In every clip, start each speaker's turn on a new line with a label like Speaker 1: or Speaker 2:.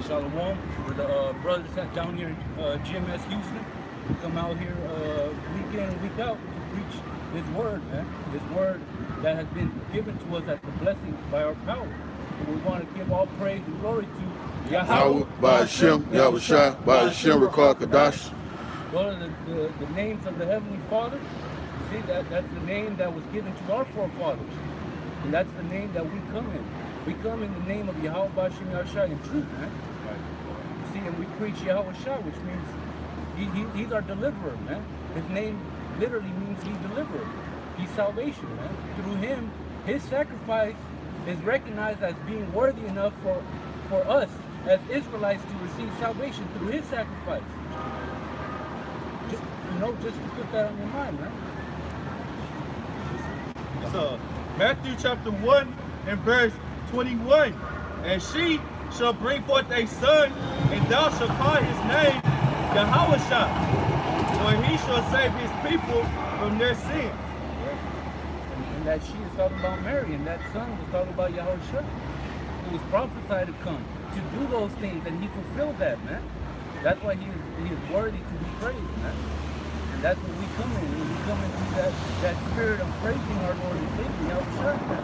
Speaker 1: Shalom. We're the brothers down here in GMS Houston. We come out here week in and week out to preach this word, man. This word that has been given to us as a blessing by our power. And we want to give all praise and glory to Yahweh,
Speaker 2: Ba'ashem, Yahushua, Ba'ashem, Rakal Kadash.
Speaker 1: Those are the names of the Heavenly Father. You see, that's the name that was given to our forefathers. And that's the name that we come in. We come in the name of Yahweh Ba'ashem Yahushua in truth, man. See, and we preach Yahweh Shah, which means he's our deliverer, man. His name literally means he's deliverer. He's salvation, man. Through him, his sacrifice is recognized as being worthy enough for us as Israelites to receive salvation through his sacrifice. Just to put that on your mind, man.
Speaker 3: So, Matthew chapter 1 and verse 21. And she shall bring forth a son, and thou shalt call his name Yahushua, for he shall save his people from their sins.
Speaker 1: And that she is talking about Mary, and that son was talking about Yahushua, who was prophesied to come to do those things, and he fulfilled that, man. That's why he is worthy to be praised, man. And that's what we come in. We come into that spirit of praising our Lord and Savior, Yahushua, man.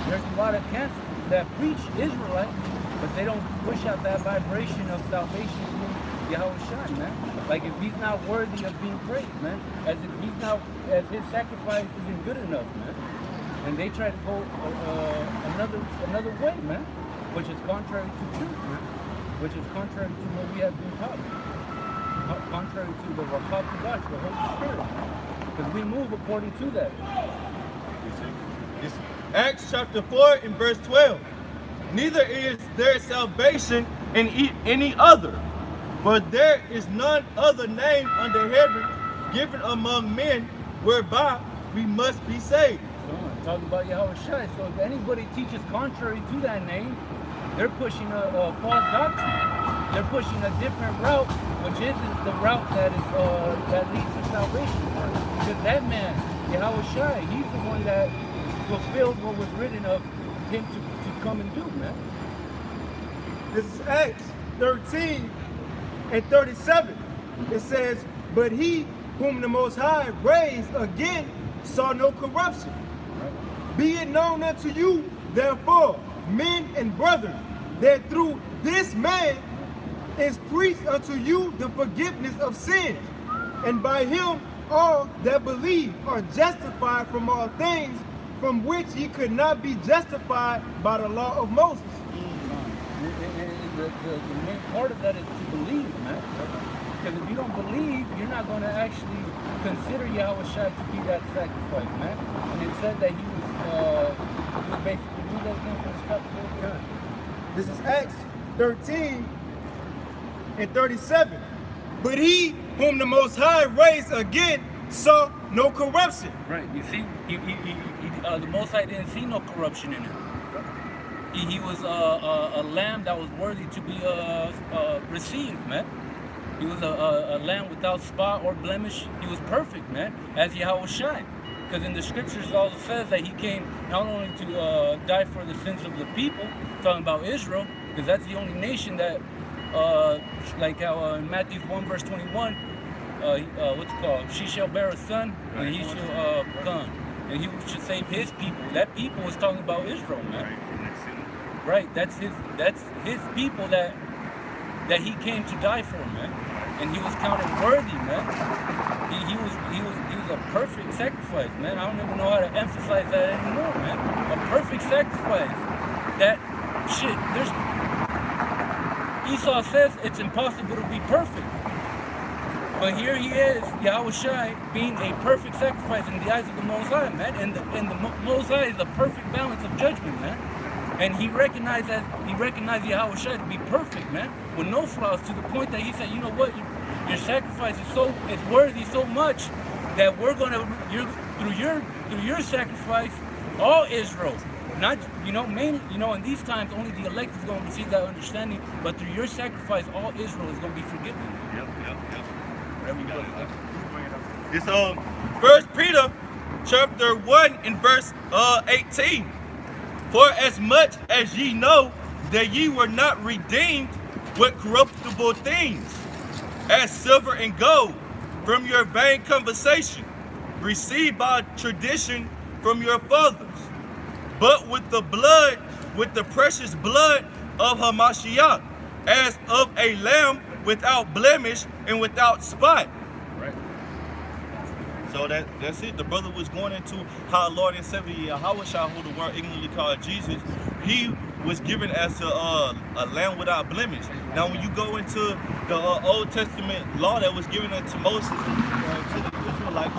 Speaker 1: There's a lot of camps that preach Israelites, but they don't push out that vibration of salvation through Yahushua, man. Like if he's not worthy of being praised, man, as his sacrifice isn't good enough, man. And they try to go another way, man, which is contrary to truth, man. Which is contrary to what we have been taught. Contrary to the Rakal Kadash, the Holy Spirit. Because we move according to that.
Speaker 3: Acts chapter 4 and verse 12. Neither is there salvation in any other, for there is none other name under heaven given among men whereby we must be saved.
Speaker 1: Talking about Yahushua. So if anybody teaches contrary to that name, they're pushing a false doctrine. They're pushing a different route, which isn't the route that leads to salvation. Because that man, Yahushua, he's the one that fulfilled what was written of him to come and do, man.
Speaker 4: This is Acts 13 and 37. It says, but he whom the Most High raised again saw no corruption. Be it known unto you, therefore, men and brethren, that through this man is preached unto you the forgiveness of sins, and by him all that believe are justified from all things from which ye could not be justified by the law of Moses.
Speaker 1: The main part of that is to believe, man. Because if you don't believe, you're not going to actually consider Yahushua to be that sacrifice, man. And it said that he was basically, do that again for his chapter.
Speaker 4: This is Acts 13 and 37. But he whom the Most High raised again saw no corruption.
Speaker 1: Right. You see, the Most High didn't see no corruption in him. He was a lamb that was worthy to be received, man. He was a lamb without spot or blemish. He was perfect, man, as Yahushua. Because in the scriptures it also says that he came not only to die for the sins of the people, talking about Israel, because that's the only nation that, like how in Matthew 1 verse 21, what's it called? She shall bear a son, and he shall come, and he should save his people. That people was talking about Israel, man. Right, that's his people that he came to die for, man. And he was counted worthy, man. He was a perfect sacrifice, man. I don't even know how to emphasize that anymore, man. A perfect sacrifice. That shit, Esau says it's impossible to be perfect. But here he is, Yahushua, being a perfect sacrifice in the eyes of the Most High, man. And the Most High is a perfect balance of judgment, man. And he recognized Yahushua to be perfect, man, with no flaws, to the point that he said, you know what, your sacrifice is worthy so much that through your sacrifice, all Israel, not mainly, in these times only the elect is going to receive that understanding, but through your sacrifice, all Israel is going to be forgiven.
Speaker 3: Yep. It's 1 Peter chapter 1 and verse 18. For as much as ye know that ye were not redeemed with corruptible things, as silver and gold, from your vain conversation, received by tradition from your fathers, but with the blood, with the precious blood of Hamashiach, as of a lamb without blemish and without spot.
Speaker 1: Right.
Speaker 3: So that's it. The brother was going into how Lord and Savior Yahushua, who the world ignorantly called Jesus, he was given as a lamb without blemish. Now, when you go into the Old Testament law that was given unto Moses to the Israelites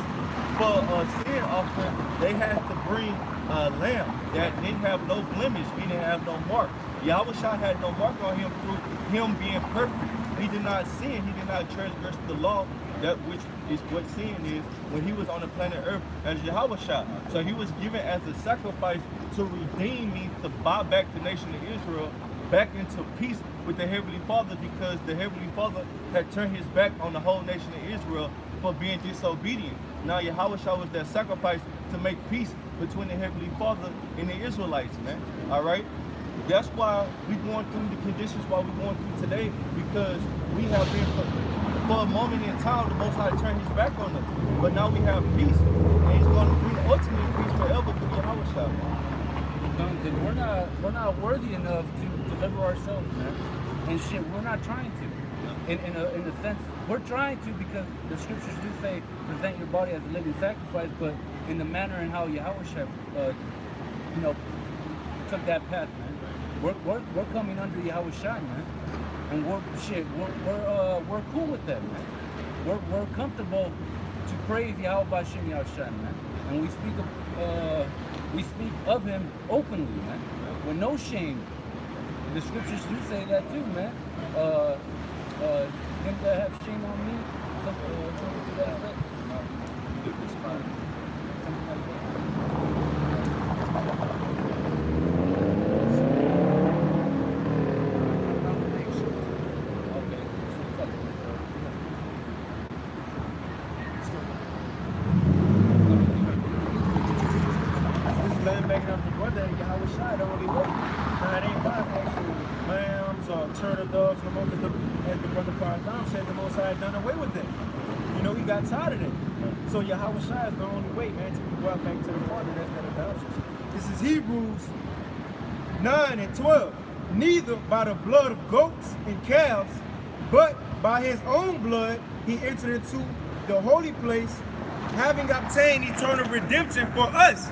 Speaker 3: for a sin offering, they had to bring a lamb that didn't have no blemish, meaning have no mark. Yahushua had no mark on him through him being perfect. He did not sin. He did not transgress the law, that which is what sin is, when he was on the planet Earth as Yahushua. So he was given as a sacrifice to redeem me, to buy back the nation of Israel back into peace with the Heavenly Father, because the Heavenly Father had turned his back on the whole nation of Israel for being disobedient. Now Yahushua was that sacrifice to make peace between the Heavenly Father and the Israelites, man. All right? That's why we're going through the conditions why we're going through today, because we have been, for a moment in time, the Most High turned his back on us. But now we have peace, and he's going to bring ultimate peace forever through Yahushua.
Speaker 1: Because we're not worthy enough to deliver ourselves, man. And shit, we're not trying to. In a sense, we're trying to, because the scriptures do say present your body as a living sacrifice, but in the manner in how Yahushua, took that path, man. We're coming under Yahushua, man, and we're cool with that, man. We're comfortable to praise Yahweh B'Shem Yahushua, man, and we speak of him openly, man, with no shame. The scriptures do say that too, man. Him that have shame on me, something to that effect. Something like that.
Speaker 4: Turtle doves, no more, because as the brother Paradam said, the Most High had done away with that. You know, he got tired of that. So Yahushua is the only way, man, to be brought back to the Father. That's that adoption. This is Hebrews 9 and 12. Neither by the blood of goats and calves, but by his own blood he entered into the holy place, having obtained eternal redemption for us.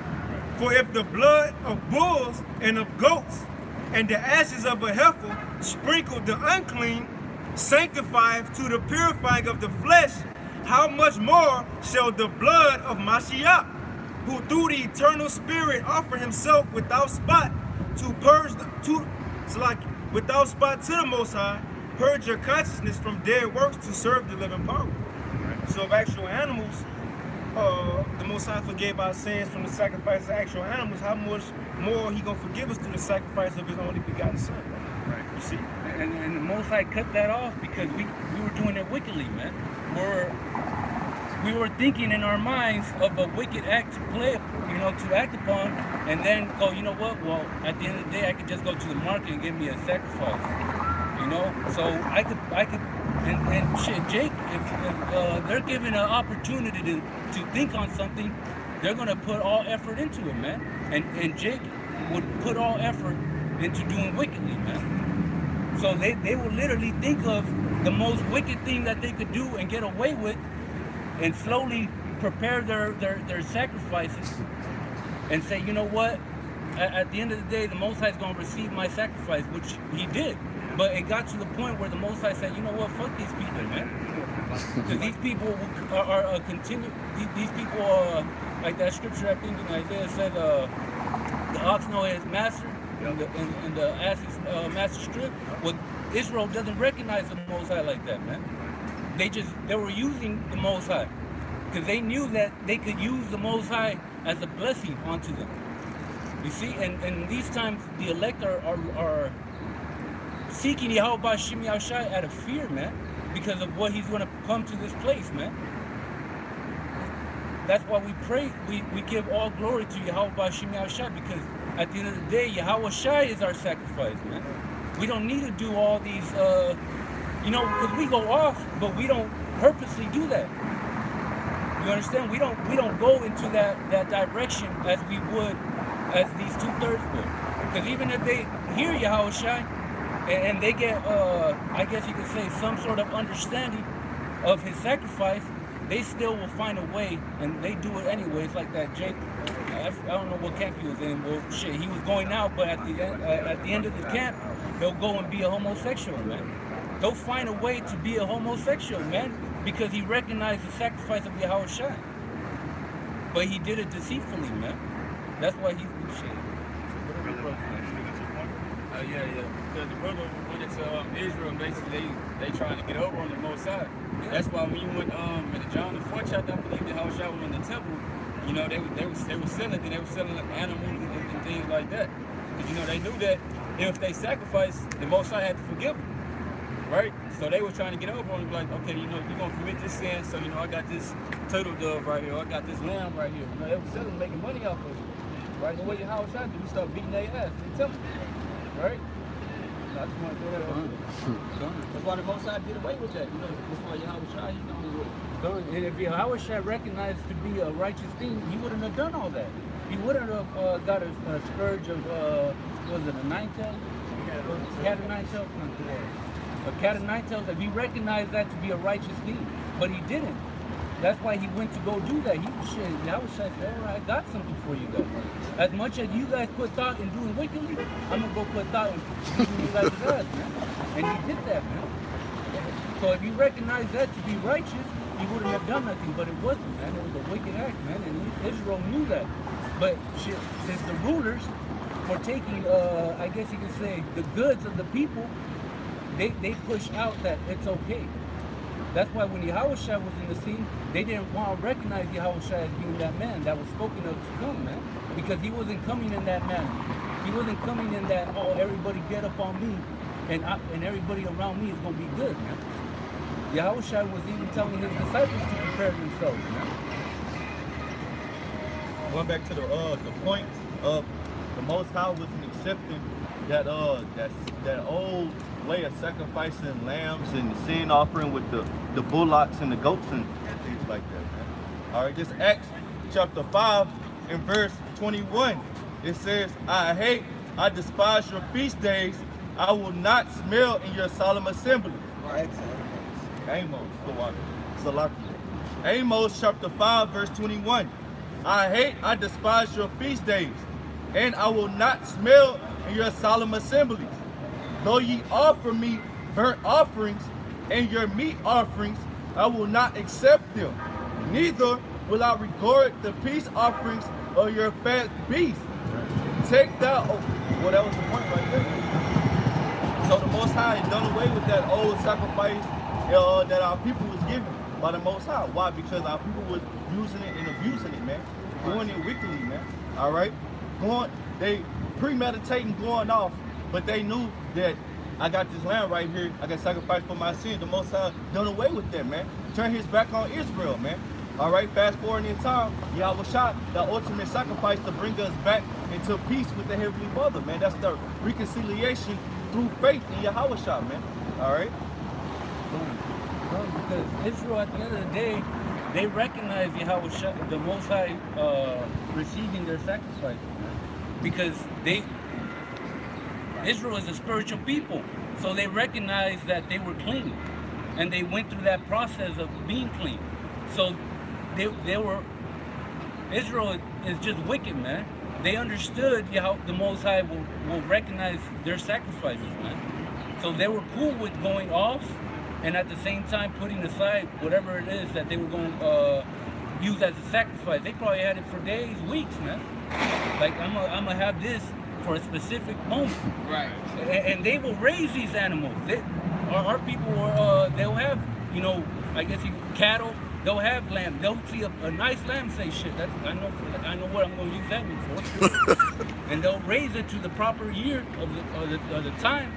Speaker 4: For if the blood of bulls and of goats and the ashes of a heifer sprinkled the unclean, sanctified to the purifying of the flesh, how much more shall the blood of Mashiach, who through the eternal Spirit offer himself without spot to purge without spot to the Most High, purge your consciousness from dead works to serve the living power. So of actual animals, the Most High forgave our sins from the sacrifice of actual animals, how much more he gonna forgive us through the sacrifice of his only begotten Son?
Speaker 1: Right.
Speaker 3: You see?
Speaker 1: And the Most High cut that off because we were doing it wickedly, man. We were thinking in our minds of a wicked act to play, to act upon, and then go, you know what? Well, at the end of the day, I could just go to the market and give me a sacrifice, So I could, and shit, Jake, if they're given an opportunity to think on something, they're gonna put all effort into it, man. And Jake would put all effort into doing wickedly, man. So they would literally think of the most wicked thing that they could do and get away with, and slowly prepare their sacrifices and say, you know what? At the end of the day, the Most High is going to receive my sacrifice, which he did. But it got to the point where the Most High said, you know what? Fuck these people, man. Because these people are continue. These people, like that scripture, I think in Isaiah said, the ox knows his master, and the ass is master strip. Well, Israel doesn't recognize the Most High like that, man. They were using the Most High because they knew that they could use the Most High as a blessing onto them. You see, and these times the elect are seeking Yahweh B'Shem Yahushua out of fear, man, because of what he's going to come to this place, man. That's why we pray, we give all glory to Yahweh B'Shem Yahushua, because at the end of the day, Yahushua is our sacrifice, man. We don't need to do all these, you know, because we go off, but we don't purposely do that. You understand? We don't go into that direction as we would, as these 2/3 would. Because even if they hear Yahushua and they get, I guess you could say, some sort of understanding of his sacrifice, they still will find a way, and they do it anyway. It's like that Jake. I don't know what camp he was in. Well, shit, he was going out, but at the end of the camp, they'll go and be a homosexual, man. They'll find a way to be a homosexual, man, because he recognized the sacrifice of Yahushua. But he did it deceitfully, man. That's why he's shit.
Speaker 5: Yeah. Because the brother went into Israel, basically they trying to get over on the Most High.
Speaker 1: Yeah.
Speaker 5: That's why when you went in the John the 4th chapter, I believe that Yahushua was in the temple. You know, they were selling, and they were selling animals and things like that. Because, you know, they knew that if they sacrificed, the Most High had to forgive them, right? So they were trying to get over on it, like, okay, you know, you're going to commit this sin, so, you know, I got this turtle dove right here, or I got this lamb right here. You know, they were selling, making money off of it, right? The way Yahushua did, we start beating their ass in the temple, right? So I just want to throw that out there. That's why the Most High did away with that, you know. That's why Yahushua, you know,
Speaker 1: And if Yahushua recognized to be a righteous thing, he wouldn't have done all that. He wouldn't have got a scourge of, was it a 9-tail? Cat of 9-tails? A cat of 9-tails. If he recognized that to be a righteous thing, but he didn't. That's why he went to go do that. Yahushua said, all right, I got something for you guys. As much as you guys put thought in doing wickedly, I'm going to go put thought in doing you guys' gods, man. And he did that, man. So if he recognized that to be righteous, he wouldn't have done nothing, but it wasn't, man. It was a wicked act, man, and Israel knew that. But since the rulers were taking, I guess you could say, the goods of the people, they push out that it's okay. That's why when Yahushua was in the scene, they didn't want to recognize Yahushua as being that man that was spoken of to come, man. Because he wasn't coming in that manner. He wasn't coming in that, oh, everybody get up on me, and everybody around me is going to be good, man. Yahushua was even telling his disciples to prepare themselves, man.
Speaker 3: Going back to the point of the Most High wasn't accepting that old way of sacrificing lambs and the sin offering with the bullocks and the goats and things like that, man. All right, this Acts chapter 5 and verse 21. It says, I despise your feast days. I will not smell in your solemn assembly. Amos chapter 5 verse 21. I despise your feast days, and I will not smell in your solemn assemblies. Though ye offer me burnt offerings and your meat offerings, I will not accept them. Neither will I regard the peace offerings of your fat beasts. Take thou, well, that was the point right there. So the Most High had done away with that old sacrifice that our people was given by the Most High. Why? Because our people was using it and abusing it, man. Doing it wickedly, man. All right? They premeditating going off, but they knew that I got this land right here. I got sacrificed for my sins. The Most High done away with that, man. Turn his back on Israel, man. All right? Fast forward in time, Yahushua, the ultimate sacrifice to bring us back into peace with the Heavenly Father, man. That's the reconciliation through faith in Yahushua, man. All right?
Speaker 1: Because Israel, at the end of the day, they recognize Yahushua, the Most High, receiving their sacrifices, because Israel is a spiritual people, so they recognize that they were clean, and they went through that process of being clean. So Israel is just wicked, man. They understood how the Most High will recognize their sacrifices, man. So they were cool with going off, and at the same time putting aside whatever it is that they were going to use as a sacrifice. They probably had it for days, weeks, man. Like, I'm gonna have this for a specific moment.
Speaker 5: right.
Speaker 1: And they will raise these animals. Our people, they'll have, you know, I guess cattle. They'll have lamb. They'll see a nice lamb, say, shit, I know what I'm going to use that one for. And they'll raise it to the proper year of the time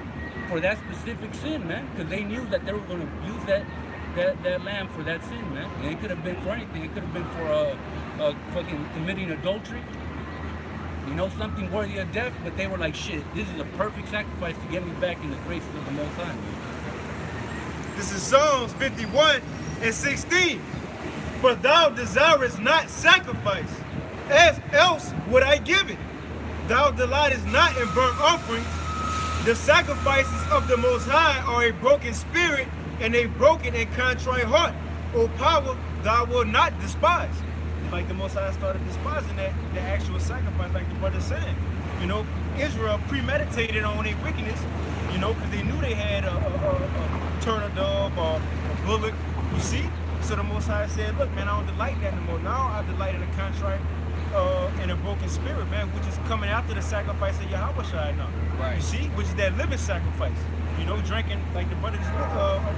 Speaker 1: for that specific sin, man. Because they knew that they were going to use that lamb for that sin, man. And it could have been for anything. It could have been for fucking committing adultery. You know, something worthy of death, but they were like, shit, this is a perfect sacrifice to get me back in the graces of the Most High.
Speaker 4: This is Psalms 51 and 16. For thou desirest not sacrifice, as else would I give it. Thou delightest not in burnt offerings. The sacrifices of the Most High are a broken spirit and a broken and contrite heart. O power, thou wilt not despise. Like the Most High started despising the actual sacrifice, like the brother said. You know, Israel premeditated on their wickedness, you know, because they knew they had a turtle dove or a bullock, you see? So the Most High said, look, man, I don't delight in that no more. Now I delight in a contrite and a broken spirit, man, which is coming after the sacrifice of Yahweh Shai now.
Speaker 5: Right.
Speaker 4: You see? Which is that living sacrifice. You know, drinking, like the brother just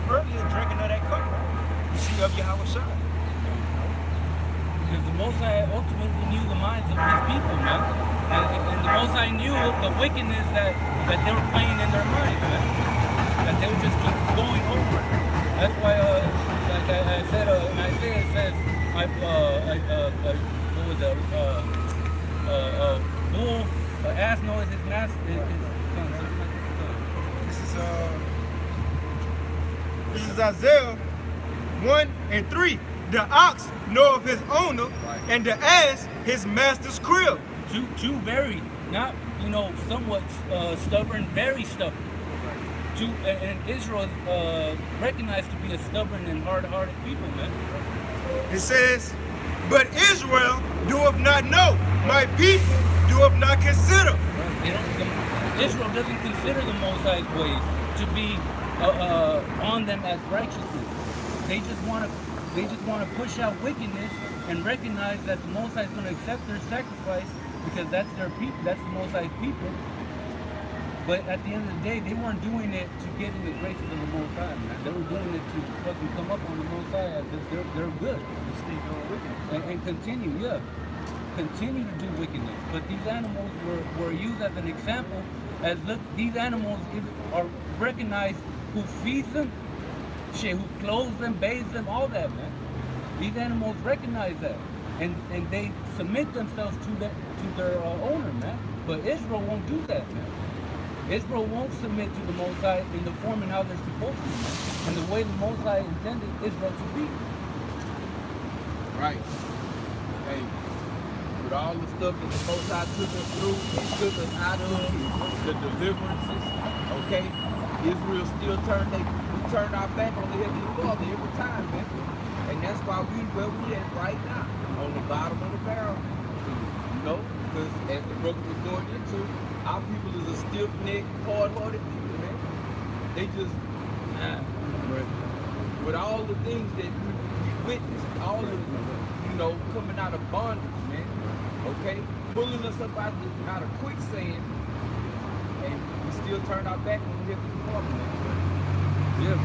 Speaker 4: earlier, drinking of that cup, right? You see, of Yahweh Shai.
Speaker 1: Because the Most High ultimately knew the minds of his people, man. And the Most High knew the wickedness that they were playing in their minds, man. That they would just keep going over it. That's why, like I said, in Isaiah, it says, what was it? Bull, ass knows his master.
Speaker 4: This is Isaiah 1 and 3. The ox knoweth his owner, and the ass his master's crib.
Speaker 1: Two very, not, you know, somewhat stubborn, very stubborn. And Israel is recognized to be a stubborn and hard-hearted people, man.
Speaker 4: It says, but Israel doeth not know, my people doeth not consider.
Speaker 1: Israel doesn't consider the Most High's ways to be on them as righteousness. They just want to push out wickedness and recognize that the Most High is going to accept their sacrifice because that's their people, that's the Most High's people. But at the end of the day, they weren't doing it to get in the graces of the Most High, man. They were doing it to fucking come up on the Most High as if they're good. And continue, yeah. Continue to do wickedness. But these animals were used as an example, as look, these animals are recognized who feeds them, shit, who clothes them, bathes them, all that, man. These animals recognize that. And they submit themselves to their owner, man. But Israel won't do that, man. Israel won't submit to the Most High in the form and how they're supposed to, man. And the way the Most High intended Israel to be.
Speaker 5: Right. Hey, with all the stuff that the Most High took us through and took us out of the deliverances, okay, Israel still turned our back on the Heavenly Father every time, man. And that's why we where we at right now, on the bottom of the barrel. You know, because as the brother was going into, our people is a stiff-necked, hard-hearted people, man. They just, with all the things that we witnessed, all of you know, coming out of bondage, man, okay, pulling us up out of quicksand, and we still turned our back on the Heavenly Father, man.
Speaker 1: Yeah.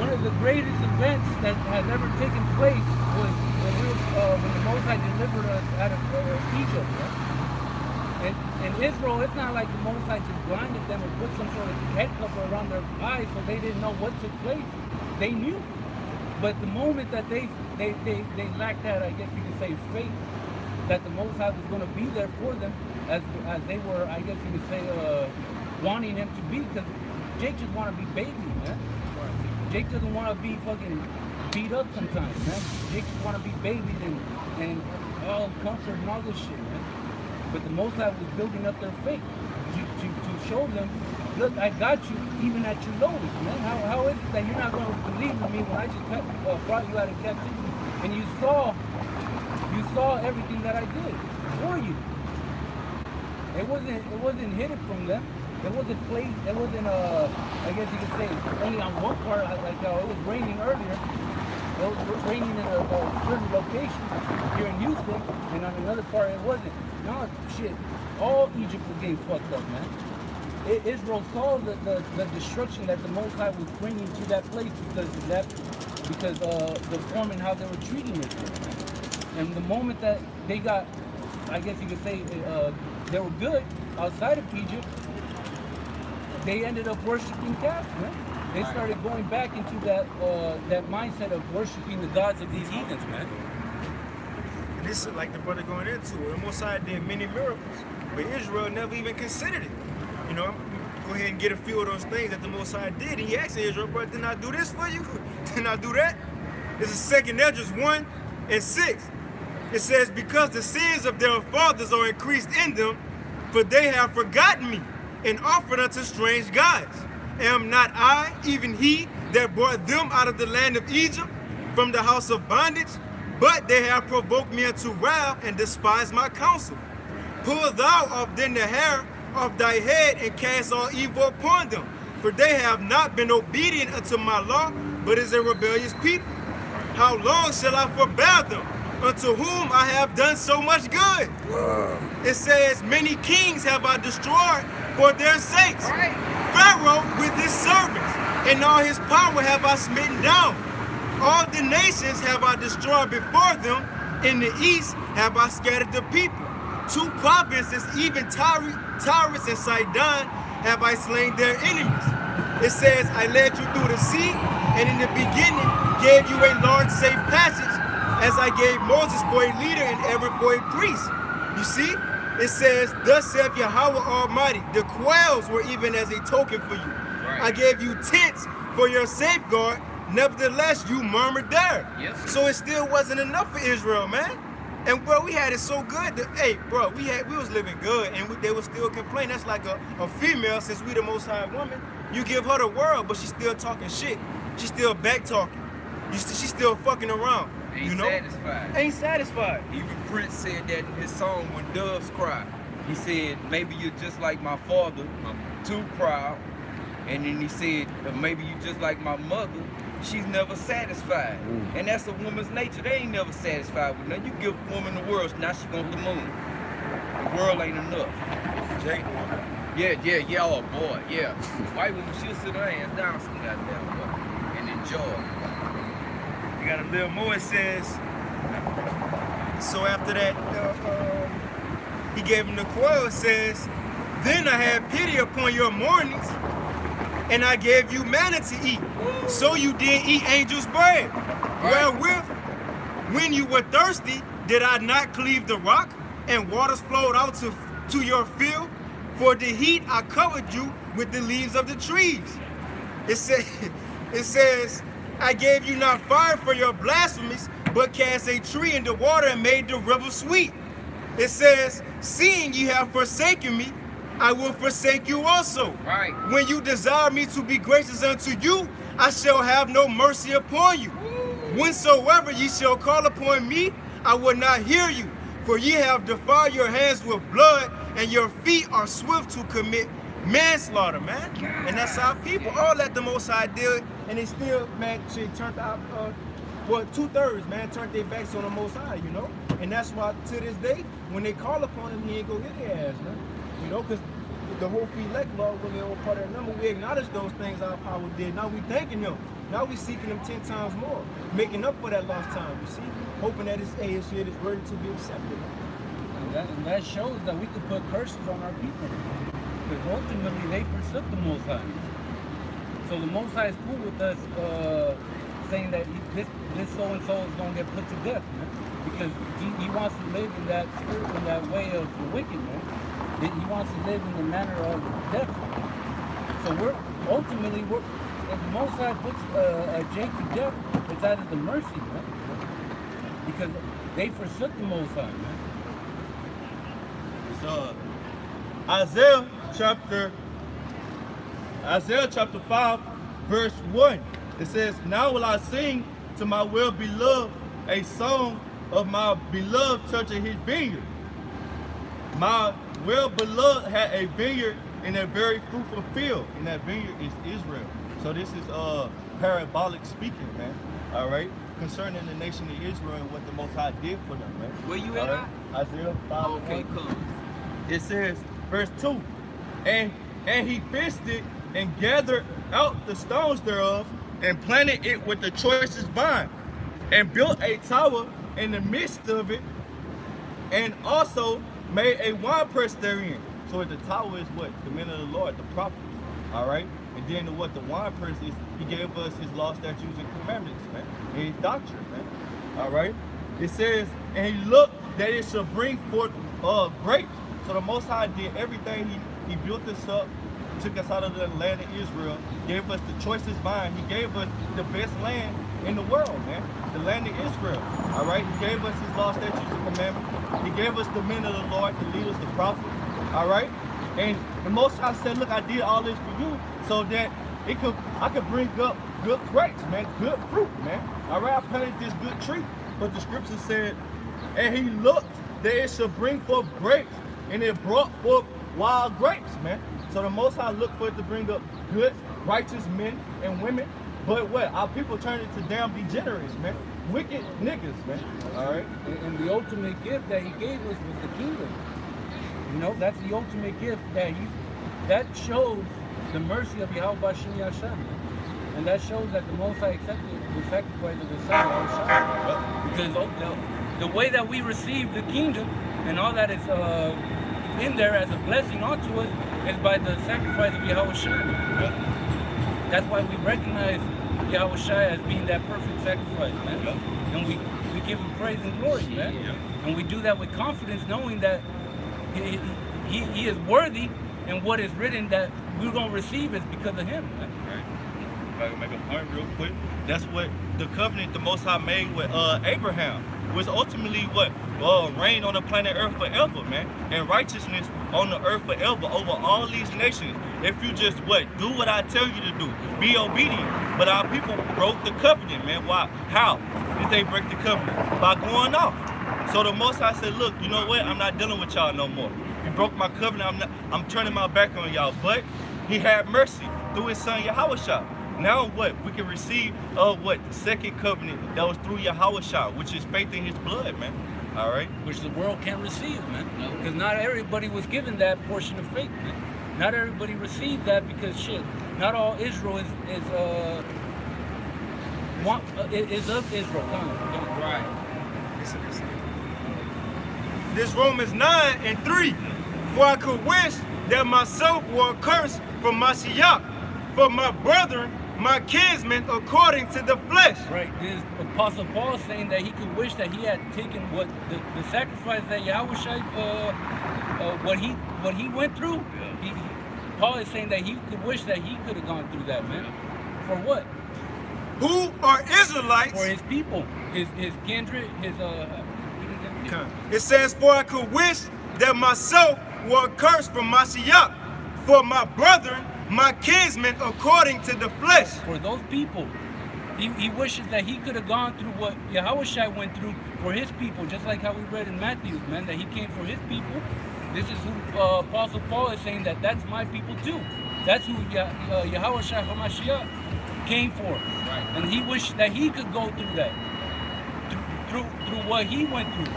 Speaker 1: One of the greatest events that has ever taken place was when the Most High delivered us out of Egypt, right? And Israel, it's not like the Most High just blinded them or put some sort of head cover around their eyes so they didn't know what took place. They knew. But the moment that they lacked that, I guess you could say, faith, that the Most High was going to be there for them as they were, I guess you could say, wanting him to be, because Jake just want to be baby, man. Jake doesn't want to be fucking beat up sometimes, man. Jake just want to be babied and all comfort and all this shit, man. But the Most High was building up their faith to show them, look, I got you even at your lowest, man. How is it that you're not going to believe in me when I just brought you out of captivity and you saw everything that I did for you? It wasn't hidden from them. It wasn't played. It wasn't I guess you could say only on one part, like it was raining earlier. It was raining in a certain location here in Houston, and on another part it wasn't. No, shit, all Egypt was getting fucked up, man. Israel saw the destruction that the Most High was bringing to that place because the form and how they were treating it. And the moment that they got, I guess you could say, they were good outside of Egypt, they ended up worshiping calves, man. They started going back into that mindset of worshiping the gods of these heathens, man.
Speaker 4: And this is like the brother going into it. The Most High did many miracles, but Israel never even considered it. You know, go ahead and get a few of those things that the Most High did. And he asked Israel, bro, didn't I do this for you? Didn't I do that? This is 2nd Esdras 1 and 6. It says, because the sins of their fathers are increased in them, for they have forgotten me and offered unto strange gods. Am not I, even he, that brought them out of the land of Egypt, from the house of bondage? But they have provoked me unto wrath and despised my counsel. Pull thou off then the hair of thy head and cast all evil upon them. For they have not been obedient unto my law, but is a rebellious people. How long shall I forbear them, unto whom I have done so much good? It says, many kings have I destroyed for their sakes. Pharaoh with his servants, and all his power have I smitten down. All the nations have I destroyed before them. In the east have I scattered the people. 2 provinces, even Tyrus and Sidon, have I slain their enemies. It says, I led you through the sea, and in the beginning gave you a large safe passage, as I gave Moses for a leader and Aaron for a priest. You see, it says, thus saith Yahweh Almighty, the quails were even as a token for you. I gave you tents for your safeguard, nevertheless you murmured there. So it still wasn't enough for Israel, man. And bro, we had it so good that, hey, bro, we was living good, and they would still complain. That's like a female, since we the Most High woman, you give her the world, but she's still talking shit. She's still back talking. She's still fucking around.
Speaker 5: Ain't satisfied.
Speaker 4: Ain't satisfied.
Speaker 5: Even Prince said that in his song, When Doves Cry. He said, maybe you're just like my father, I'm too proud. And then he said, maybe you're just like my mother, she's never satisfied. And that's a woman's nature. They ain't never satisfied with nothing. You give a woman the world, now she wants the moon. The world ain't enough.
Speaker 3: Jake.
Speaker 5: Yeah, oh boy, yeah. White woman, she'll sit her hands down some goddamn boy and enjoy.
Speaker 4: You got a little more, it says, so after that, he gave him the quail, it says, then I had pity upon your mournings, and I gave you manna to eat. So you did eat angels' bread. Wherewith, when you were thirsty, did I not cleave the rock, and waters flowed out to your field? For the heat I covered you with the leaves of the trees. It says, I gave you not fire for your blasphemies, but cast a tree in the water and made the river sweet. It says, seeing ye have forsaken me, I will forsake you also. When you desire me to be gracious unto you, I shall have no mercy upon you. Whensoever ye shall call upon me, I will not hear you. For ye have defiled your hands with blood, and your feet are swift to commit manslaughter, man. And that's our people. All that the Most High did, and they still, man, shit turned out, well, 2/3, man, turned their backs on the Most High, you know? And that's why, to this day, when they call upon him, he ain't gonna hit their ass, man. You know, because the whole elect law, when they were part of that number, we acknowledge those things our power did. Now we thanking him. Now we seeking him 10 times more, making up for that lost time, you see? Hoping that his shit is ready to be accepted.
Speaker 1: And that shows that we could put curses on our people. Because ultimately they forsook the Most High. So the Most High is cool with us saying that this so-and-so is going to get put to death, man. Because he wants to live in that spirit, in that way of the wicked, man. He wants to live in the manner of death. So if the Most High puts Jake to death, it's out of the mercy, man. Because they forsook the Most High, man.
Speaker 3: Isaiah chapter 5, verse 1. It says, now will I sing to my well-beloved a song of my beloved touching his vineyard. My well-beloved had a vineyard in a very fruitful field, and that vineyard is Israel. So this is parabolic speaking, man. All right, concerning the nation of Israel and what the Most High did for them, man.
Speaker 5: Where you at?
Speaker 3: Right? Isaiah 5.
Speaker 5: Okay, cool.
Speaker 3: It says, verse 2, and he fenced it and gathered out the stones thereof and planted it with the choicest vine and built a tower in the midst of it and also made a winepress therein. So the tower is what? The men of the Lord, the prophets. All right? And then what the winepress is, he gave us his law, statutes, and commandments, man. And his doctrine, man. All right? It says, and he looked that it should bring forth grapes. So the Most High did everything. He built us up, took us out of the land of Israel, gave us the choicest vine. He gave us the best land in the world, man. The land of Israel. All right. He gave us his law, statutes, and commandments. He gave us the men of the Lord to lead us, the prophets. All right. And the Most High said, look, I did all this for you so that I could bring up good grapes, man, good fruit, man. All right, I planted this good tree. But the scripture said, and he looked that it should bring forth grapes, and it brought forth wild grapes, man. So the Most High looked for it to bring up good, righteous men and women. But what? Our people turned into damn degenerates, man. Wicked niggas, man. All right.
Speaker 1: And the ultimate gift that he gave us was the kingdom. You know, that's the ultimate gift that shows the mercy of Yahweh Bashim Yasham. And that shows that the Most High accepted the sacrifice of the Son of Yahweh. Because the way that we receive the kingdom and all that is in there as a blessing onto us is by the sacrifice of Yahweh Shai. That's why we recognize Yahweh Shai as being that perfect sacrifice, man. And we give him praise and glory, man. And we do that with confidence, knowing that he is worthy, and what is written that we're going to receive is because of him, man.
Speaker 3: If I can make a point real quick, that's what the covenant the Most High made with Abraham was ultimately what reign on the planet Earth forever, man, and righteousness on the earth forever over all these nations. If you just do what I tell you to do, be obedient. But our people broke the covenant, man. Why? How did they break the covenant? By going off. So the Most High said, look, you know what? I'm not dealing with y'all no more. You broke my covenant. I'm turning my back on y'all. But he had mercy through his son Yahushua. Now what? We can receive the second covenant that was through Yahushua, which is faith in his blood, man. All right?
Speaker 1: Which the world can't receive, man. Because not everybody was given that portion of faith, man. Not everybody received that because not all Israel is of Israel. Come on.
Speaker 4: Right. This Romans 9:3. For I could wish that myself were accursed from Mashiach, for my brethren, my kinsmen, according to the flesh.
Speaker 1: Right. This Apostle Paul saying that he could wish that he had taken what the sacrifice that Yahushua what he went through. Paul is saying that he could wish that he could have gone through that, man. For what?
Speaker 4: Who are Israelites?
Speaker 1: For his people, his kindred, his
Speaker 4: It says, for I could wish that myself were accursed from Mashiach, for my brethren, my kinsmen, according to the flesh.
Speaker 1: For those people, he wishes that he could have gone through what Yahushua went through for his people, just like how we read in Matthew, man, that he came for his people. This is who Apostle Paul is saying that that's my people too. That's who Yahushua HaMashiach came for. Right. And he wished that he could go through that, through what he went through.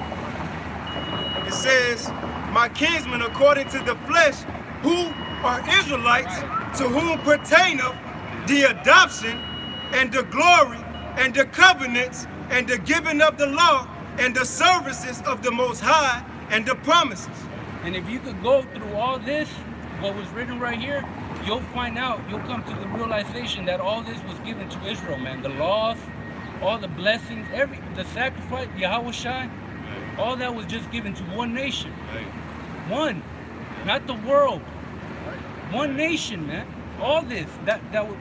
Speaker 4: It says, my kinsmen according to the flesh, who are Israelites, to whom pertaineth the adoption and the glory and the covenants and the giving of the law and the services of the Most High and the promises.
Speaker 1: And if you could go through all this, what was written right here, you'll find out, you'll come to the realization that all this was given to Israel, man. The laws, all the blessings, the sacrifice, Yahushua, all that was just given to one nation. One, not the world. One nation, man. All this, that would,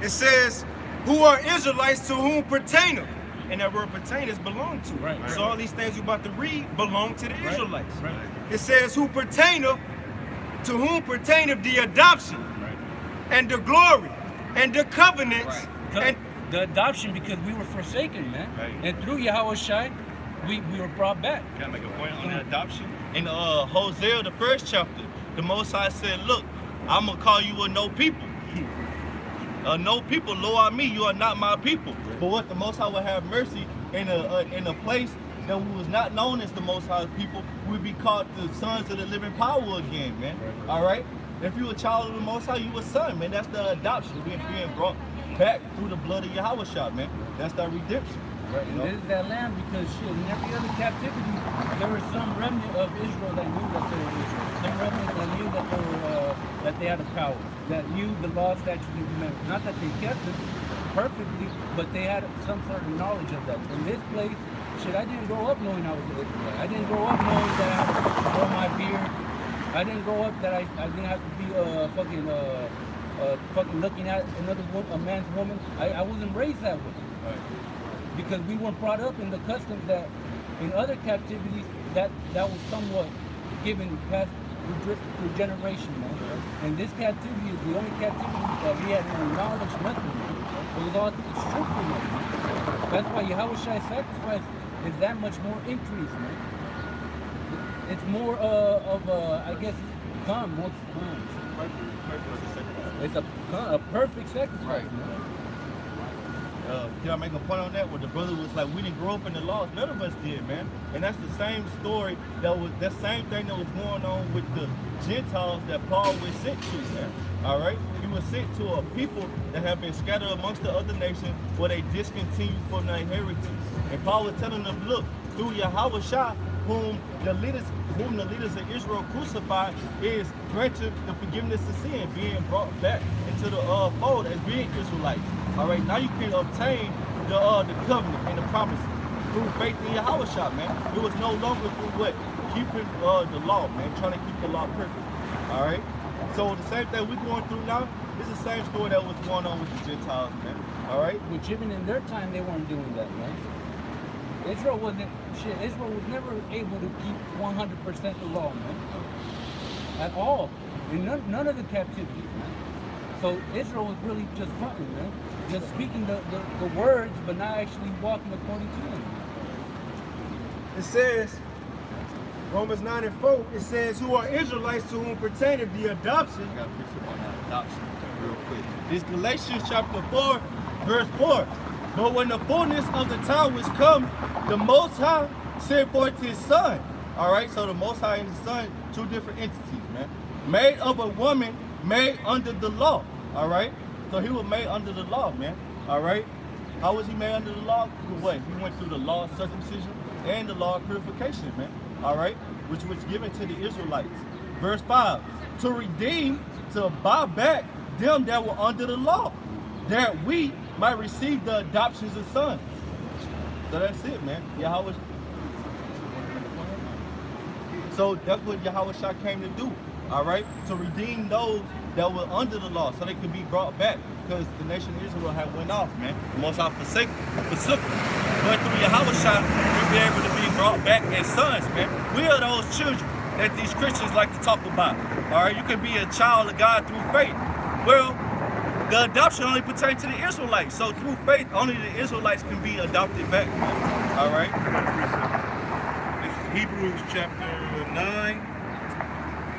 Speaker 4: it says, who are Israelites to whom pertaineth. And that word pertain is belong to.
Speaker 1: Right.
Speaker 4: So all these things you're about to read belong to the Israelites.
Speaker 1: Right.
Speaker 4: It says, who pertaineth, to whom pertaineth the adoption and the glory and the covenants.
Speaker 1: And the adoption, because we were forsaken, man. And through Yahushua, we were brought back.
Speaker 3: Can I make a point on the adoption? In Hosea, the 1st chapter, the Most High said, look, I'm going to call you a no people. No people, lo are me, you are not my people. But what the Most High will have mercy in a place that was not known as the Most High people, would be called the sons of the living power again, man. All right? If you a child of the Most High, you a son, man. That's the adoption, being brought back through the blood of Yahushua, man. That's that redemption.
Speaker 1: Right. And this is that land because in every other captivity, there was some remnant of Israel that knew that they were Israel. Some remnant that knew that they were that they had a power, that knew the law, statutes, and commandments. Not that they kept it perfectly, but they had some sort of knowledge of that. In this place, shit, I didn't grow up knowing I was an Israelite. I didn't grow up knowing that I had to grow my beard. I didn't grow up that I didn't have to be fucking looking at a man's woman. I wasn't raised that way.
Speaker 5: Right.
Speaker 1: Because we weren't brought up in the customs that in other captivities that was somewhat given past through generation, man. And this captivity is the only captivity that we had no knowledge, nothing, man. It was all it's truthful, man. That's why Yahushai's sacrifice is that much more increased, man. It's more I guess, more. It's a perfect sacrifice, man.
Speaker 3: Can I make a point on that? Where the brother was like, we didn't grow up in the laws. None of us did, man. And that's the same story that same thing that was going on with the Gentiles that Paul was sent to, man. All right? He was sent to a people that have been scattered amongst the other nations where they discontinued from their heritage. And Paul was telling them, look, through Yahushua, whom the leaders of Israel crucified, is granted the forgiveness of sin, being brought back into the fold as being Israelites. All right, now you can obtain the covenant and the promises through faith in Yahushua, man. It was no longer through what? Keeping the law, man, trying to keep the law perfect. All right, so the same thing we're going through now is the same story that was going on with the Gentiles, man. All right,
Speaker 1: which even in their time they weren't doing that, man. Israel was never able to keep 100% the law, man, at all. In none of the captivities, man. So Israel was really just fronting, man. Just speaking the words, but not actually walking according to them.
Speaker 4: It says, Romans 9:4, it says, who are Israelites to whom pertaineth the adoption.
Speaker 3: I got to fix up on that adoption real quick. This Galatians chapter 4, verse 4. But when the fullness of the time was come, the Most High sent forth his Son. All right, so the Most High and his Son, two different entities, man. Made of a woman, made under the law. All right, so he was made under the law, man. All right, how was he made under the law? What? He went through the law of circumcision and the law of purification, man. All right, which was given to the Israelites. Verse 5, to redeem, to buy back them that were under the law, that we might receive the adoptions of sons. So that's it, man. Yahweh. So that's what Yahushua came to do. All right, to redeem those that were under the law, so they could be brought back, because the nation of Israel had went off, man. The Most High forsook them. But through Yahushua, we'll be able to be brought back as sons, man. We are those children that these Christians like to talk about. All right, you can be a child of God through faith. Well, the adoption only pertains to the Israelites. So through faith, only the Israelites can be adopted back. All right.
Speaker 6: This is Hebrews chapter 9,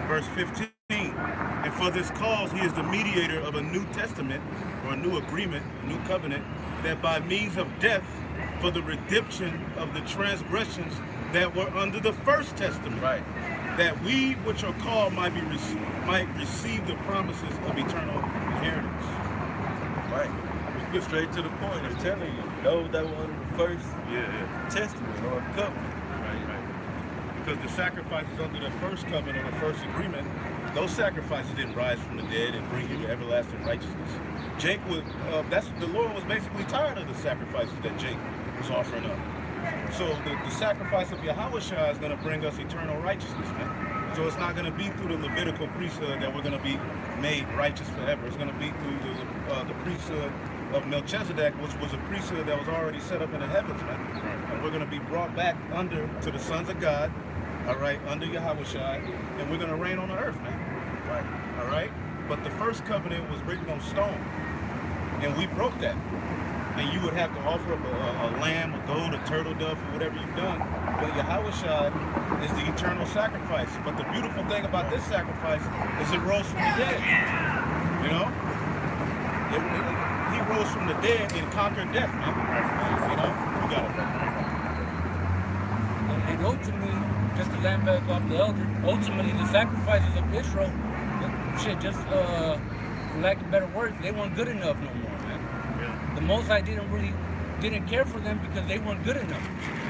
Speaker 6: verse 15. And for this cause, he is the mediator of a new testament, or a new agreement, a new covenant, that by means of death, for the redemption of the transgressions that were under the first testament,
Speaker 3: Right.
Speaker 6: that we which are called might receive the promises of eternal inheritance.
Speaker 3: Right. We get straight to the point of telling you, those that were under the first testament or covenant.
Speaker 6: Right. Because the sacrifices under the first covenant or the first agreement, those sacrifices didn't rise from the dead and bring you to everlasting righteousness. The Lord was basically tired of the sacrifices that Jake was offering up. So the sacrifice of Yahushua is going to bring us eternal righteousness, man. So it's not going to be through the Levitical priesthood that we're going to be made righteous forever. It's going to be through the priesthood of Melchizedek, which was a priesthood that was already set up in the heavens, man. And we're going to be brought back to the sons of God, all right, under Yahushua, and we're going to reign on the earth, man. Right. All right? But the first covenant was written on stone, and we broke that. And you would have to offer up a lamb, a goat, a turtle dove for whatever you've done. But Yahushua is the eternal sacrifice. But the beautiful thing about this sacrifice is it rose from the dead. You know? He rose from the dead and conquered death, man. You know? You got it, bro.
Speaker 1: And ultimately, just to land back off the elder, ultimately the sacrifices of Israel, just for lack of better words, they weren't good enough no more, man. The Most High didn't care for them because they weren't good enough.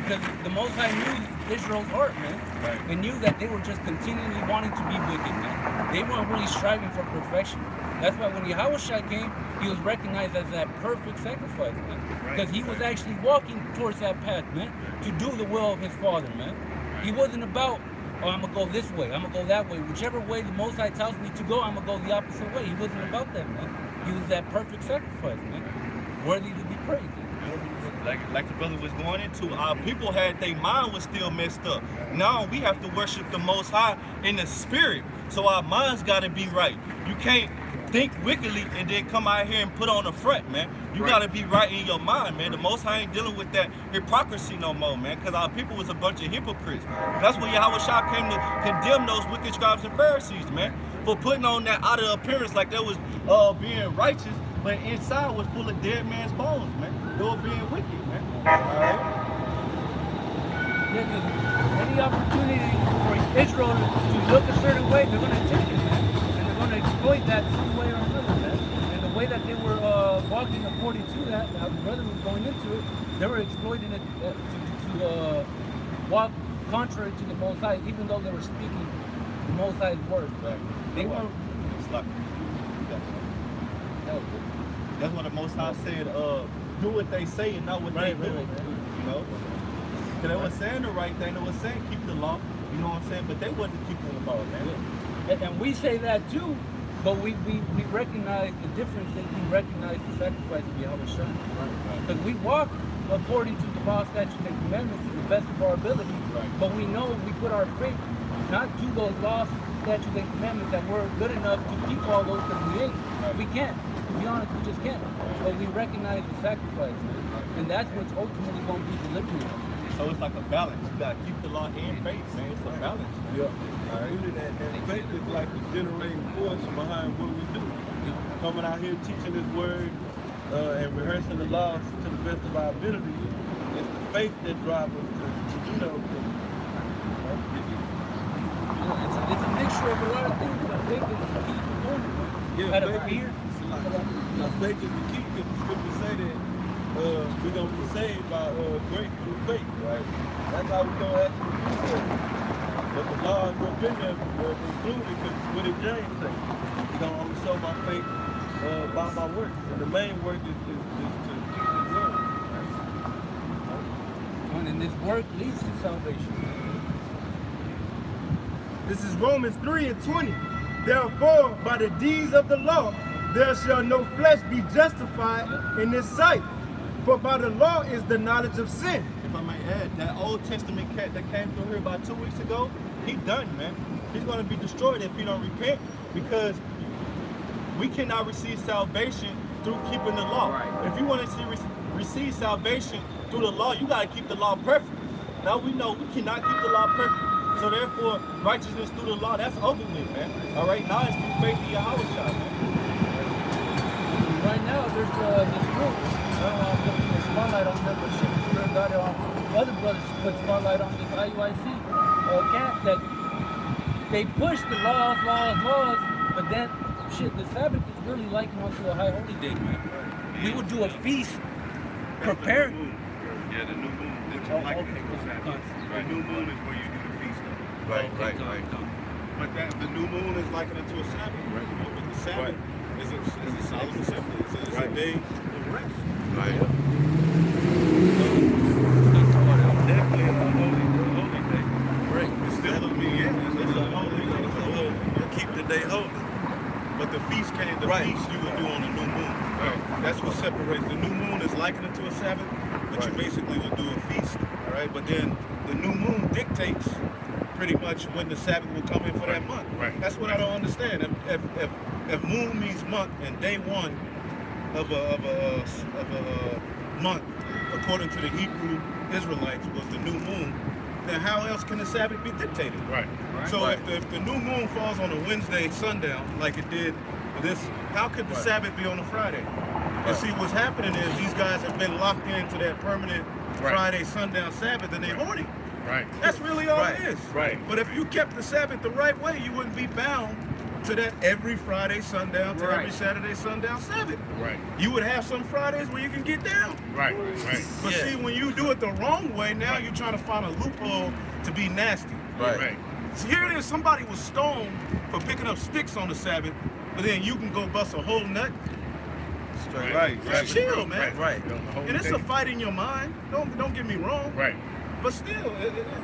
Speaker 1: Because the Most High knew Israel's heart, man.
Speaker 6: Right.
Speaker 1: And knew that they were just continually wanting to be wicked, man. They weren't really striving for perfection. That's why when Yahushua came, he was recognized as that perfect sacrifice, man. Because he was actually walking towards that path, man, to do the will of his Father, man. He wasn't about, oh, I'm going to go this way, I'm going to go that way. Whichever way the Most High tells me to go, I'm going to go the opposite way. He wasn't about that, man. He was that perfect sacrifice, man. Worthy to be praised.
Speaker 3: Like the brother was going into, our people had their mind was still messed up. Now we have to worship the Most High in the spirit. So our minds got to be right. You can't think wickedly and then come out here and put on a front, man. You got to be right in your mind, man. The Most High ain't dealing with that hypocrisy no more, man, because our people was a bunch of hypocrites. That's when Yahushua came to condemn those wicked scribes and Pharisees, man, for putting on that outer appearance like that was being righteous, but inside was full of dead man's bones, man. They were being wicked, man. All right?
Speaker 1: Yeah, because any opportunity for Israel to look a certain way, they're going to take it, man. And they're going to exploit that some way or another, man. And the way that they were walking according to that, how the brother was going into it, they were exploiting it to walk contrary to the Most High, even though they were speaking the Most High's words, right? They weren't.
Speaker 3: That's what the Most High said, do what they say and not what they do. You know? Because they were saying the right thing, they were saying keep the law, you know what I'm saying? But they wasn't keeping the law, man.
Speaker 1: And we say that too, but we recognize the difference is we recognize the sacrifice of Yahushua. Because we walk according to the law, statutes, and commandments to the best of our ability, but we know we put our faith not to those laws, statutes, and commandments that we're good enough to keep all those because we ain't. We can't. To be honest, we just can't. But we recognize the sacrifice, man. And that's what's ultimately going to be delivering us.
Speaker 3: So it's like a balance. You got to keep the law and faith, man. It's a balance, man.
Speaker 7: Yeah. All right. And faith is like the generating force behind what we do. Coming out here teaching His word and rehearsing the laws to the best of our ability. It's the faith that drives us to do those things.
Speaker 1: It's a mixture of a lot of things, but faith is the key component.
Speaker 7: Yeah,
Speaker 1: Out of fear.
Speaker 7: Faith is the key because the scriptures say that we're going to be saved by grace through faith, right? That's how we're going to actually be saved. But the law has been there included because what did James say? You're going to only show my faith by my works. And the main work is to keep His word.
Speaker 1: And this work leads to salvation.
Speaker 4: This is Romans 3:20. Therefore, by the deeds of the law, there shall no flesh be justified in His sight. For by the law is the knowledge of sin.
Speaker 3: If I may add, that Old Testament cat that came through here about 2 weeks ago, he done, man. He's going to be destroyed if he don't repent, because we cannot receive salvation through keeping the law. If you want to receive salvation through the law, you got to keep the law perfect. Now we know we cannot keep the law perfect. So therefore, righteousness through the law, that's over with, man. All right, now it's through faith in Yahushua, man.
Speaker 1: Right now, there's this group. Putting the spotlight on them, but shit, Spirit got it on. The other brothers put spotlight on this IUIC camp that they push the laws, but then, shit, the Sabbath is really likened onto a high holy day, man. We would do a feast prepared.
Speaker 6: Yeah, the new moon. It's like the new moon is where you do the feast of it.
Speaker 2: Right.
Speaker 6: But the new moon is likened to a Sabbath, right? You know, but the Sabbath is a solemn assembly. It's a day of rest.
Speaker 2: Right.
Speaker 6: Definitely a holy day.
Speaker 2: Right.
Speaker 6: It's still, it's a holy day. Keep the day holy. But the feast feast you would do on the new moon. Right. That's what separates. The new moon is likened to a Sabbath, but you basically would do a feast. All right. But then the new moon dictates pretty much when the Sabbath will come in for that month. Right. That's what I don't understand. If moon means month and day one of a month, according to the Hebrew Israelites, was the new moon, then how else can the Sabbath be dictated? Right. So if the new moon falls on a Wednesday sundown, like it did for this, how could the Sabbath be on a Friday? And see, what's happening is these guys have been locked into that permanent Friday sundown Sabbath, and they're horny. Right. That's really all it is. Right. But if you kept the Sabbath the right way, you wouldn't be bound to that every Friday sundown to every Saturday sundown Sabbath. Right. You would have some Fridays where you can get down. Right. But see, when you do it the wrong way, now you're trying to find a loophole to be nasty. Right. So here it is, somebody was stoned for picking up sticks on the Sabbath, But then you can go bust a whole nut.
Speaker 3: Right.
Speaker 6: Just chill, man.
Speaker 3: Right.
Speaker 6: And it's a fight in your mind. Don't get me wrong.
Speaker 3: Right.
Speaker 6: But still,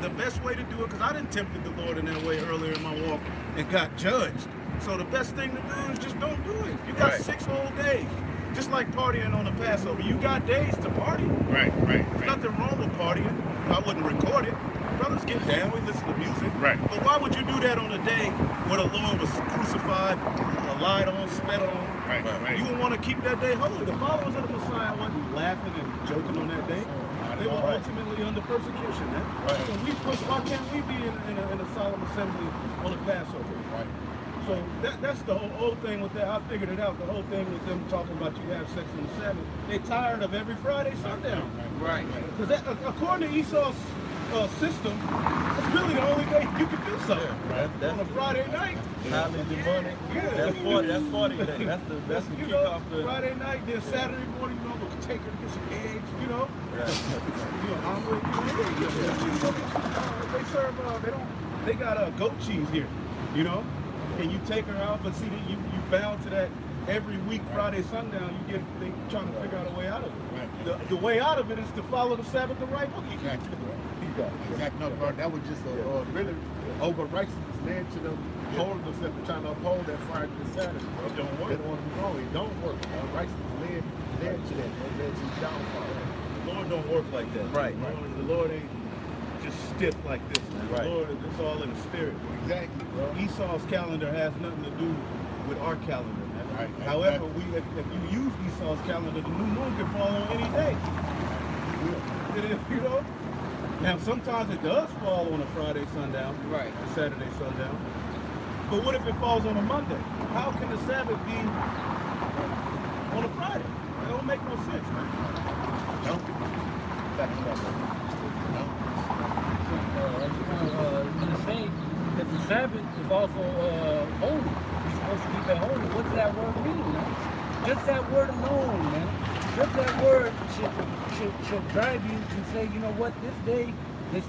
Speaker 6: the best way to do it, because I done tempted the Lord in that way earlier in my walk and got judged. So the best thing to do is just don't do it. You got 6 whole days. Just like partying on the Passover. You got days to party.
Speaker 3: Right.
Speaker 6: There's nothing wrong with partying. I wouldn't record it. Brothers get down, we listen to music.
Speaker 3: Right.
Speaker 6: But why would you do that on a day where the Lord was crucified, lied on, spat on?
Speaker 3: Right.
Speaker 6: You would want to keep that day holy. The followers of the Messiah wasn't laughing and joking on that day. They were ultimately under persecution, man.
Speaker 3: Right.
Speaker 6: So why can't we be in a solemn assembly on the Passover?
Speaker 3: Right.
Speaker 6: So that's the whole thing with that. I figured it out. The whole thing with them talking about you have sex on the Sabbath. They tired of every Friday sundown.
Speaker 3: Right.
Speaker 6: Because according to Esau's system, it's really the only day you can do something.
Speaker 7: That's
Speaker 6: on a Friday night.
Speaker 7: highly demonic.
Speaker 6: Yeah.
Speaker 7: That's 40 days. That's the
Speaker 6: You
Speaker 7: kick
Speaker 6: know,
Speaker 7: off the.
Speaker 6: Friday night, then Saturday morning, you know, we'll take her to get some eggs, you know. Omelet, they serve, they got goat cheese here, you know. And you take her out, but see, you bound to that every week, Friday sundown, they trying to figure out a way out of it.
Speaker 3: Right.
Speaker 6: The way out of it is to follow the Sabbath the right way.
Speaker 3: Exactly. No, bro, that was just really over righteousness led to them holding themselves and trying to uphold that Friday to Saturday. It don't work. They don't want to go. It don't work. Righteousness led to that. It led to the downfall.
Speaker 6: The Lord don't work like that.
Speaker 7: Right.
Speaker 6: The Lord ain't just stiff like this. Man.
Speaker 7: Right.
Speaker 6: The Lord, it's all in the spirit.
Speaker 3: Exactly, bro.
Speaker 6: Esau's calendar has nothing to do with our calendar, man.
Speaker 3: Right.
Speaker 6: However, if you use Esau's calendar, the new moon can fall on any day. You know? Now, sometimes it does fall on a Friday sundown,
Speaker 1: Right.
Speaker 6: a Saturday sundown. But what if it falls on a Monday? How can the Sabbath be on a Friday? It don't make no sense, man.
Speaker 3: No. That's what
Speaker 1: I was going to say that the Sabbath is also holy. You're supposed to keep it holy. What's that word mean, man? Just that word alone, man. Just that word should drive you to say, you know what, this day is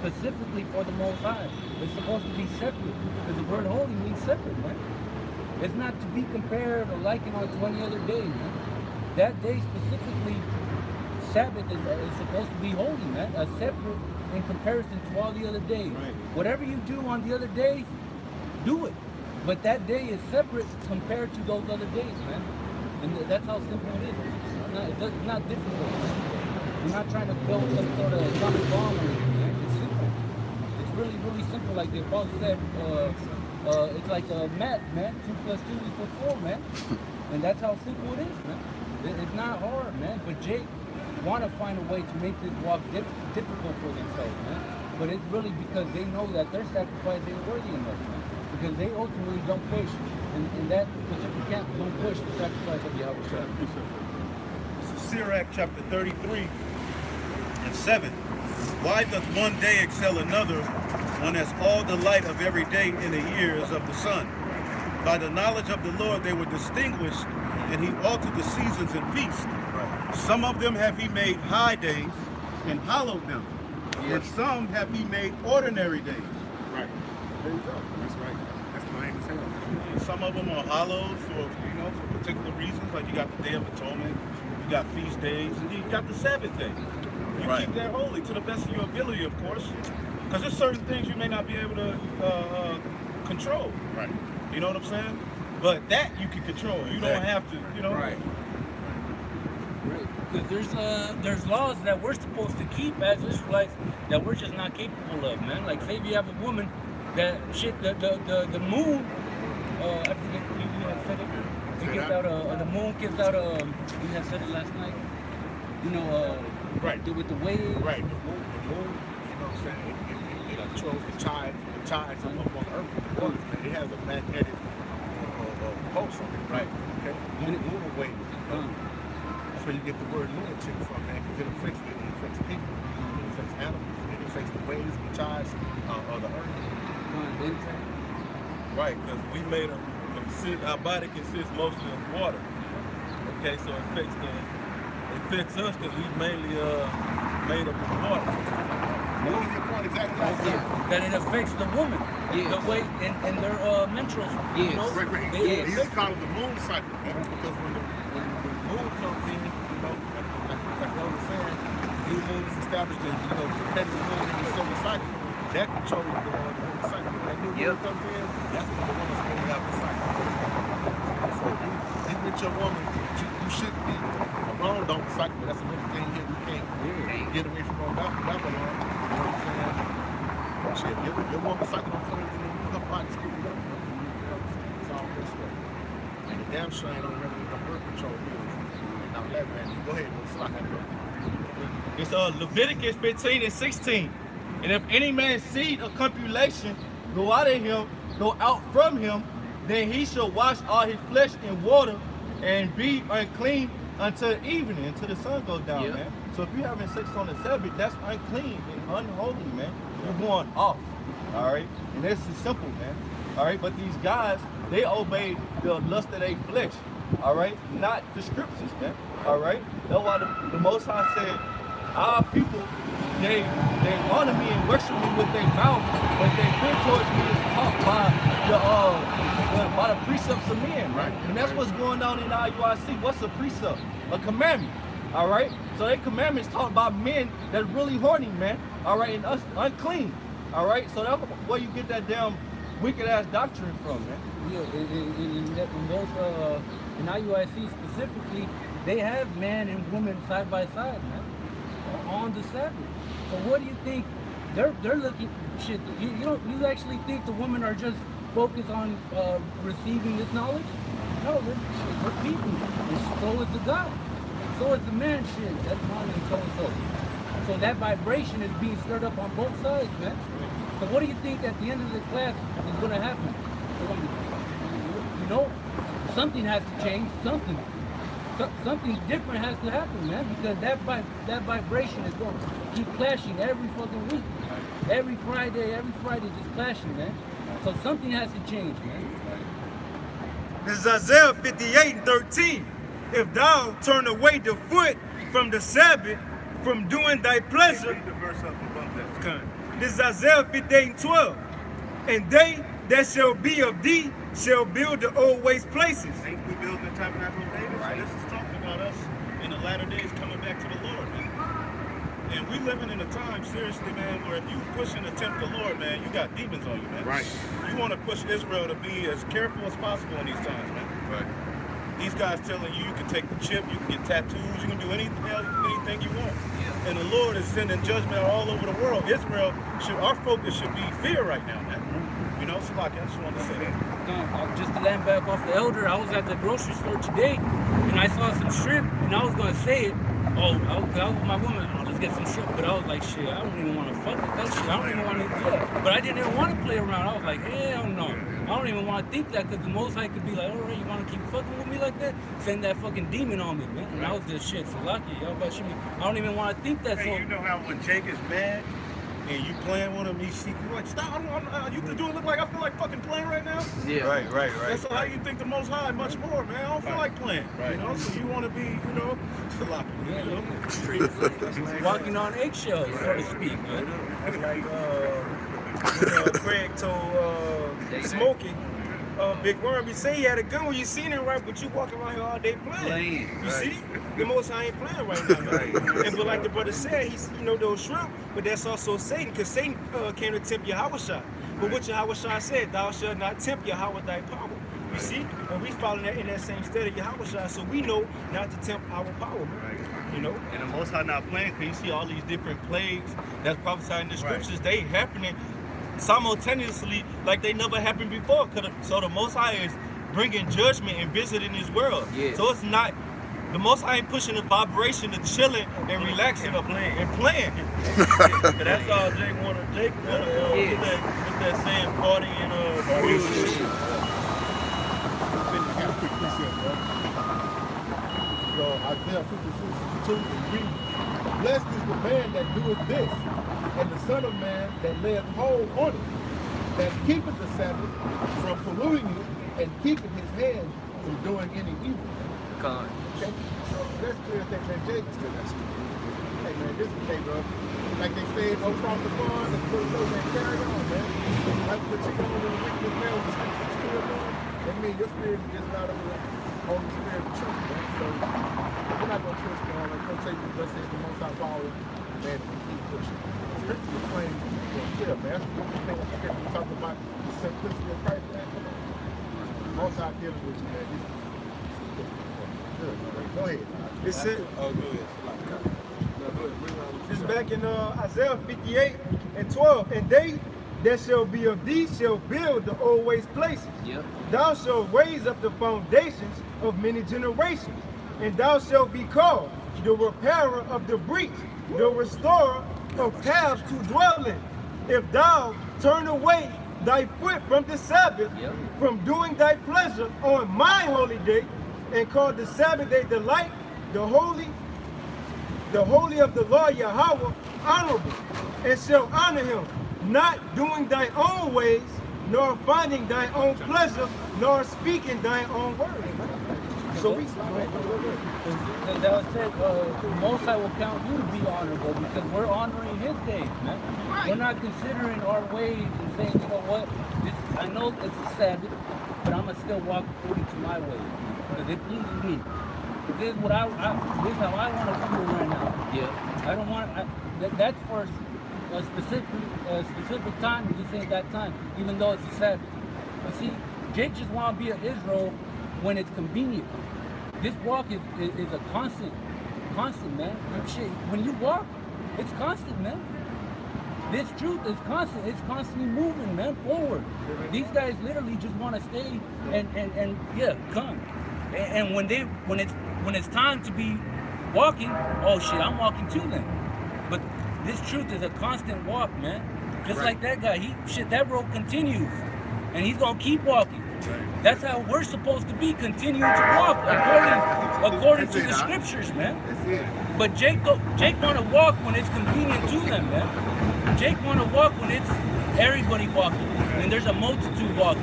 Speaker 1: specifically for the Most High. It's supposed to be separate. Because the word holy means separate, man. It's not to be compared or likened on to any other day, man. That day specifically, Sabbath is supposed to be holy, man. A separate in comparison to all the other days.
Speaker 6: Right.
Speaker 1: Whatever you do on the other days, do it. But that day is separate compared to those other days, man. And that's how simple it is. It's not difficult. We're not trying to build some sort of atomic bomb or anything, man. It's simple. It's really, really simple. Like the apostle said, it's like math, man. 2 + 2 = 4, man. And that's how simple it is, man. It's not hard, man. But Jake want to find a way to make this walk difficult for themselves, man. But it's really because they know that their sacrifice ain't worthy enough, man. Because they ultimately don't push, and that specific camp don't push the sacrifice of Yahweh.
Speaker 6: Sirach chapter 33 and 7. Why doth one day excel another, when as all the light of every day in the years of the sun? By the knowledge of the Lord they were distinguished, and he altered the seasons and feasts. Some of them have he made high days and hallowed them, and some have he made ordinary days.
Speaker 3: Right. There you go. That's right. That's plain as hell.
Speaker 6: Some of them are hallowed for particular reasons, like you got the Day of Atonement, you got feast days, and you got the Sabbath day. You keep that holy to the best of your ability, of course, because there's certain things you may not be able to control.
Speaker 3: Right.
Speaker 6: You know what I'm saying? But that you can control. You don't have to, you know.
Speaker 1: Right. Because there's laws that we're supposed to keep as Israelites that we're just not capable of, man. Like say if you have a woman that the moon, I forget you had said it. It gives out the moon gives out you had said it last night. You know,
Speaker 3: right.
Speaker 1: With the wave.
Speaker 3: Right. The moon, you know what I'm saying? It controls the tides on the earth. The water, it has a magnetic pulse on it. Right. Okay. Lunar wave. That's where you get the word lunatic from, man, because it affects people, it affects animals, it affects the waves, the tides of the earth.
Speaker 7: Right, because we made our body consists mostly of water. Okay, so it affects us because we mainly made up of water.
Speaker 6: What was your point exactly?
Speaker 1: That it affects the woman,
Speaker 8: Yes.
Speaker 1: the way in their menstrual.
Speaker 8: Yes.
Speaker 1: You know,
Speaker 6: Right.
Speaker 1: they-
Speaker 6: He's called the moon cycle, because when the moon comes in, like I was saying, new moon is established in, depending on the moon in the solar cycle, that controls the moon cycle. When that new moon comes in, that's when the woman's going to have the cycle. So if you with your woman, you shouldn't be alone, don't cycle, but that's another thing here we can't get away from on Babylon. You know what I'm saying? Shit, if your woman cycle don't come into the moon, her body's screwed up. It's all messed up. And the damn sure ain't on the birth control pills. Now that man, you go ahead, let's lock that door.
Speaker 3: It's Leviticus 15 and 16. And if any man's seed of copulation go out from him, then he shall wash all his flesh in water and be unclean until evening, until the sun goes down, man. So if you're having sex on the Sabbath, that's unclean and unholy, man. You're going off, all right? And this is simple, man, all right? But these guys, they obey the lust of their flesh, all right? Not the scriptures, man, all right? That's why the Most High said, our people, they honor me and worship me with their mouth, but their fear towards me is taught by the precepts of men, right? And that's what's going on in IUIC. What's a precept? A commandment, all right? So that commandment is taught by men that's really horny, man, all right, and us unclean, all right? So that's where you get that damn wicked ass doctrine from, man.
Speaker 1: Yeah, in IUIC specifically, they have man and woman side by side, man, on the Sabbath. So what do you think? They're looking shit. You actually think the women are just focused on receiving this knowledge? No, they're people. And so is the God. So is the man. Shit, that's mine and so and so. So that vibration is being stirred up on both sides, man. So what do you think at the end of the class is going to happen? Something has to change. Something different has to happen, man, because that vibration is going to keep clashing every fucking week. Every Friday just clashing, man. So something has to change, man.
Speaker 4: This is Isaiah 58 and 13. If thou turn away the foot from the Sabbath, from doing thy pleasure.
Speaker 6: Read the verse up above that.
Speaker 4: This is Isaiah 58 and 12. And they that shall be of thee shall build the old waste places.
Speaker 6: Ain't we building the tabernacle of David? Right. So this is talking about us in the latter days coming back to the Lord, man. And we living in a time, seriously, man, where if you push and attempt the Lord, man, you got demons on you, man. Right. You want to push Israel to be as careful as possible in these times, man. Right. These guys telling you can take the chip, you can get tattoos, you can do anything you want. Yeah. And the Lord is sending judgment all over the world. Israel, our focus should be fear right now, man. You know, so like, I just wanted to say that.
Speaker 1: Just to land back off the elder, I was at the grocery store today, and I saw some shrimp, and I was going to say it. I was with my woman, let's get some shrimp, but I was like, shit, I don't even want to fuck with that shit. I don't even want to do that. But I didn't even want to play around. I was like, hell no. I don't even want to think that, because the Most High could be like, all right, you want to keep fucking with me like that? Send that fucking demon on me, man. And I was just shit, Salaki, y'all about to shoot me. I don't even want to think that.
Speaker 6: Hey,
Speaker 1: So
Speaker 6: you know how when Jake is mad and you playing with him, he see you like, stop, you can do it look like I feel like fucking playing right now?
Speaker 8: Yeah.
Speaker 3: Right.
Speaker 6: That's how you think the Most High much more, man. I don't feel like playing, you know? So you want to be, you know,
Speaker 1: walking on eggshells, so to speak, man.
Speaker 4: Like Craig told Smokey, Big Worm, you say he had a gun when you seen him, right? But you walking around here all day playing. You see? The Most High ain't playing right now, man. And but like the brother said, he's, those shrimp, but that's also Satan, because Satan came to tempt Yahushua. But what Yahushua said, thou shalt not tempt Yahweh thy power. You see? And we following that in that same stead of Yahushua, so we know not to tempt our power, man. You know? And the Most High not playing, because you see all these different plagues that's prophesied in the scriptures, they happening simultaneously like they never happened before. So the Most High is bringing judgment and visiting His world. Yeah. So it's not, the Most High ain't pushing the vibration to chilling and relaxing and playing. That's all Jake wanted. Jake wanted with that same party and music.
Speaker 2: So Isaiah 56:2 reads, blessed is the man that doeth this, and the Son of Man that layeth hold on it, that keepeth the Sabbath from polluting it, and keepeth his hand from doing any evil.
Speaker 8: God.
Speaker 2: Okay? So that's clear that Jake is still that. Hey man, this is hey bro. Like they said, go across the pond and put it over and carry on, man. Like what you going to the wickedness man with the scriptures still doing. That means your spirit is just not over the Holy Spirit of truth, man. So we're not gonna twist it on. Like, don't take the blessings the most high power, man. We keep pushing. Scripture is plain and clear, man. That's what you think the scripture talks about the simplicity of Christ, man. Come on. Most high dealing with you, man. This is good, man. Go ahead.
Speaker 4: It said,
Speaker 7: Oh, go ahead.
Speaker 4: this is back in Isaiah 58 and 12. And they that shall be of thee shall build the old waste places.
Speaker 1: Yep.
Speaker 4: Thou shalt raise up the foundations of many generations. And thou shalt be called the repairer of the breach, the restorer of paths to dwell in. If thou turn away thy foot from the Sabbath,
Speaker 1: Yep.
Speaker 4: from doing thy pleasure on my holy day, and call the Sabbath day delight, the holy of the Lord Yahweh honorable, and shall honor him, not doing thy own ways, nor finding thy own pleasure, nor speaking thy own words. So we
Speaker 1: Because that was said, Most High will count you to be honorable because we're honoring His days, man. We're not considering our ways and saying, you know what, I know it's a Sabbath, but I'm gonna still walk according to my ways because it pleases me. This is what this is how I want to feel right now. Yeah. I don't want. That's for a specific time. It just ain't that time, even though it's a Sabbath. But see, Jake just want to be an Israel when it's convenient. This walk is a constant, man. Shit, when you walk, it's constant, man. This truth is constant. It's constantly moving, man, forward. These guys literally just want to stay and yeah, come. And when it's time to be walking, oh shit, I'm walking to them. But this truth is a constant walk, man. Just like that guy, that road continues, and he's gonna keep walking. That's how we're supposed to be, continuing to walk according to the scriptures, man. But Jake want to walk when it's convenient to them, man. Jake want to walk when it's everybody walking, and there's a multitude walking.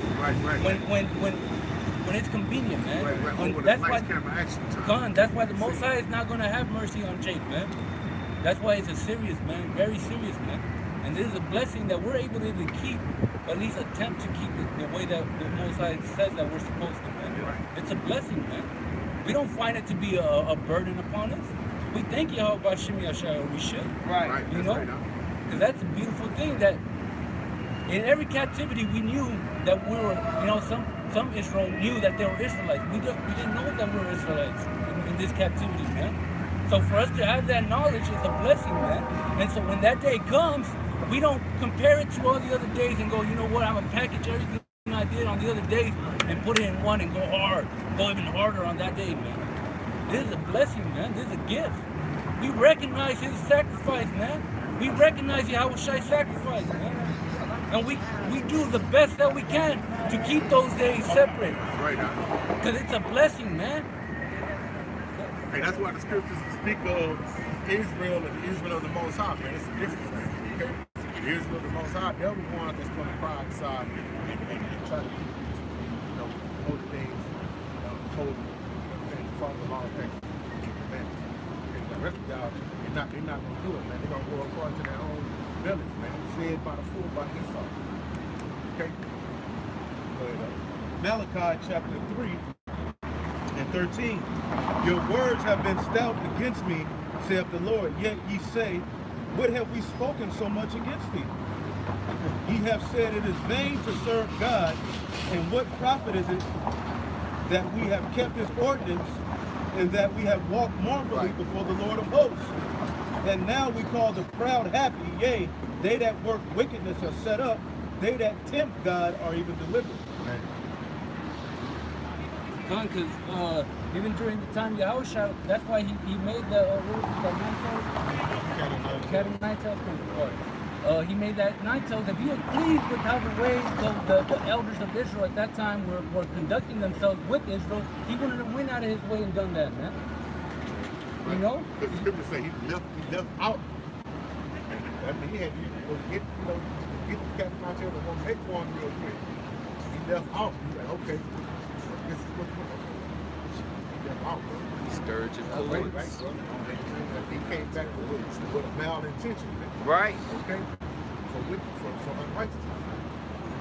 Speaker 1: When it's convenient, man. That's why the Most High is not going to have mercy on Jake, man. That's why it's a serious, man, very serious, man. And this is a blessing that we're able to even keep, at least attempt to keep it the way that the Most High says that we're supposed to, man. It's a blessing, man. We don't find it to be a burden upon us. We thank you, how about Shimi Ashai, we should.
Speaker 2: Right.
Speaker 1: You know? Because that's a beautiful thing that in every captivity we knew that we were, some Israel knew that they were Israelites. We didn't know that we were Israelites in this captivity, man. So for us to have that knowledge is a blessing, man. And so when that day comes, we don't compare it to all the other days and go, you know what, I'm gonna package everything I did on the other days and put it in one and go even harder on that day, man. This is a blessing, man. This is a gift. We recognize his sacrifice, man. We recognize Yahushai's sacrifice, man. And we do the best that we can to keep those days separate.
Speaker 2: Right now.
Speaker 1: Because it's a blessing, man.
Speaker 2: Hey, that's why the scriptures speak of Israel and the Israel of the Most High, man. It's a difference, man. Okay? The Israel of the Most High, they're the ones that's going to cry inside and try to keep, hold the things, follow the law, things, keep the commandments. And the rest of y'all, they're not going to do it, man. They're going to go according to their own village, man. It's said by the fool, by Esau. Okay? Go ahead.
Speaker 3: Malachi chapter 3 and 13. Your words have been stout against me, saith the Lord. Yet ye say, what have we spoken so much against thee? Ye have said it is vain to serve God, and what profit is it that we have kept his ordinance, and that we have walked marvelously before the Lord of hosts? And now we call the proud happy, yea, they that work wickedness are set up, they that tempt God are even delivered.
Speaker 1: Because even during the time of Yahushua, that's why he made the cat and nine tails. He made that nine tails. If he was pleased with how the way the elders of Israel at that time were conducting themselves with Israel, he wouldn't have went out of his way and done that, man. Right. You know?
Speaker 2: Because the scriptures say he left out. I mean, he had to get the cat and nine tails and go make one real quick. He left out. He's like, okay. This is what's going on. He left out, bro.
Speaker 8: Scourge of
Speaker 2: Right,
Speaker 8: cords.
Speaker 2: right, bro. He came back with a malintention.
Speaker 8: Right.
Speaker 2: Okay? For unrighteousness.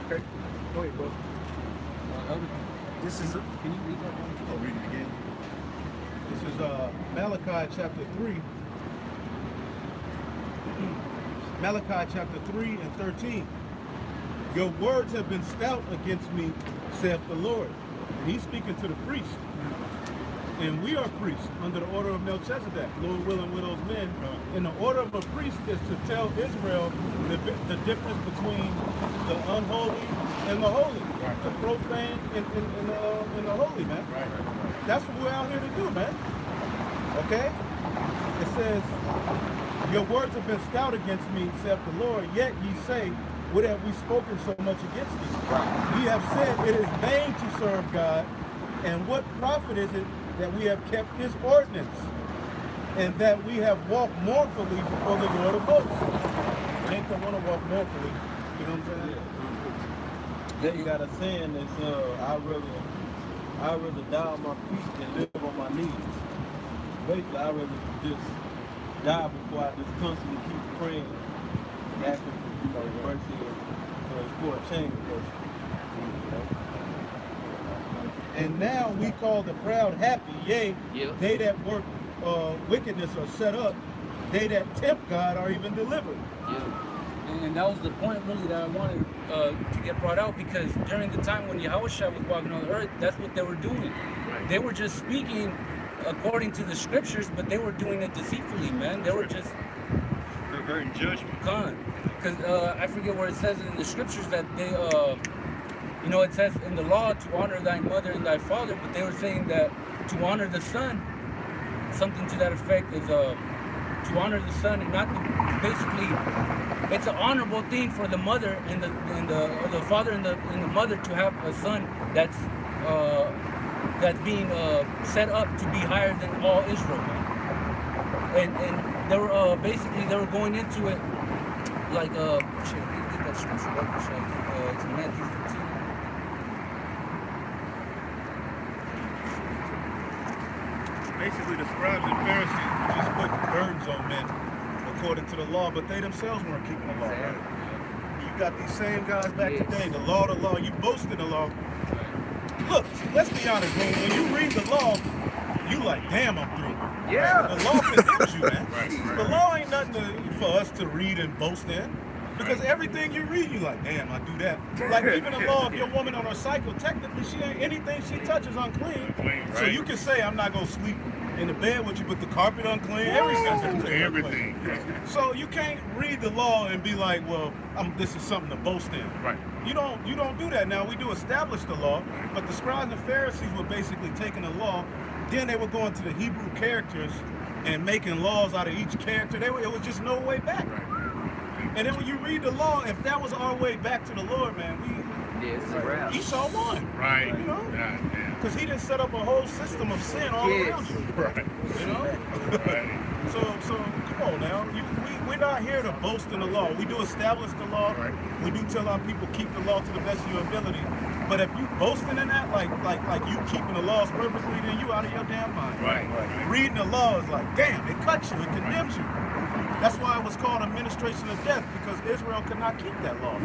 Speaker 2: Okay? Go ahead, bro.
Speaker 4: This is
Speaker 1: Can you read that one?
Speaker 2: I'll read it again. This is Malachi chapter 3. Malachi chapter 3 and 13. Your words have been stout against me, saith the Lord. And he's speaking to the priest. And we are priests under the order of Melchizedek, Lord willing widows men. And the order of a priest is to tell Israel the difference between the unholy and the holy, the profane and the holy, man. That's what we're out here to do, man. Okay? It says, your words have been stout against me, saith the Lord, yet ye say, what have we spoken so much against thee? Ye have said, it is vain to serve God, and what profit is it that we have kept his ordinance, and that we have walked mournfully before the Lord of hosts? Ain't don't want to walk mournfully, you know what I'm saying?
Speaker 3: They got a saying that's I'd rather die on my feet than live on my knees. Basically, I'd rather just die before I just constantly keep praying, asking for mercy for a change.
Speaker 2: And now we call the proud happy, yea, they that work wickedness are set up, they that tempt God are even delivered.
Speaker 1: And that was the point really that I wanted to get brought out, because during the time when Yahushua was walking on the earth, that's what they were doing. They were just speaking according to the scriptures, but they were doing it deceitfully, man. They were just
Speaker 6: Perverting judgment.
Speaker 1: gone. Because I forget where it says in the scriptures that they, you know, it says in the law to honor thy mother and thy father, but they were saying that to honor the son, something to that effect, is to honor the son and not to, basically, it's an honorable thing for the mother and the father and the mother to have a son that's being set up to be higher than all Israel, man. And they were basically they were going into it like shit, let me get that scripture up. It's Matthew 15.
Speaker 6: Basically, the scribes and Pharisees just put burdens on men according to the law, but they themselves weren't keeping the law. Right? You got these same guys back today, the law, you boast in the law. Look, let's be honest, bro. When you read the law, you like, damn, I'm through.
Speaker 8: Yeah.
Speaker 6: The law condemns you, man. The law ain't nothing for us to read and boast in. Because everything you read, you like, damn, I do that. Like even the law, if your woman on her cycle, technically she ain't anything she touches unclean. So you can say, I'm not gonna sleep in the bed with you, but the carpet unclean, everything. So you can't read the law and be like, well, this is something to boast in.
Speaker 9: Right.
Speaker 6: You don't do that. Now we do establish the law, but the scribes and Pharisees were basically taking the law, then they were going to the Hebrew characters and making laws out of each character. It was just no way back.
Speaker 9: Right.
Speaker 6: And then when you read the law, if that was our way back to the Lord, man, Esau won.
Speaker 9: Right.
Speaker 6: You know?
Speaker 9: Yeah.
Speaker 6: Because he didn't set up a whole system of sin all around you.
Speaker 9: Right.
Speaker 6: You know?
Speaker 9: Right.
Speaker 6: So come on now. We're not here to boast in the law. We do establish the law.
Speaker 9: Right.
Speaker 6: We do tell our people keep the law to the best of your ability. But if you boasting in that, like you keeping the laws perfectly, then you out of your damn mind.
Speaker 9: Right.
Speaker 6: Reading the law is like, damn, it cuts you, it condemns you. That's why it was called administration of death, because Israel could not keep that law.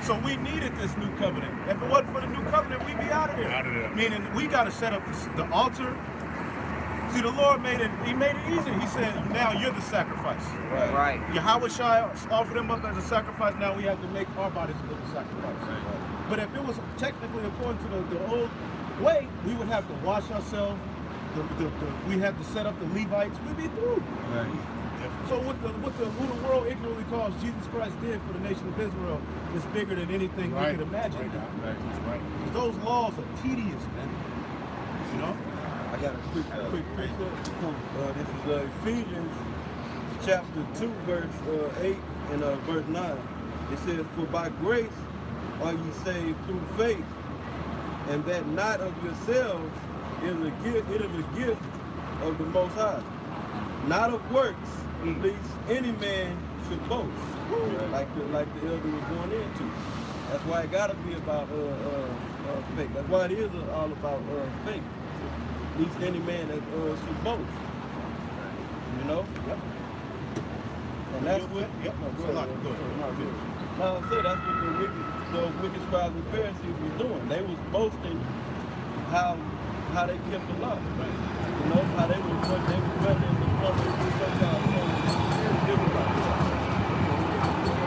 Speaker 6: So we needed this new covenant. If it wasn't for the new covenant, we'd be out of here.
Speaker 9: Out of there.
Speaker 6: Meaning we got to set up the altar. See, the Lord made it easy. He said, now you're the sacrifice.
Speaker 8: Right.
Speaker 6: Yahushua offered them up as a sacrifice. Now we have to make our bodies a living sacrifice. But if it was technically according to the old way, we would have to wash ourselves. We had to set up the Levites. We'd be through.
Speaker 3: Right.
Speaker 6: So who the world ignorantly calls Jesus Christ did for the nation of Israel is bigger than anything we could imagine.
Speaker 9: Right.
Speaker 6: Those laws are tedious, man. You know?
Speaker 3: I got a quick precept. This is Ephesians chapter 2, verse 8 and verse 9. It says, for by grace are ye saved through faith, and that not of yourselves, it is a gift of the Most High, not of works, lest any man should boast. Like the elder was going into. That's why it gotta be about faith. That's why it is all about faith.
Speaker 7: least any man that should boast. You know?
Speaker 2: Yep.
Speaker 7: And that's what.
Speaker 2: Yep.
Speaker 7: No,
Speaker 2: Go ahead. Go ahead.
Speaker 7: Now I say that's what those wicked scribes and Pharisees was doing. They was boasting how they kept the law. You know, how they were running the plumbing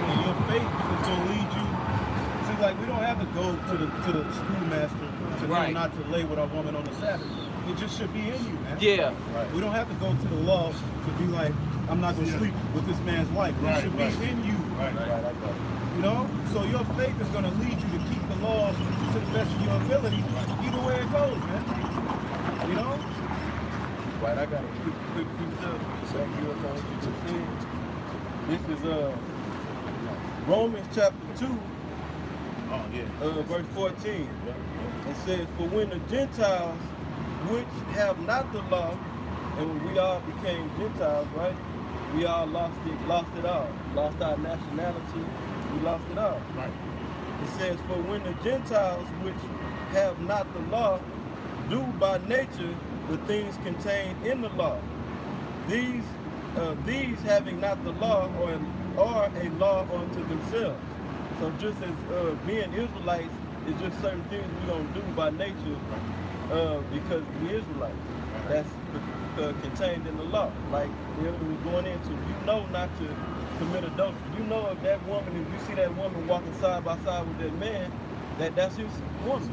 Speaker 6: And your faith is going to lead you. See, like, we don't have to go to the schoolmaster to know not to lay with a woman on the Sabbath. It just should be in you, man.
Speaker 1: Yeah.
Speaker 6: Right. We don't have to go to the law to be like, I'm not going to sleep with this man's wife. It should be in you.
Speaker 2: Right.
Speaker 6: You know? So your faith is going to lead you to keep the laws to the best of your ability, either way it goes, man. You know?
Speaker 7: Right, I got a quick piece of something what you just said. This is Romans chapter 2, verse 14. It says, for when the Gentiles which have not the law, and when we all became Gentiles, right? We all lost it all. Lost our nationality, we lost it all.
Speaker 6: Right.
Speaker 7: It says, for when the Gentiles which have not the law do by nature the things contained in the law, these having not the law are a law unto themselves. So just as being Israelites is just certain things we don't do by nature because we Israelites. That's contained in the law. Like we're going into, you know not to commit adultery. You know if that woman, if you see that woman walking side by side with that man, that's his woman.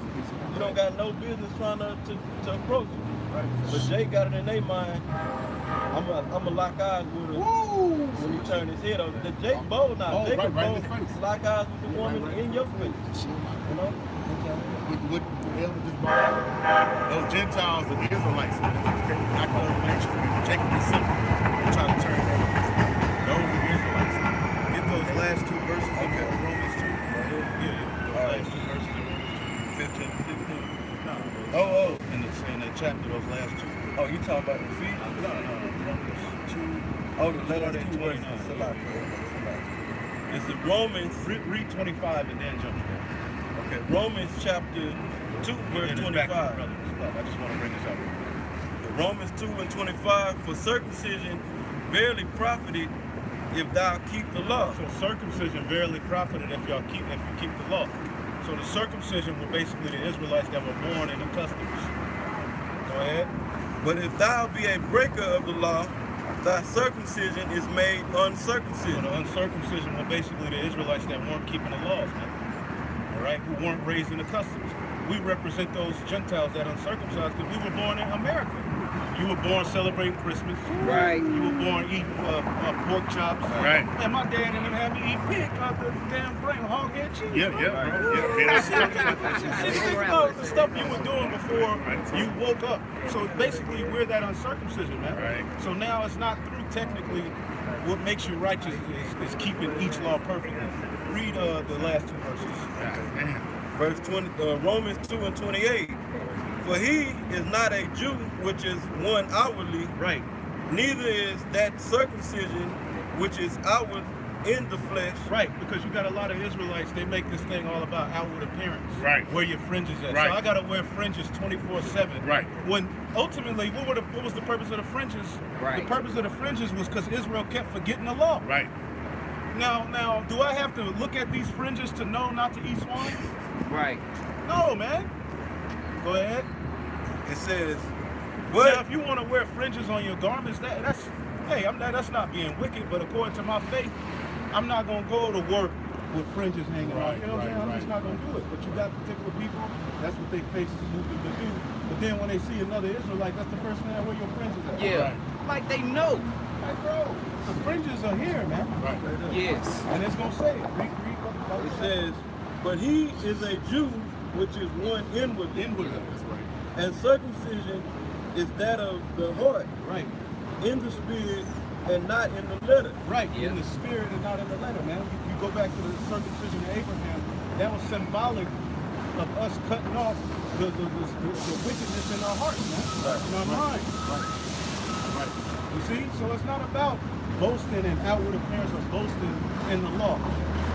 Speaker 7: You don't got no business trying to approach her. Right. But Jay got it in their mind, I'm a lock eyes with her when he turn his head over. The Jake bold now. Jake bold lock eyes with the woman in your face. You know?
Speaker 2: What just brought out, those Gentiles and the Israelites, not the other nations, Jacob is simple. They're trying to turn that. Those are the Israelites.
Speaker 6: Get those last two verses of Romans 2. Yeah, those last two verses of Romans 2. 15 to 15. No. In the chapter, those last two.
Speaker 7: Oh, you talking about the feet?
Speaker 6: No. Romans 2.
Speaker 7: Oh, the last two verses. It's in Romans.
Speaker 6: Read 25 and then jump to that.
Speaker 7: Okay, Romans chapter 2, verse 25.
Speaker 6: I just want to bring this up.
Speaker 7: Romans 2 and 25, for circumcision verily profited if thou keep the law.
Speaker 6: So circumcision verily profited if you keep the law. So the circumcision were basically the Israelites that were born in the customs. Go ahead.
Speaker 7: But if thou be a breaker of the law, thy circumcision is made uncircumcision.
Speaker 6: So the uncircumcision were basically the Israelites that weren't keeping the laws, man. All right, who weren't raised in the customs. We represent those Gentiles that uncircumcised because we were born in America. You were born celebrating Christmas.
Speaker 1: Right.
Speaker 6: You were born eating pork chops.
Speaker 2: Right.
Speaker 6: And my dad didn't even have me eat pig out the damn brain, hog head cheese. Think about the stuff you were doing before you woke up. So basically, we're that uncircumcision, man.
Speaker 2: Right.
Speaker 6: So now it's not through technically what makes you righteous is keeping each law perfectly. Read the last two verses.
Speaker 7: Verse 20, Romans 2 and 28. For he is not a Jew, which is one outwardly,
Speaker 6: Right.
Speaker 7: neither is that circumcision, which is outward in the flesh.
Speaker 6: Right, because you got a lot of Israelites, they make this thing all about outward appearance.
Speaker 2: Right.
Speaker 6: Where your fringes at.
Speaker 2: Right.
Speaker 6: So I gotta wear fringes 24/7.
Speaker 2: Right.
Speaker 6: When ultimately, what was the purpose of the fringes?
Speaker 1: Right.
Speaker 6: The purpose of the fringes was because Israel kept forgetting the law.
Speaker 2: Right.
Speaker 6: Now, do I have to look at these fringes to know not to eat swine?
Speaker 1: Right.
Speaker 6: No, man. Go ahead.
Speaker 7: It says,
Speaker 6: Now, if you want to wear fringes on your garments, that's not being wicked. But according to my faith, I'm not gonna go to work with fringes hanging out. You know what I'm saying? I'm just not gonna do it. But you got particular people, that's what they face is moving to do. But then when they see another Israelite, that's the first thing where your fringes at.
Speaker 1: Yeah.
Speaker 2: Right.
Speaker 1: Like they know.
Speaker 6: Like, bro, the fringes are here, man.
Speaker 2: Right.
Speaker 1: Yes.
Speaker 6: And it's gonna say it. Read what
Speaker 7: it says, but he is a Jew, which is one inwardly.
Speaker 6: Inwardly. That's right.
Speaker 7: And circumcision is that of the heart,
Speaker 6: Right.
Speaker 7: in the spirit and not in the letter.
Speaker 6: Right,
Speaker 1: Yeah.
Speaker 6: in the spirit and not in the letter, man. You go back to the circumcision of Abraham, that was symbolic of us cutting off the wickedness in our hearts, man.
Speaker 2: Right.
Speaker 6: In our minds.
Speaker 2: Right.
Speaker 6: You see? So it's not about boasting and outward appearance or boasting in the law.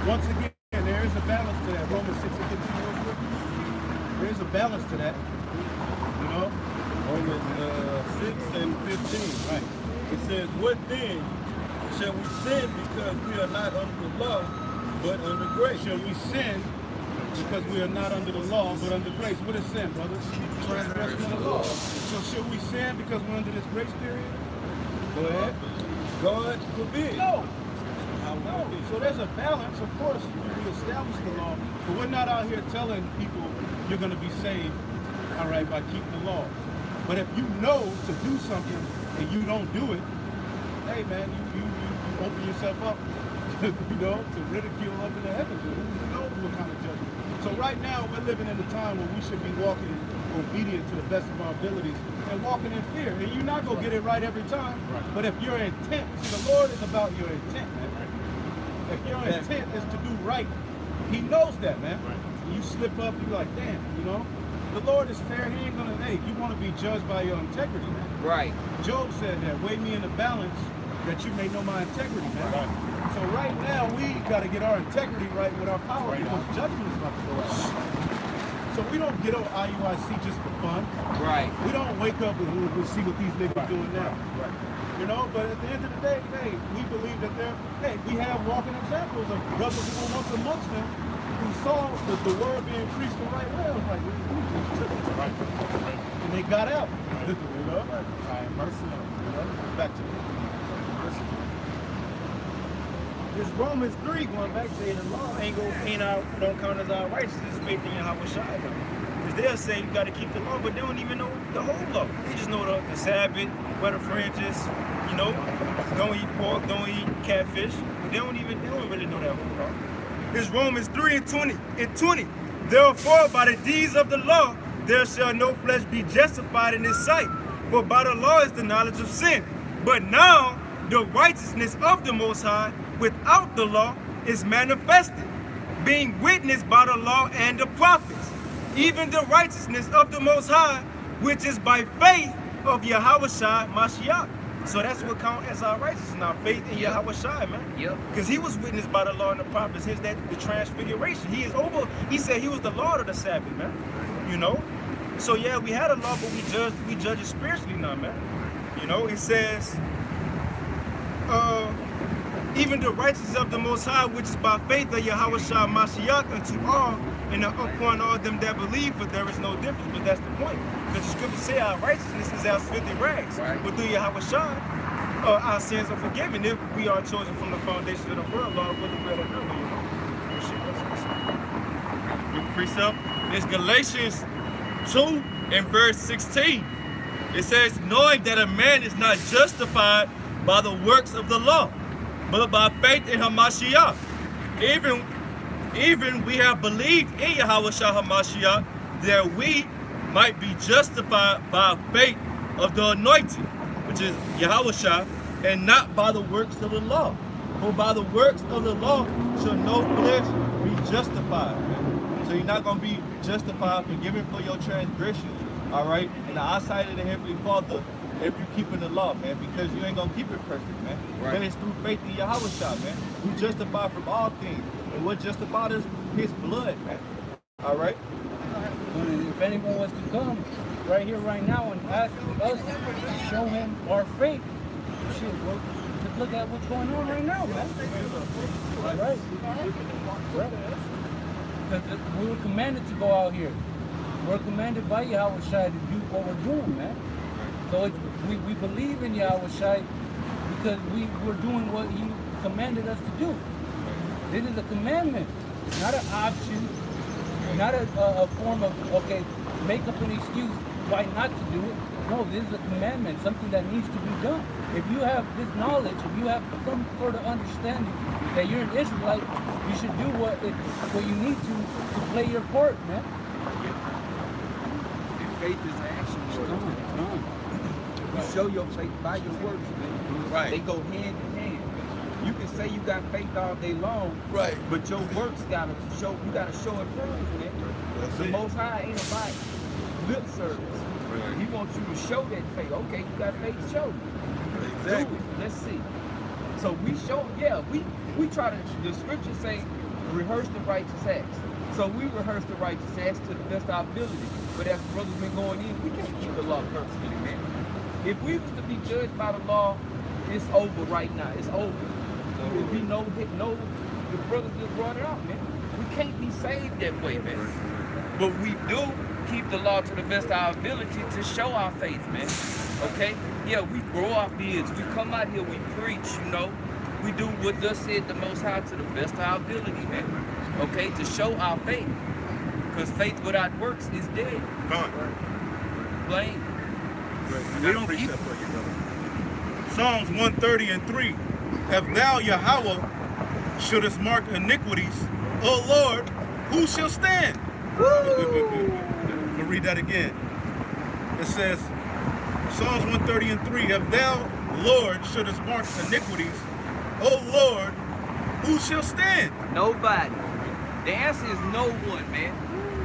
Speaker 6: Once again, there is a balance to that. Romans 6 and 15. There is a balance to that. You know?
Speaker 7: Romans 6 and 15.
Speaker 1: Right.
Speaker 7: It says, what then? Shall we sin because we are not under the law, but under grace?
Speaker 2: Shall we sin because we are not under the law, but under grace? What is sin, brothers? Transgression of the law. So should we sin because we're under this grace period? Go ahead.
Speaker 7: God forbid.
Speaker 2: No. No. So there's a balance. Of course, we establish the law, but we're not out here telling people you're going to be saved, all right, by keeping the laws. But if you know to do something and you don't do it, hey man, you open yourself up, you know, to ridicule up in the heavens. Who knows what kind of judgment? So right now we're living in a time where we should be walking obedient to the best of our abilities and walking in fear. And you're not gonna get it right every time, but if your intent, see, the Lord is about your intent, man. If your intent is to do right, He knows that, man. You slip up, you're like, damn, you know. The Lord is fair. He ain't gonna. Hey, you want to be judged by your integrity, man.
Speaker 4: Right.
Speaker 2: Job said that. Weigh me in the balance, that you may know my integrity, man. So right now we got to get our integrity right with our power, because judgment is about to go out. So we don't get on IUIC just for fun.
Speaker 4: Right.
Speaker 2: We don't wake up and we'll see what these niggas doing now. You know, but at the end of the day, hey, we believe that we have walking examples of brothers who were once amongst them who saw the word being preached the right way. I was like, and they got out. You know? Mercy. You know? Back to
Speaker 4: This Romans 3 going back saying the law don't count as our righteousness, faith in Yahweh Shai. Because they'll say you got to keep the law, but they don't even know the whole law. They just know the Sabbath, wear the fringes, you know, don't eat pork, don't eat catfish. But they don't really know that whole law. It's Romans 3 and 20. Therefore, by the deeds of the law, there shall no flesh be justified in His sight. For by the law is the knowledge of sin. But now the righteousness of the Most High without the law is manifested, being witnessed by the law and the prophets, even the righteousness of the Most High, which is by faith of Yahweh Shai Mashiach. So that's what counts as our righteousness, our faith in Yahweh Shai, man.
Speaker 8: Yep.
Speaker 4: Because He was witnessed by the law and the prophets. Here's that the transfiguration. He said He was the Lord of the Sabbath, man. You know? So yeah, we had a law, but we judge it spiritually now, man. You know, it says, even the righteousness of the Most High, which is by faith of Yahweh Shai Mashiach unto all, and upon all them that believe, for there is no difference. But that's the point. Because the scriptures say our righteousness is as filthy rags.
Speaker 8: Right.
Speaker 4: But through Yahweh Shai, our sins are forgiven if we are chosen from the foundation of the world, Lord, whether we are or not.
Speaker 3: Precept is Galatians 2 and verse 16. It says, knowing that a man is not justified by the works of the law, but by faith in Hamashiach. Even we have believed in Yahweh Shai HaMashiach, that we might be justified by faith of the anointing, which is Yahweh Shai, and not by the works of the law. For by the works of the law shall no flesh be justified. So you're not going to be justified, forgiven for your transgressions, all right, in the eyesight of the Heavenly Father, if you're keeping the law, man, because you ain't going to keep it perfect, man.
Speaker 8: Right.
Speaker 3: But it's through faith in Yahweh Shai, man. We justified from all things. And what justified us? His blood, man. All right?
Speaker 1: And if anyone was to come right here, right now, and ask us to show him our faith, shit, well, just look at what's going on right now, man. Right. Because we were commanded to go out here. We're commanded by Yahweh Shai to do what we're doing, man. So we believe in Yahweh Shai because we're doing what He commanded us to do. This is a commandment, not an option, not a form of, okay, make up an excuse why not to do it. No, this is a commandment, something that needs to be done. If you have this knowledge, if you have some sort of understanding that you're an Israelite, you should do what you need to play your part, man.
Speaker 8: Faith is action. You show your faith by your works, man.
Speaker 3: Right.
Speaker 8: They go hand in hand. You can say you got faith all day long,
Speaker 3: Right.
Speaker 8: but your works gotta show. You gotta show it proof, man. The Most High ain't about lip service. He wants you to show that faith. Okay, you got faith, show me.
Speaker 3: Exactly.
Speaker 8: Do it. Let's see. So we show. Yeah, we try to. The scriptures say, rehearse the righteous acts. So we rehearse the righteous acts to the best of our ability. But as brothers been going in, we can't keep the law perfectly, man. If we was to be judged by the law, it's over right now. It's over. There would be no, the brothers just brought it out, man. We can't be saved that way, man. But we do keep the law to the best of our ability to show our faith, man. Okay? Yeah, we grow our beards. We come out here, we preach, you know. We do what thus said the Most High to the best of our ability, man. Okay? To show our faith. Because faith without works is dead. Plain.
Speaker 6: We don't keep Psalms 130:3. If thou, Yahweh, shouldest mark iniquities, O Lord, who shall stand? We'll read that again. It says, Psalms 130:3. If thou, Lord, shouldest mark iniquities, O Lord, who shall stand?
Speaker 8: Nobody. The answer is no one, man.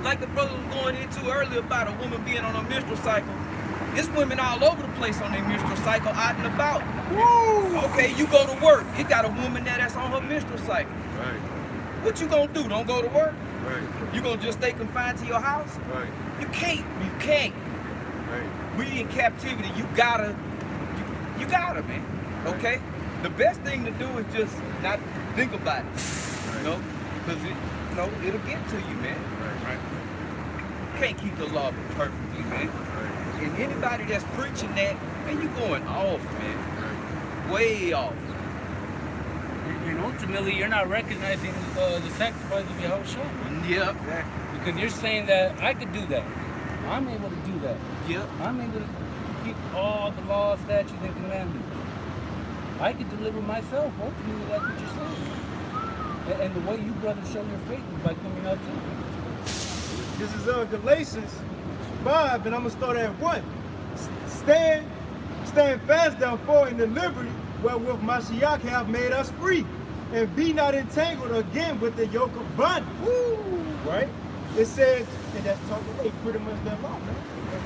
Speaker 8: Like the brother was going into earlier about a woman being on a menstrual cycle. It's women all over the place on their menstrual cycle, out and about. Woo! Okay, you go to work. You got a woman there that's on her menstrual cycle.
Speaker 6: Right.
Speaker 8: What you gonna do? Don't go to work?
Speaker 6: Right.
Speaker 8: You gonna just stay confined to your house?
Speaker 6: Right.
Speaker 8: You can't. You can't.
Speaker 6: Right.
Speaker 8: We in captivity. You gotta, man. Okay? The best thing to do is just not think about it. You know? Because it'll get to you, man.
Speaker 6: Right.
Speaker 8: Can't keep the law perfectly, man. And anybody that's preaching that, man, you going off, man. Way off.
Speaker 1: And ultimately, you're not recognizing the sacrifice of Yahushua.
Speaker 8: Yep.
Speaker 1: Because you're saying that I could do that. I'm able to do that.
Speaker 8: Yep.
Speaker 1: I'm able to keep all the laws, statutes, and commandments. I could deliver myself. Ultimately, that's what you're saying. And the way you brothers show your faith is by coming out too.
Speaker 4: This is Galatians 5, and I'm going to start at 1. Stand fast, therefore, in the liberty wherewith Mashiach hath made us free, and be not entangled again with the yoke of bondage. Woo! Right? It says, and that's talking pretty much that law, man.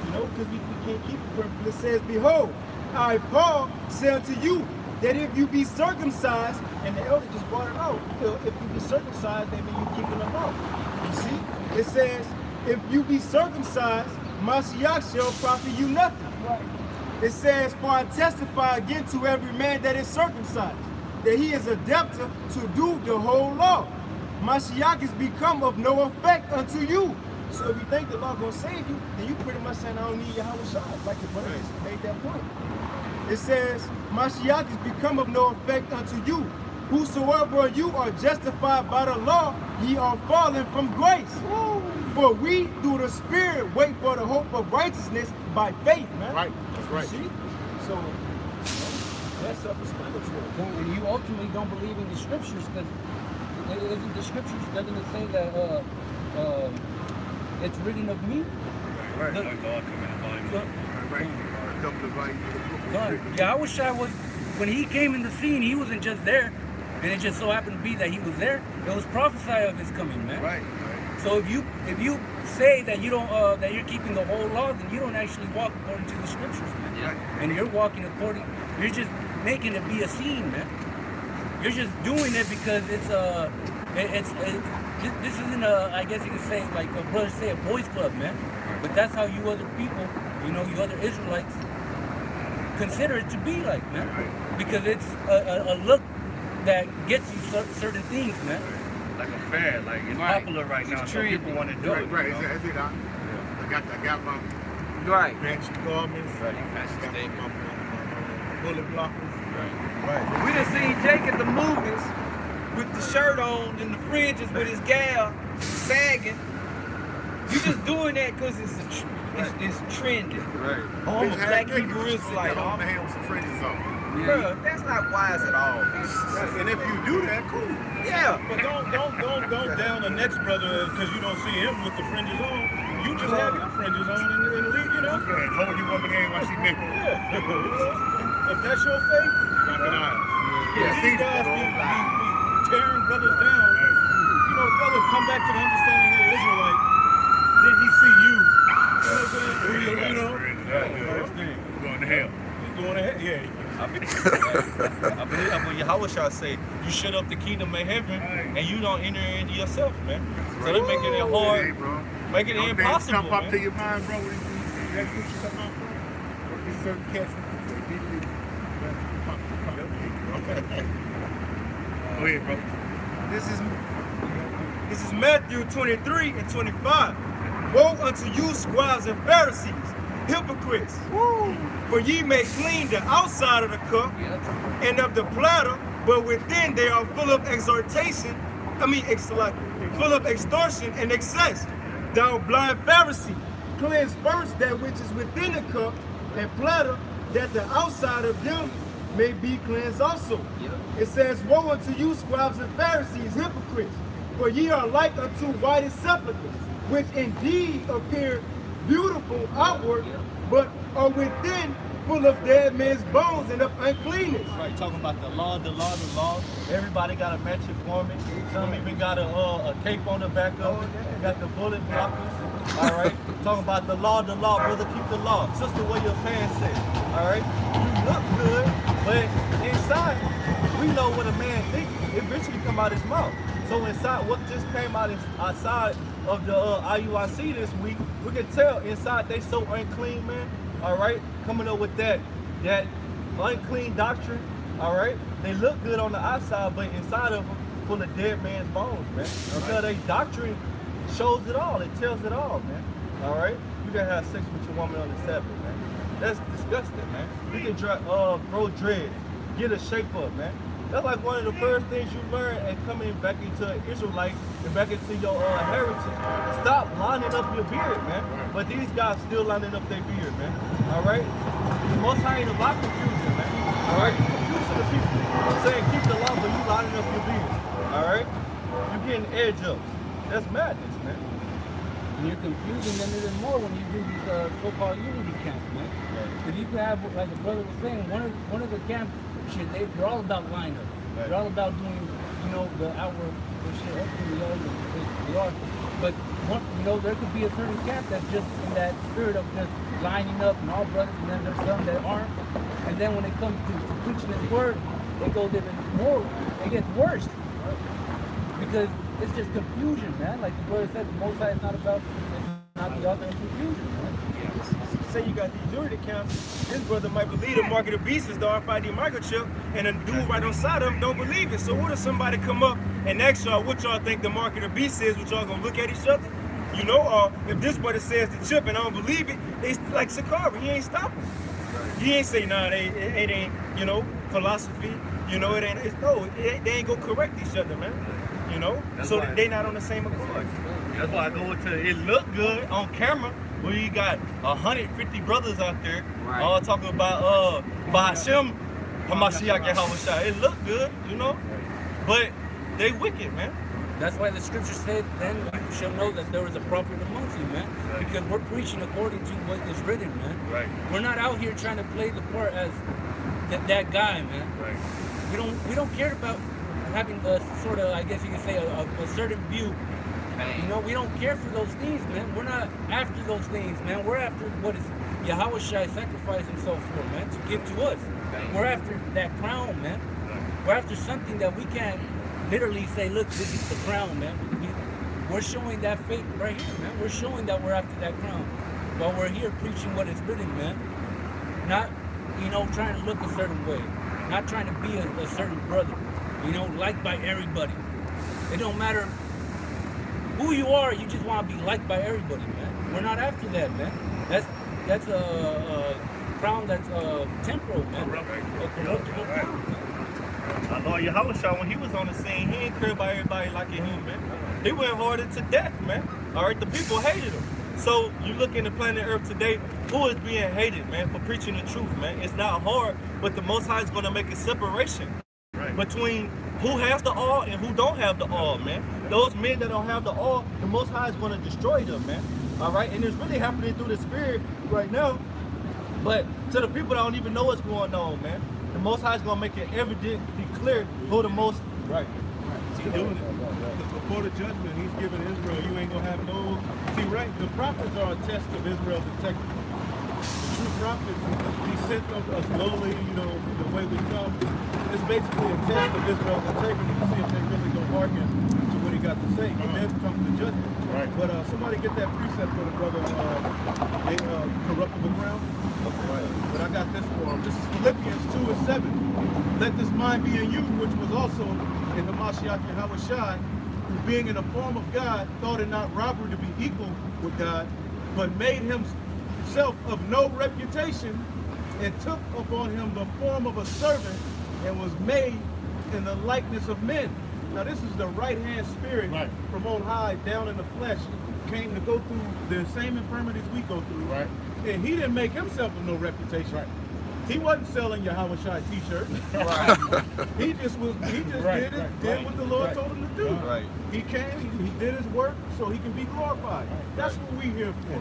Speaker 4: You know, because we can't keep it perfect. It says, behold, I, Paul, say unto you, that if you be circumcised, and the elder just brought it out, if you be circumcised, that means you're keeping the law. You see? It says, if you be circumcised, Mashiach shall profit you nothing. Right. It says, for I testify again to every man that is circumcised, that he is a debtor to do the whole law. Mashiach is become of no effect unto you. So if you think the law gonna save you, then you pretty much saying, I don't need Yahushua, like the brother made that point. It says, Mashiach is become of no effect unto you. Whosoever you are justified by the law, ye are fallen from grace. Woo. For we, through the Spirit, wait for the hope of righteousness by faith, man.
Speaker 2: Right, that's right.
Speaker 4: See? So, that's self-explanatory.
Speaker 1: And you ultimately don't believe in the scriptures, because isn't the scriptures, doesn't it say that it's written of me?
Speaker 2: Right.
Speaker 1: The,
Speaker 2: Right.
Speaker 1: Yahushua was, when he came in the scene, he wasn't just there, and it just so happened to be that he was there. It was prophesied of his coming, man.
Speaker 2: Right.
Speaker 1: So if you say that you don't that you're keeping the whole law, then you don't actually walk according to the scriptures, man.
Speaker 8: Yeah.
Speaker 1: And you're walking according. You're just making it be a scene, man. You're just doing it because this isn't a, I guess you could say, like a brother say, a boys club, man. But that's how you other people, you know, you other Israelites consider it to be like, man. Because it's a look that gets you certain things, man.
Speaker 9: Like a fad, like it's popular right now, so people want to do it.
Speaker 2: Right,
Speaker 9: you know?
Speaker 2: that's it. I got my matching garments.
Speaker 9: Right.
Speaker 2: My bullet blockers.
Speaker 8: Right. We done seen Jake at the movies with the shirt on and the fringes with his gal sagging. You just doing that because it's trendy.
Speaker 2: Right.
Speaker 8: Oh, I'm a black Hebrew Israelite.
Speaker 2: I'm gonna have some fringes on.
Speaker 8: Bro, that's not wise at all.
Speaker 6: And if you do that, cool.
Speaker 8: Yeah.
Speaker 6: But don't down the next brother because you don't see him with the fringes on. You just have your fringes on and leave, you know.
Speaker 2: And hold your woman hand while she naked.
Speaker 6: Yeah. If that's your faith,
Speaker 2: Keep an eye.
Speaker 6: yeah, these guys be tearing brothers down. You know, brother, come back to the understanding of Israelite. Did he see you? You know what I'm saying? You know?
Speaker 2: Going to hell.
Speaker 6: going ahead. Yeah.
Speaker 3: I believe that's what Yahweh shall say. You shut up the kingdom of heaven and you don't enter into yourself, man. So they're making it hard,
Speaker 2: Hey, bro.
Speaker 3: making it impossible,
Speaker 2: Jump up
Speaker 3: man.
Speaker 2: to your mind, bro. What you that's what you talking about, bro? These certain cats. Go ahead, bro.
Speaker 4: This is Matthew 23 and 25. Woe unto you, scribes and Pharisees, hypocrites! For ye may clean the outside of the cup and of the platter, but within they are full of extortion and excess. Thou blind Pharisee, cleanse first that which is within the cup and platter, that the outside of them may be cleansed also. It says, woe unto you, scribes and Pharisees, hypocrites! For ye are like unto whited sepulchres, which indeed appear beautiful outward, but are within full of dead men's bones and of uncleanness.
Speaker 3: Right, talking about the law. Everybody got a matching garment. Some even got a cape on the back of it. Got the bullet blockers. All right, talking about the law, brother, keep the law. Sister, what your pants say. All right, you look good, but inside, we know what a man thinks. It eventually come out his mouth. So inside, what just came out outside of the IUIC this week, we can tell inside they so unclean, man. All right, coming up with that unclean doctrine. All right, they look good on the outside, but inside of them, full of dead man's bones, man. Because they doctrine shows it all. It tells it all, man. All right, you can have sex with your woman on the Sabbath, man. That's disgusting, man. You can grow dreads, get a shape up, man. That's like one of the first things you learn and coming back into Israelite and back into your heritage. Stop lining up your beard, man. But these guys still lining up their beard, man. All right? The Most High ain't about confusion, man. All right? You're confusing the people. Saying keep the law, but you lining up your beard. All right? You're getting edge ups. That's madness, man.
Speaker 1: And you're confusing them even more when you do these so-called unity camps, man. If you can have, like the brother was saying, one of the camps, they're all about lineups. Right. They're all about doing, the outward shit. Hopefully we are. But there could be a certain camp that's just in that spirit of just lining up and all brothers, and then there's some that aren't. And then when it comes to preaching His word, it goes even more. It gets worse because it's just confusion, man. Like the brother said, the Most High is not the author of confusion, man.
Speaker 4: Say you got these unity camps, this brother might believe the mark of the beast is the RFID microchip, and a dude right on side of him don't believe it. So what if somebody come up and ask y'all what y'all think the mark of the beast is? What y'all gonna look at each other? Or if this brother says the chip and I don't believe it, it's like Sakara, he ain't stopping. He ain't say, nah, it ain't, philosophy. It ain't, they ain't gonna correct each other, man. So they not on the same accord.
Speaker 3: That's why I go into it look good on camera when you got 150 brothers out there all talking about Bahashem, Hamashiach, Yahweh. It look good, but they wicked, man.
Speaker 1: That's why the scripture said, then you shall know that there is a prophet amongst you, man. Right. Because we're preaching according to what is written, man.
Speaker 3: Right.
Speaker 1: We're not out here trying to play the part as that guy, man.
Speaker 3: Right.
Speaker 1: We don't care about having a sort of, I guess you could say, a certain view. We don't care for those things, man. We're not after those things, man. We're after what is Yahweh Shai sacrificed himself for, man, to give to us. We're after that crown, man. We're after something that we can't literally say, look, this is the crown, man. We're showing that faith right here, man. We're showing that we're after that crown. While we're here preaching what is written, man. Not, trying to look a certain way. Not trying to be a certain brother. Liked by everybody. It don't matter who you are, you just want to be liked by everybody, man. We're not after that, man. That's a crown that's temporal, man. A corruptible crown.
Speaker 3: Our Lord Yahweh, when he was on the scene, he didn't care about everybody like a human. He went harder to death, man. All right, the people hated him. So you look in the planet Earth today, who is being hated, man, for preaching the truth, man? It's not hard, but the Most High is going to make a separation between who has the all and who don't have the all, man. Those men that don't have the all, the Most High is going to destroy them, man. All right, and it's really happening through the Spirit right now. But to the people that don't even know what's going on, man, the Most High is going to make it evidently clear who the most
Speaker 2: Right. He's doing it. Before the judgment, he's giving Israel, you ain't going to have no... See, right, the prophets are a test of Israel's integrity. The truth prophets, he sent them us lowly, you know, the way we come. It's basically a test of Israel's integrity to see if they really go hearken to what he got to say. And then comes the judgment.
Speaker 6: Right.
Speaker 2: But somebody get that precept for the brother, corruptible ground. Okay. But I got this for him. This is Philippians 2:7. Let this mind be in you, which was also in the Mashiach Yahushua, who being in the form of God, thought it not robbery to be equal with God, but made himself of no reputation, and took upon him the form of a servant, and was made in the likeness of men. Now this is the right-hand spirit from on high down in the flesh, came to go through the same infirmities we go through.
Speaker 6: Right.
Speaker 2: And he didn't make himself of no reputation. Right. He wasn't selling Yahushua t-shirts.
Speaker 8: Right.
Speaker 2: He just did what the Lord told him to do.
Speaker 3: Right.
Speaker 2: He came, he did his work so he can be glorified. That's what we here for.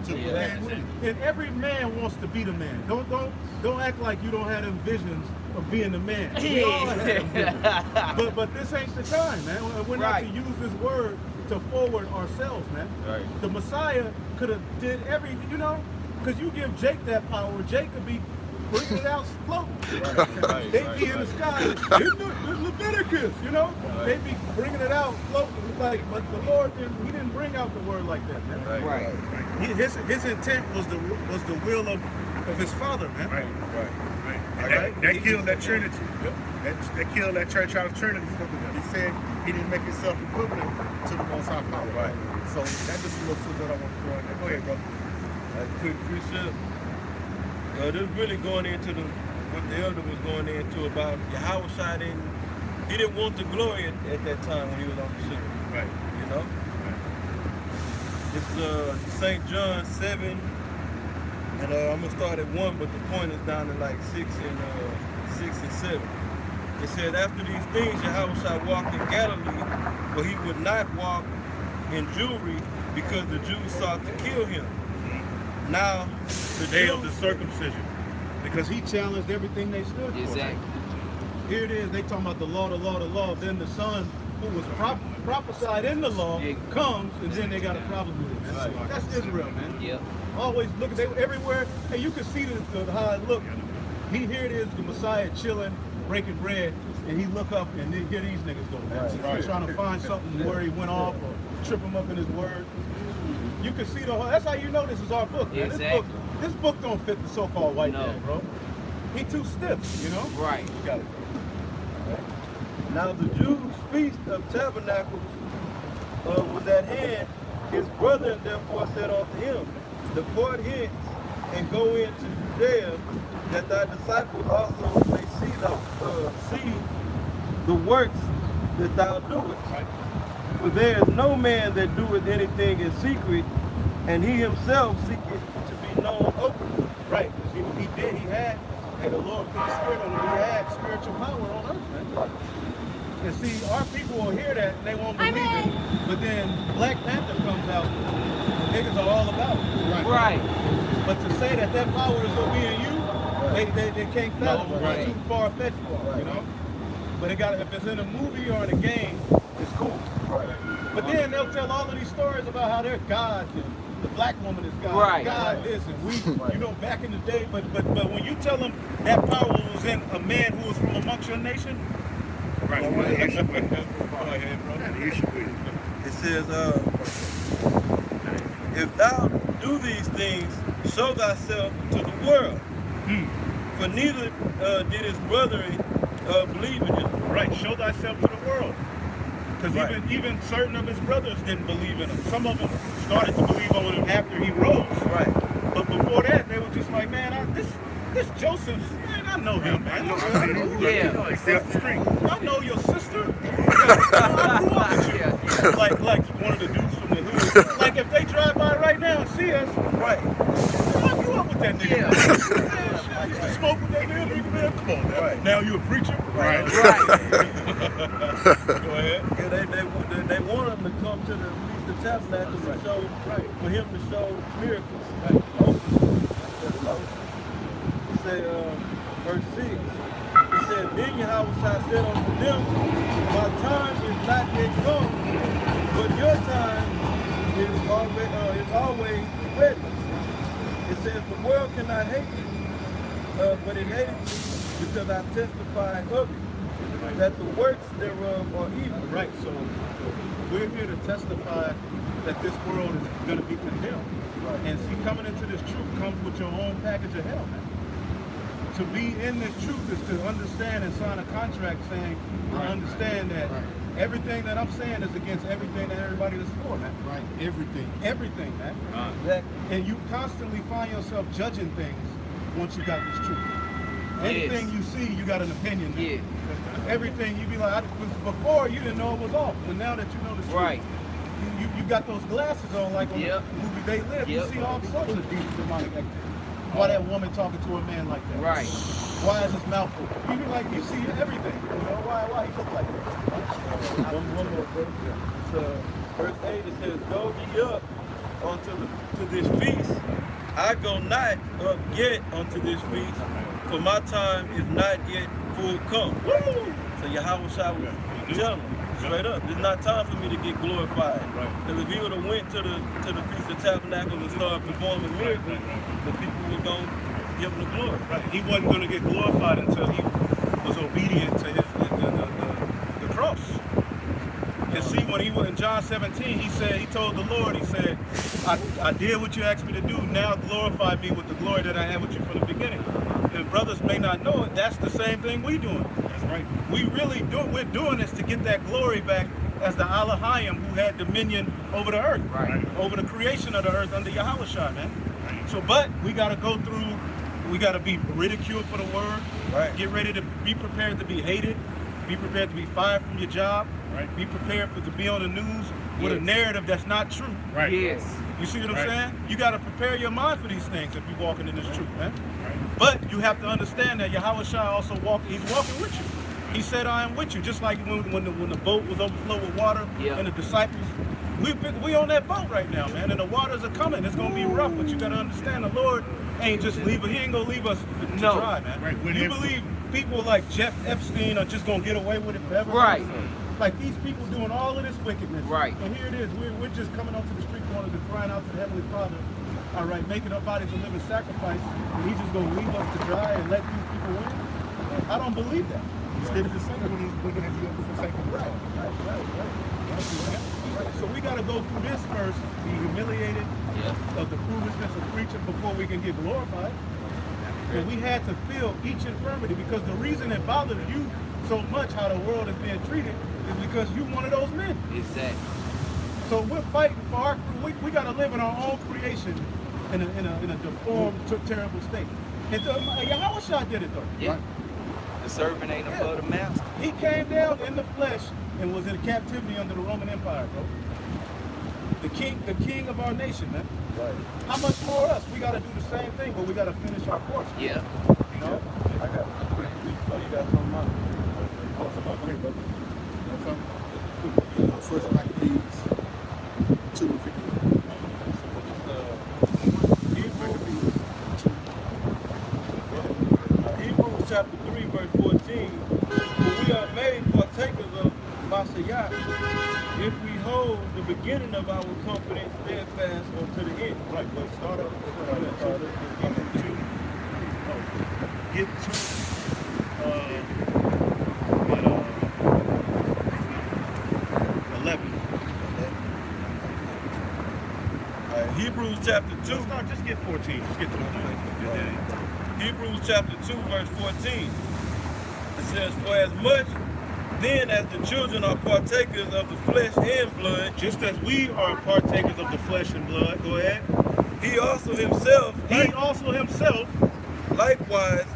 Speaker 2: And every man wants to be the man. Don't act like you don't have them visions of being the man. We all have them visions. But this ain't the time, man. We're not to use this word to forward ourselves, man.
Speaker 3: Right.
Speaker 2: The Messiah could have did every, you know, because you give Jake that power, Jake could be bringing it out floating. They'd be in the sky. There's Leviticus, you know? They'd be bringing it out floating. Like, but the Lord he didn't bring out the word like that, man.
Speaker 8: Right.
Speaker 6: His intent was the will of his Father, man.
Speaker 7: Right. That killed that Trinity. That killed that church out of Trinity. He said he didn't make himself equivalent to the Most High Power. Right. So that just looks what I want to throw in there. Go ahead, brother.
Speaker 3: Quick precept. This really going into what the elder was going into about Yahushua he didn't want the glory at that time when he was on the ship.
Speaker 7: Right.
Speaker 3: You know? Right. It's St. John 7, and I'm gonna start at 1, but the point is down to like 6 and 7. It said, after these things Yahushua walked in Galilee, for he would not walk in Jewry because the Jews sought to kill him. Now,
Speaker 6: The day of the circumcision.
Speaker 2: Because he challenged everything they stood for.
Speaker 8: Exactly.
Speaker 2: Here it is, they talking about the law, the law, the law. Then the son who was prophesied in the law comes, and then they got a problem with it. Man. That's Israel, man.
Speaker 8: Yep.
Speaker 2: Always look, they everywhere. Hey, you can see how it look. Here it is, the Messiah chilling, breaking bread, and he look up and then here these niggas go, man. Trying to find something where he went off or trip him up in his word. You can see the whole, that's how you know this is our book, man.
Speaker 8: Exactly.
Speaker 2: This book don't fit the so-called white man, bro. He too stiff, you know?
Speaker 8: Right.
Speaker 2: You got it.
Speaker 3: Now the Jews' feast of tabernacles was at hand. His brethren therefore said unto him, depart hence and go into Judea, that thy disciples also may see the works that thou doest. For there is no man that doeth anything in secret, and he himself seeketh to be known openly.
Speaker 2: Right. He had, and the Lord put the spirit on him, he had spiritual power on earth, man. And see, our people will hear that and they won't believe it. But then Black Panther comes out, and niggas are all about it.
Speaker 8: Right.
Speaker 2: But to say that power is gonna be in you, they can't fathom it.
Speaker 8: Right.
Speaker 2: It's too far-fetched for it, you know? But if it's in a movie or in a game, it's cool. But then they'll tell all of these stories about how they're gods and the black woman is God.
Speaker 8: Right.
Speaker 2: God this and we, you know, back in the day. But when you tell them that power was in a man who was from amongst your nation,
Speaker 7: Right.
Speaker 2: go ahead, bro.
Speaker 3: It says, if thou do these things, show thyself to the world. For neither did his brethren believe in him.
Speaker 6: Right, show thyself to the world. Because even certain of his brothers didn't believe in him. Some of them started to believe on him after he rose.
Speaker 3: Right.
Speaker 6: But before that, they were just like, man, this Joseph, man, I know him, man.
Speaker 8: Yeah.
Speaker 6: He's up the street. I know your sister. I grew up with you.
Speaker 8: Yeah.
Speaker 6: Like one of the dudes from the hood. Like if they drive by right now and see us,
Speaker 3: Right.
Speaker 6: I grew up with that nigga.
Speaker 8: Yeah.
Speaker 6: I used to smoke with that nigga, drink with that. Come on, now.
Speaker 3: Right.
Speaker 6: Now you a preacher?
Speaker 8: Right.
Speaker 6: Go ahead.
Speaker 3: Yeah, they want him to come to the Feast of Tabernacles and show, for him to show miracles. He said, verse 6, he said, then Yahushua said unto them, my time is not yet come, but your time is always ready. It says, the world cannot hate you,
Speaker 7: but it hated me because I testified of it, that the works thereof are evil.
Speaker 6: Right, so we're here to testify that this world is going to be condemned. Right. And see, coming into this truth comes with your own package of hell, man. To be in this truth is to understand and sign a contract saying, I understand that everything that I'm saying is against everything that everybody is for, man.
Speaker 2: Right, everything.
Speaker 6: Everything, man.
Speaker 7: Exactly.
Speaker 6: And you constantly find yourself judging things once you got this truth. Anything you see, you got an opinion now.
Speaker 8: Yeah.
Speaker 6: Everything you be like, before you didn't know it was off, but now that you know the truth,
Speaker 8: Right.
Speaker 6: you got those glasses on like on the movie They Live. You see all sorts of deep demonic activity. Why that woman talking to a man like that?
Speaker 8: Right.
Speaker 6: Why is his mouth open? You be like, you see everything. You know why he look like that?
Speaker 7: One more verse. It's, verse 8, it says, "Go ye up to this feast. I go not up yet unto this feast, for my time is not yet full come." Woo! So Yahweh Shai was telling him straight up, it's not time for me to get glorified. Because if he would have went to the Feast of Tabernacles and started performing miracles, the people were going to give him the glory.
Speaker 6: Right. He wasn't going to get glorified until he was obedient to the cross. And see, when he was in John 17, he told the Lord, he said, I did what you asked me to do. Now glorify me with the glory that I had with you from the beginning. And brothers may not know it, that's the same thing we doing. That's right. We're doing this to get that glory back as the Elohim who had dominion over the earth, over the creation of the earth under Yahweh Shai, man. So, but we got to go through, we got to be ridiculed for the word, get ready to be prepared to be hated, be prepared to be fired from your job, be prepared to be on the news with a narrative that's not true.
Speaker 8: Yes.
Speaker 6: You see what I'm saying? You got to prepare your mind for these things if you're walking in this truth, man. But you have to understand that Yahweh Shai also he's walking with you. He said, I am with you. Just like when the boat was overflowed with water and the disciples, we on that boat right now, man. And the waters are coming. It's going to be rough, but you got to understand the Lord ain't just leave us. He ain't going to leave us to dry, man. You believe people like Jeff Epstein are just going to get away with it forever?
Speaker 8: Right.
Speaker 6: Like these people doing all of this wickedness.
Speaker 8: Right.
Speaker 6: And here it is. We're just coming onto the street corners and crying out to the Heavenly Father, all right, making our bodies a living sacrifice, and he's just going to leave us to dry and let these people win? I don't believe that. Instead of just saying he's looking at you for the sake of right. So we got to go through this first, be humiliated of the foolishness of preaching before we can get glorified. And we had to feel each infirmity, because the reason it bothers you so much how the world is being treated is because you one of those men.
Speaker 8: Exactly.
Speaker 6: So we're fighting for our, we got to live in our own creation in a deformed, terrible state. And Yahweh Shai did it though.
Speaker 8: Yeah. Right? The servant ain't above the master.
Speaker 6: He came down in the flesh and was in captivity under the Roman Empire, bro. The king of our nation, man. Right. How much more us? We got to do the same thing, but we got to finish our course.
Speaker 8: Yeah.
Speaker 6: You know?
Speaker 7: I got you got some money.
Speaker 2: First Maccabees 2:50.
Speaker 7: Hebrews chapter 3, verse 14. For we are made partakers of Messiah if we hold the beginning of our confidence steadfast unto the end.
Speaker 6: Right, but start up. Get to 11.
Speaker 7: Hebrews chapter 2.
Speaker 6: Just get 14. Just get to the
Speaker 7: Hebrews chapter 2, verse 14. It says, for as much then as the children are partakers of the flesh and blood,
Speaker 6: just as we are partakers of the flesh and blood, go ahead.
Speaker 7: He also himself likewise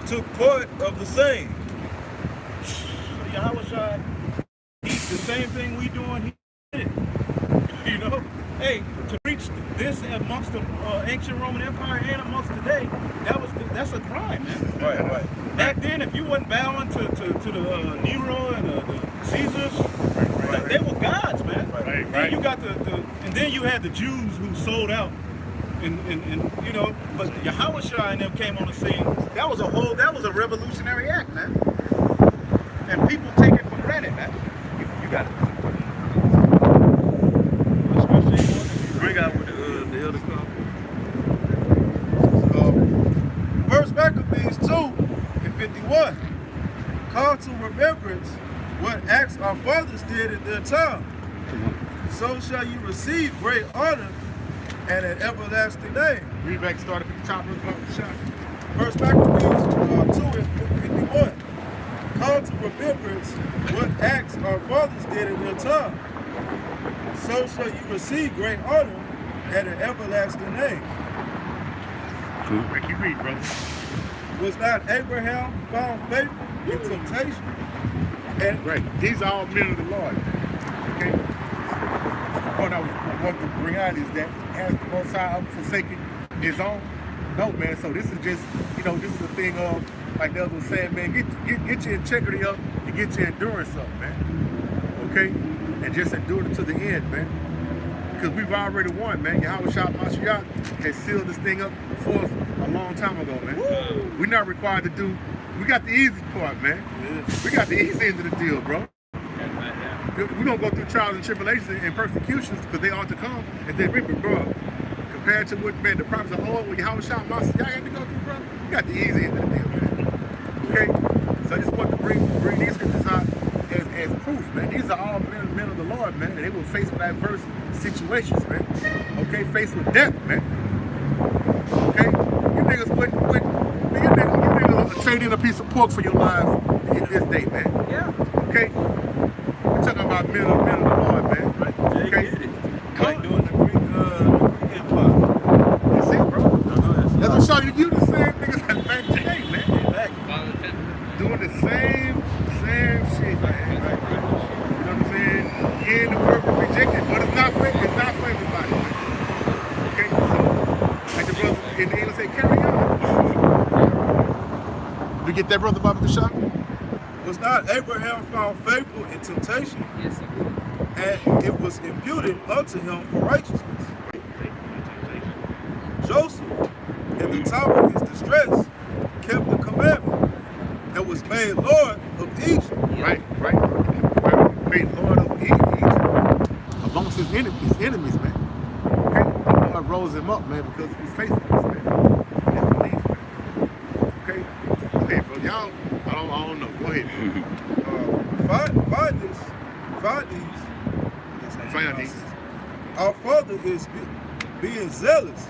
Speaker 7: took part of the same.
Speaker 6: Yahweh Shai, he's the same thing we doing, he did it. You know? Hey, to preach this amongst the ancient Roman Empire and amongst today, that's a crime, man.
Speaker 7: Right.
Speaker 6: Back then, if you wasn't bowing to the Nero and the Caesars, they were gods, man. Then you got and then you had the Jews who sold out, and you know, but Yahweh Shai and them came on the scene. That was a revolutionary act, man. And people take it for granted, man. You got it.
Speaker 7: Bring out with the other couple.
Speaker 2: First Maccabees 51. Call to remembrance what acts our fathers did in their time. So shall you receive great honor and an everlasting name.
Speaker 6: Read back, start at the top of the shot.
Speaker 2: First Maccabees 2 and 51. Call to remembrance what acts our fathers did in their time. So shall you receive great honor and an everlasting name.
Speaker 6: Make you read, brother.
Speaker 2: Was not Abraham found faithful in temptation? And
Speaker 6: Right. These are all men of the Lord. Okay? The point I want to bring out is that has the Most High forsaken his own? No, man. So this is just, this is a thing of, like the other was saying, man, get your integrity up and get your endurance up, man. Okay? And just endure it to the end, man. Because we've already won, man. Yahweh Shah Mashiach has sealed this thing up for us a long time ago, man. We're not required to do, we got the easy part, man. We got the easy end of the deal, bro. We're going to go through trials and tribulations and persecutions because they ought to come and then reap it, bro. Compared to what, man, the prophets of old, when Yahweh Shah Mashiach had to go through, bro, we got the easy end of the deal, man. Okay? So I just want to bring these scriptures out as proof, man. These are all men of the Lord, man, and they will face adverse situations, man. Okay? Faced with death, man. Okay? You niggas you niggas trade in a piece of pork for your lives in this day, man.
Speaker 8: Yeah.
Speaker 6: Okay? We're talking about men of the Lord, man. Okay?
Speaker 7: Like doing the Greek empire.
Speaker 6: That's it, bro. That's what show you the same niggas as back today, man.
Speaker 7: Back.
Speaker 6: Doing the same shit, man. You know what I'm saying? Yeah, the word was rejected, but it's not for everybody, man. Okay, so like the brother in the English say, carry on. You get that, brother Bobby the Shop?
Speaker 2: was not Abraham found faithful in temptation?
Speaker 8: Yes, he did.
Speaker 2: And it was imputed unto him for righteousness. Joseph, in the time of his distress, kept the commandment and was made Lord of Egypt.
Speaker 6: Right. Made Lord of Egypt amongst his enemies, man. Okay? God rose him up, man, because of his faithfulness, man. And his belief, man. Okay, bro, y'all, I don't know. Go ahead. Find these.
Speaker 2: Our Father is being zealous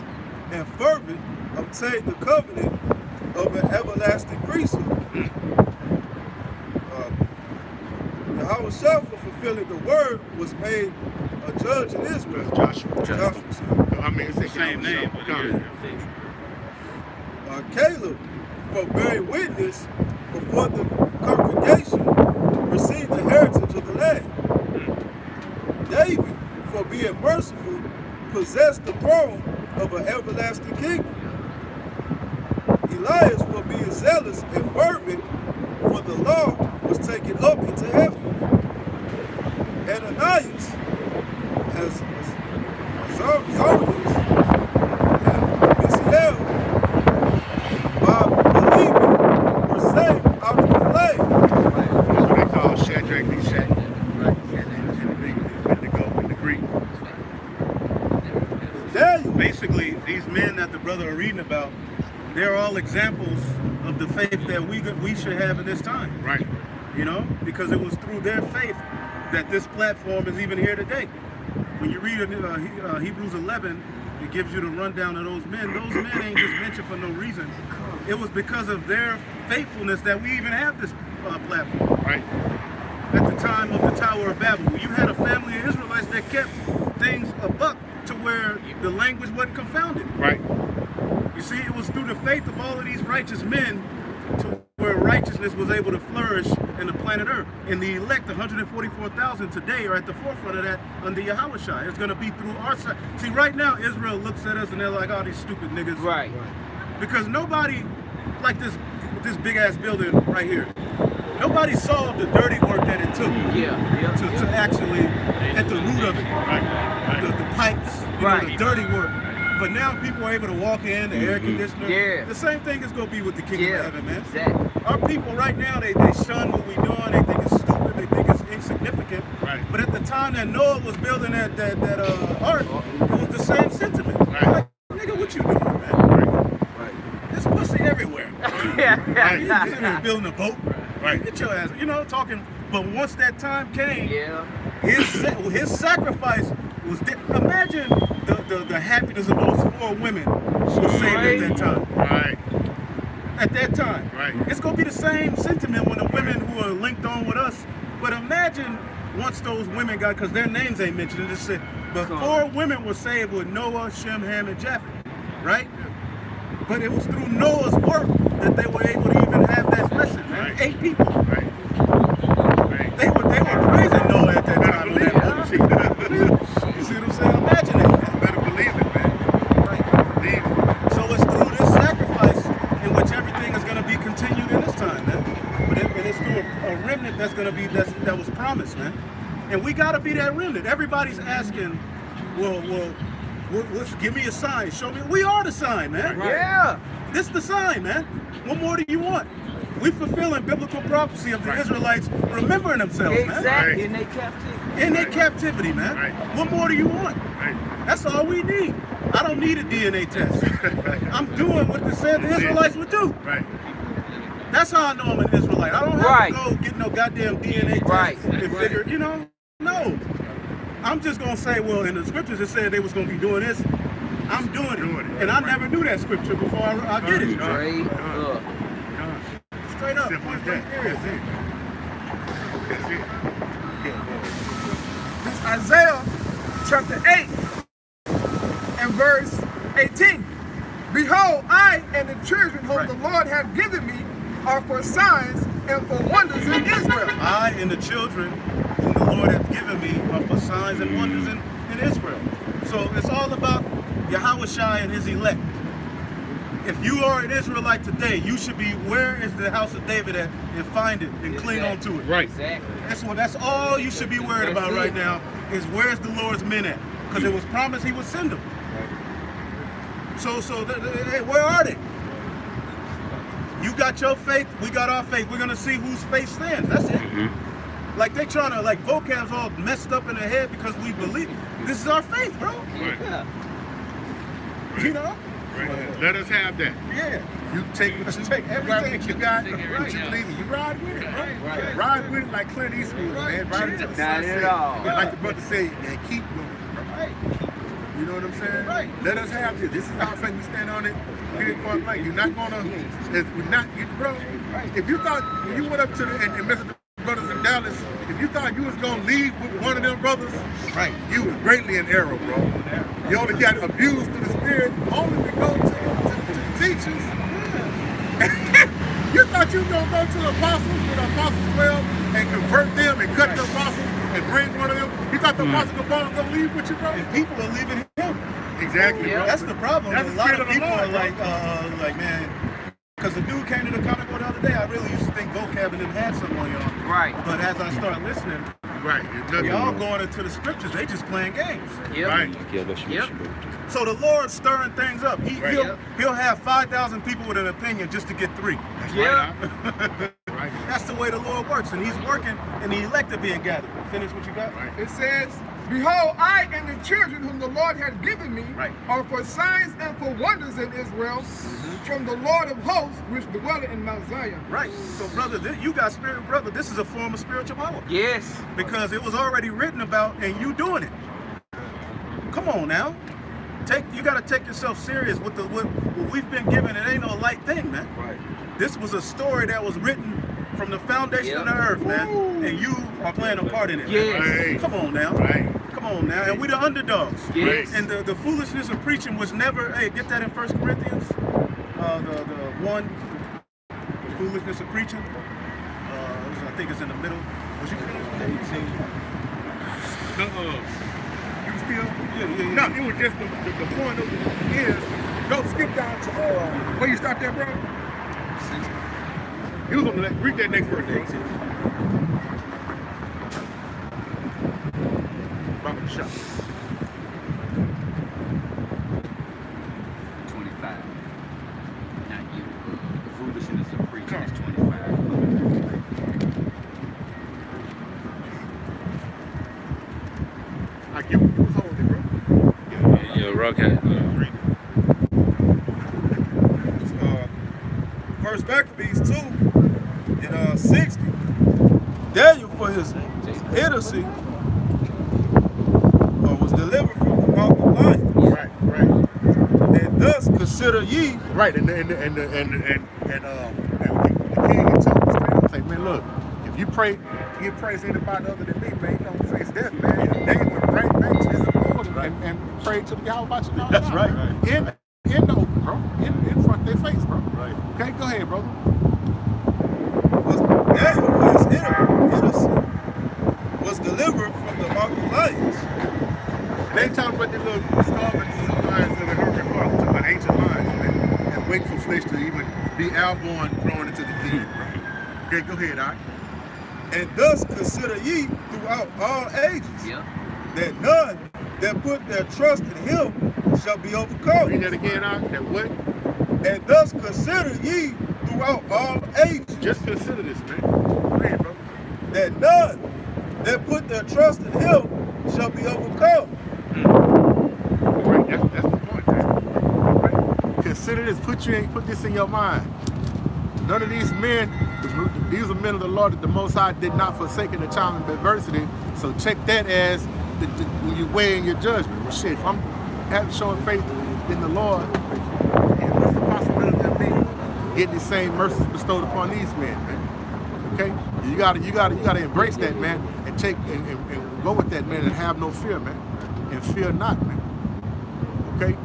Speaker 2: and fervent, obtain the covenant of an everlasting priesthood. Yahweh Shah, for fulfilling the word, was made a judge in Israel.
Speaker 6: Joshua. I mean, it's the
Speaker 9: Same name.
Speaker 2: Caleb, for bearing witness before the congregation, received the heritage of the land. David, for being merciful, possessed the throne of an everlasting kingdom. Elias, for being zealous and fervent, for the law was taken up into heaven. Ananias, as Zonius, and Misael, by believing, were saved out of the flame.
Speaker 6: That's what they call Shadrach, Meshach, right? And the Greek.
Speaker 2: Daniel,
Speaker 6: Basically, these men that the brother are reading about, they're all examples of the faith that we should have in this time. Right. You know, because it was through their faith that this platform is even here today. When you read Hebrews 11, it gives you the rundown of those men. Those men ain't just mentioned for no reason. It was because of their faithfulness that we even have this platform. Right. At the time of the Tower of Babel, you had a family of Israelites that kept things a buck to where the language wasn't confounded. Right. You see, it was through the faith of all of these righteous men to where righteousness was able to flourish in the planet Earth. And the elect, 144,000 today, are at the forefront of that under Yahweh Shah. It's going to be through our side. See, right now, Israel looks at us and they're like, oh, these stupid niggas.
Speaker 8: Right.
Speaker 6: Because nobody, like this big-ass building right here, nobody saw the dirty work that it took to actually, at the root of it, the pipes, the dirty work. But now people are able to walk in, the air conditioner.
Speaker 8: Yeah.
Speaker 6: The same thing is going to be with the kingdom of heaven, man.
Speaker 8: Exactly.
Speaker 6: Our people right now, they shun what we're doing. They think it's stupid. They think it's insignificant. Right. But at the time that Noah was building that ark, it was the same sentiment. Right. Like, nigga, what you doing, man? Right. There's pussy everywhere.
Speaker 8: Yeah.
Speaker 6: Right. You sitting there building a boat. Right. Get your ass, talking. But once that time came, his sacrifice was. Imagine the happiness of those 4 women who were saved at that time.
Speaker 7: Right.
Speaker 6: At that time.
Speaker 7: Right.
Speaker 6: It's gonna be the same sentiment when the women who are linked on with us. But imagine once those women got, because their names ain't mentioned, it just said, but 4 women were saved with Noah, Shem, Ham, and Japheth, right? But it was through Noah's work that they were able to even have that blessing, man.
Speaker 7: Right.
Speaker 6: 8 people.
Speaker 7: Right. Right.
Speaker 6: They were praising Noah at that time. On that boat. You see what I'm saying? Imagine that.
Speaker 7: You better believe it, man.
Speaker 6: Right.
Speaker 7: Believe it.
Speaker 6: So it's through this sacrifice in which everything is going to be continued in this time, man. But it's through a remnant that's going to be that was promised, man. And we got to be that remnant. Everybody's asking, well, give me a sign. Show me. We are the sign, man.
Speaker 8: Right. Yeah.
Speaker 6: This is the sign, man. What more do you want? We fulfilling biblical prophecy of the Israelites remembering themselves, man.
Speaker 8: Exactly. In their captivity.
Speaker 6: In their captivity, man.
Speaker 7: Right.
Speaker 6: What more do you want?
Speaker 7: Right.
Speaker 6: That's all we need. I don't need a DNA test. I'm doing what the Israelites would do.
Speaker 7: Right.
Speaker 6: That's how I know I'm an Israelite. I don't have to go get no goddamn DNA test and figure, no. I'm just going to say, well, in the scriptures it said they was going to be doing this. I'm doing it. And I never knew that scripture before I get it. Straight up.
Speaker 7: Simple as that. That's it. That's it.
Speaker 10: This is Isaiah chapter 8 and verse 18. Behold, I and the children whom the Lord hath given me are for signs and for wonders in Israel.
Speaker 6: I and the children whom the Lord hath given me are for signs and wonders in Israel. So it's all about Yahushua and his elect. If you are an Israelite today, you should be, where is the house of David at, and find it and cling on to it.
Speaker 7: Right.
Speaker 8: Exactly.
Speaker 6: That's all you should be worried about right now, is where's the Lord's men at? Because it was promised he would send them. So hey, where are they? You got your faith, we got our faith. We're gonna see whose faith stands. That's it. Like they trying to, like vocab's all messed up in their head because we believe. This is our faith, bro.
Speaker 7: Right.
Speaker 6: You know?
Speaker 7: Right. Let us have that.
Speaker 6: Yeah. You take everything you got, what you believe in. You ride with it, right? Ride with it like Clint Eastwood, man. Ride it to the sunset. Like the brother say, man, keep going. Right. You know what I'm saying? Right. Let us have this. This is our faith. We stand on it. Point blank. You're not gonna. We're not, bro. If you thought when you went up to and met the brothers in Dallas, if you thought you was gonna leave with one of them brothers, right? You was greatly in error, bro. You only got abused through the spirit, only to go to teachers. You thought you was gonna go to the apostles with Apostles 12 and convert them and cut the apostles and bring one of them. You thought the apostles was gonna leave with you, bro? And people are leaving him. Exactly, bro. That's the problem. That's a lot of people are like, man, because the dude came to the comic book the other day. I really used to think vocab and them had something on y'all.
Speaker 8: Right.
Speaker 6: But as I start listening, y'all going into the scriptures, they just playing games.
Speaker 8: Yep.
Speaker 6: Right.
Speaker 8: Yep.
Speaker 6: So the Lord's stirring things up. He'll have 5,000 people with an opinion just to get 3. Right. That's the way the Lord works, and he's working, and the elect are being gathered. Finish what you got. Right.
Speaker 10: It says, behold, I and the children whom the Lord hath given me are for signs and for wonders in Israel from the Lord of hosts, which dwelleth in Mount Zion.
Speaker 6: Right. So, brother, you got spirit, brother. This is a form of spiritual power.
Speaker 8: Yes.
Speaker 6: Because it was already written about, and you doing it. Come on now. You got to take yourself serious with what we've been given. It ain't no light thing, man.
Speaker 8: Right.
Speaker 6: This was a story that was written from the foundation of the earth, man. And you are playing a part in it.
Speaker 8: Yes.
Speaker 6: Right. Come on now. Right. Come on now. And we the underdogs.
Speaker 8: Yes.
Speaker 6: And the foolishness of preaching was never, hey, get that in 1 Corinthians. The foolishness of preaching. I think it's in the middle. Was you finished? You still? Yeah. No, it was just the point of it is, go skip down to, where you start there, bro? You was gonna read that next verse, bro. Robert Shaw.
Speaker 8: 25. Not you. The foolishness of preaching is 25.
Speaker 6: I get what you was holding, bro.
Speaker 5: Yeah, Rocket.
Speaker 3: First Maccabees 2 in 60. Daniel, for his innocency, was delivered from the mouth of lions.
Speaker 2: Right, right.
Speaker 3: And thus consider ye.
Speaker 2: Right, and the king had told him straight up, say, man, look, if you praise anybody other than me, man, you don't face death, man. And they would pray back to his Lord and pray to the Yahweh about you.
Speaker 3: That's right.
Speaker 2: In the open, bro. In front of their face, bro.
Speaker 3: Right.
Speaker 2: Okay, go ahead, brother.
Speaker 3: Daniel, for his innocence, was delivered from the mouth of lions.
Speaker 2: They ain't talking about the little starving lions in the Herman Park, talking about ancient lions, man. And waiting for flesh to even be outborn, thrown into the den, bro. Okay, go ahead, all right.
Speaker 3: And thus consider ye throughout all ages that none that put their trust in him shall be overcome.
Speaker 2: Read that again, all right? That what?
Speaker 3: And thus consider ye throughout all ages.
Speaker 2: Just consider this, man. Go ahead, bro.
Speaker 3: That none that put their trust in him shall be overcome.
Speaker 2: Right, that's the point, man. Right. Consider this, put this in your mind. None of these men, these are men of the Lord that the Most High did not forsake in the time of adversity. So check that as when you weigh in your judgment. Well, shit, if I'm showing faith in the Lord, what's the possibility of me getting the same mercies bestowed upon these men, man? Okay, you gotta embrace that, man, and take and go with that, man, and have no fear, man, and fear not, man. Okay.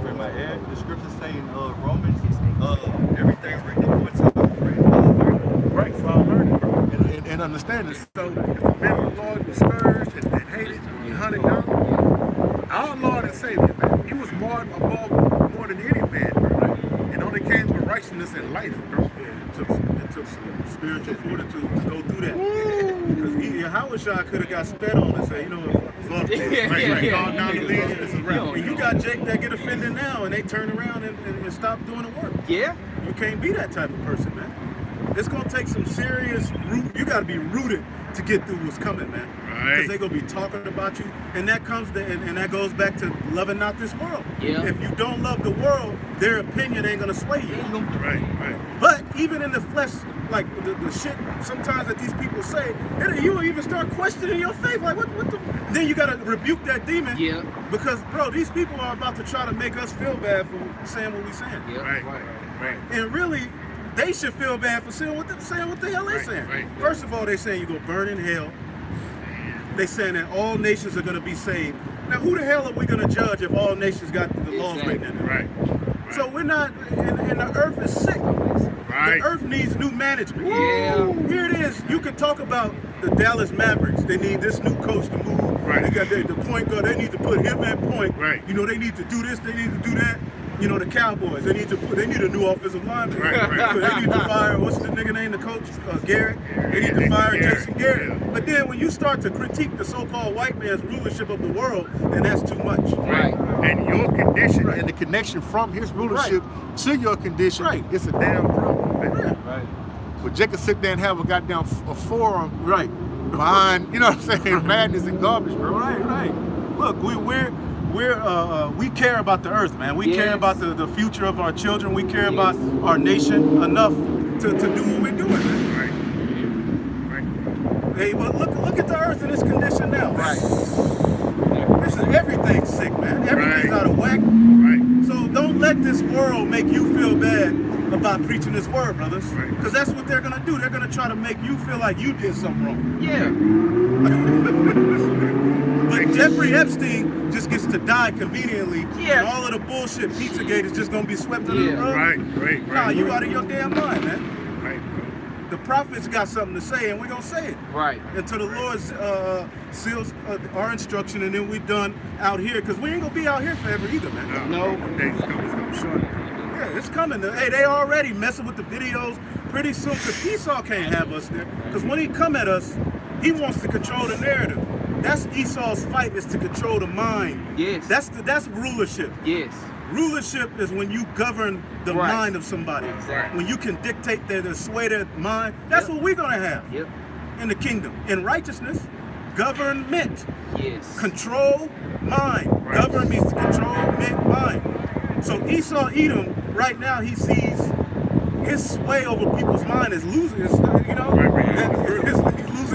Speaker 3: For my add, the scriptures say in Romans, everything written before time,
Speaker 2: right, follow learning, bro, and understand this. So if the men of the Lord was scourged and hated and hunted down, our Lord and Savior, man, he was more than any man, bro. And only came with righteousness and life, bro.
Speaker 6: It took some spiritual fortitude to go through that. Because Yahushua could have got spit on and say, you know, fuck this. Right. Call down the leads and it's a wrap. And you got Jake that get offended now and they turn around and stop doing the work.
Speaker 8: Yeah.
Speaker 6: You can't be that type of person, man. It's gonna take some serious root. You gotta be rooted to get through what's coming, man. Because they're gonna be talking about you, and that comes to, and that goes back to loving not this world.
Speaker 8: Yeah.
Speaker 6: If you don't love the world, their opinion ain't gonna sway you.
Speaker 2: Right.
Speaker 6: But even in the flesh, like the shit sometimes that these people say, you will even start questioning your faith. Like what the? Then you gotta rebuke that demon.
Speaker 8: Yeah.
Speaker 6: Because bro, these people are about to try to make us feel bad for saying what we're saying.
Speaker 8: Yeah.
Speaker 2: Right.
Speaker 6: And really, they should feel bad for saying what the hell they're saying.
Speaker 2: Right.
Speaker 6: First of all, they saying you're gonna burn in hell. They saying that all nations are gonna be saved. Now, who the hell are we gonna judge if all nations got the laws written in it?
Speaker 2: Right.
Speaker 6: So we're not, and the earth is sick.
Speaker 2: Right.
Speaker 6: The earth needs new management.
Speaker 8: Yeah.
Speaker 6: Here it is. You can talk about the Dallas Mavericks. They need this new coach to move.
Speaker 2: Right.
Speaker 6: They got the point guard. They need to put him at point.
Speaker 2: Right.
Speaker 6: You know, they need to do this. They need to do that. You know, the Cowboys. They need a new offensive lineman.
Speaker 2: Right.
Speaker 6: So they need to fire, what's the nigga name, the coach? Garrett. They need to fire Jason Garrett.
Speaker 2: Yeah.
Speaker 6: But then when you start to critique the so-called white man's rulership of the world, then that's too much.
Speaker 8: Right.
Speaker 2: And your condition and the connection from his rulership to your condition, it's a damn problem, man.
Speaker 6: Right.
Speaker 2: But Jake could sit there and have a goddamn a forum behind, you know what I'm saying, madness and garbage, bro.
Speaker 6: Right. Look, we care about the earth, man. We care about the future of our children. We care about our nation enough to do what we're doing, man.
Speaker 2: Right.
Speaker 6: Hey, but look at the earth in its condition now.
Speaker 8: Right.
Speaker 6: Everything's sick, man. Everything's out of whack.
Speaker 2: Right.
Speaker 6: So don't let this world make you feel bad about preaching this word, brothers.
Speaker 2: Right.
Speaker 6: Because that's what they're gonna do. They're gonna try to make you feel like you did something wrong.
Speaker 8: Yeah.
Speaker 6: But Jeffrey Epstein just gets to die conveniently.
Speaker 8: Yeah.
Speaker 6: And all of the bullshit Pizzagate is just gonna be swept under the rug.
Speaker 2: Right.
Speaker 6: Nah, you out of your damn mind, man.
Speaker 2: Right.
Speaker 6: The prophets got something to say, and we're gonna say it.
Speaker 8: Right.
Speaker 6: Until the Lord seals our instruction, and then we're done out here, because we ain't gonna be out here forever either, man.
Speaker 8: No.
Speaker 2: It's coming short.
Speaker 6: Yeah, it's coming. Hey, they already messing with the videos. Pretty soon, because Esau can't have us there. Because when he come at us, he wants to control the narrative. That's Esau's fight, is to control the mind.
Speaker 8: Yes.
Speaker 6: That's rulership.
Speaker 8: Yes.
Speaker 6: Rulership is when you govern the mind of somebody.
Speaker 8: Exactly.
Speaker 6: When you can dictate their sway their mind. That's what we're gonna have.
Speaker 8: Yep.
Speaker 6: In the kingdom. In righteousness, government.
Speaker 8: Yes.
Speaker 6: Control mind. Govern means to control mind. So Esau Edom, right now he sees his sway over people's mind is losing. He's losing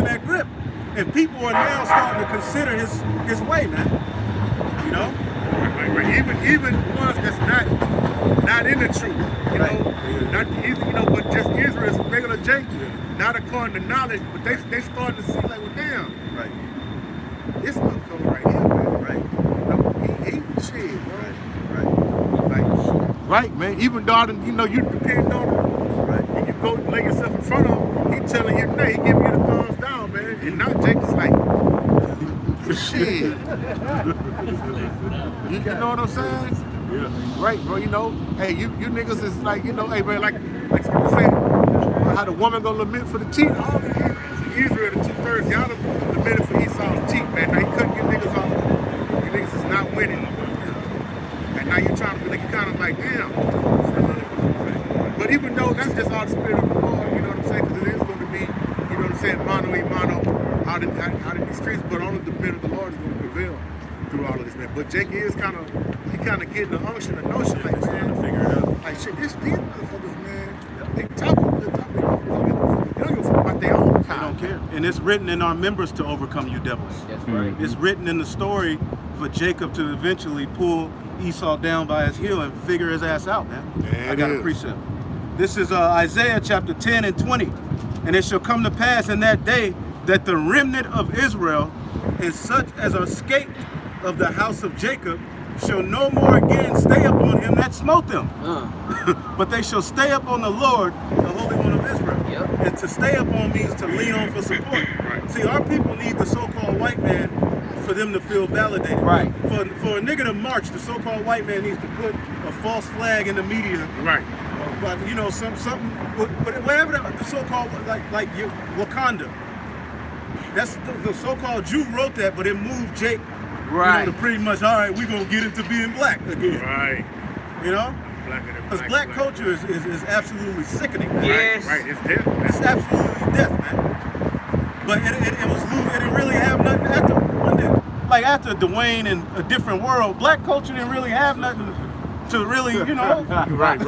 Speaker 6: that grip, and people are now starting to consider his way, man. You know.
Speaker 2: Right. Even ones that's not in the truth, you know, not even, you know, but just Israel's regular Jake, not according to knowledge, but they starting to see like, well, damn,
Speaker 6: Right.
Speaker 2: this motherfucker right here, man,
Speaker 6: Right.
Speaker 2: you know, he shit, bro. Like, right, man. Even though you know you depend on him, right? And you go lay yourself in front of him, he telling you nay, he giving you the thumbs down, man. And now Jake is like, shit. You know what I'm saying? Yeah. Right, bro. You know, hey, you niggas is like, you know, hey, man, like people say, how the woman gonna lament for the cheat. All the Israel, the 2/3, y'all lamented for Esau's cheat, man. Now you cutting you niggas off. You niggas is not winning. And now you trying to be like, you kind of like, damn. But even though that's just all the spirit of the Lord, you know what I'm saying? Because it is going to be, you know what I'm saying, mano y mano out in these streets, but only the spirit of the Lord is going to prevail through all of this, man. But Jake is kind of getting the unction, the notion, like, man, to figure it out. Like, shit, these motherfuckers, man, they talking, they don't give a fuck about their own kind.
Speaker 6: They don't care. And it's written in our members to overcome you devils.
Speaker 8: That's right.
Speaker 6: It's written in the story for Jacob to eventually pull Esau down by his heel and figure his ass out, man.
Speaker 2: Yeah,
Speaker 6: I got a precept. This is Isaiah chapter 10 and 20. And it shall come to pass in that day that the remnant of Israel and such as are escaped of the house of Jacob shall no more again stay upon him that smote them. But they shall stay upon the Lord, the Holy One of Israel.
Speaker 8: Yep.
Speaker 6: And to stay upon means to lean on for support. Right. See, our people need the so-called white man for them to feel validated.
Speaker 8: Right.
Speaker 6: For a nigga to march, the so-called white man needs to put a false flag in the media.
Speaker 2: Right.
Speaker 6: But you know, something, whatever the so-called, like Wakanda. That's the so-called Jew wrote that, but it moved Jake.
Speaker 8: Right.
Speaker 6: You know, to pretty much, all right, we're gonna get into being black again.
Speaker 2: Right.
Speaker 6: You know?
Speaker 2: Blacker than
Speaker 6: Because black culture is absolutely sickening.
Speaker 8: Yes.
Speaker 2: Right, it's death.
Speaker 6: It's absolutely death, man. But it was it didn't really have nothing after Dwayne and A Different World, black culture didn't really have nothing to really, you know.
Speaker 2: Right.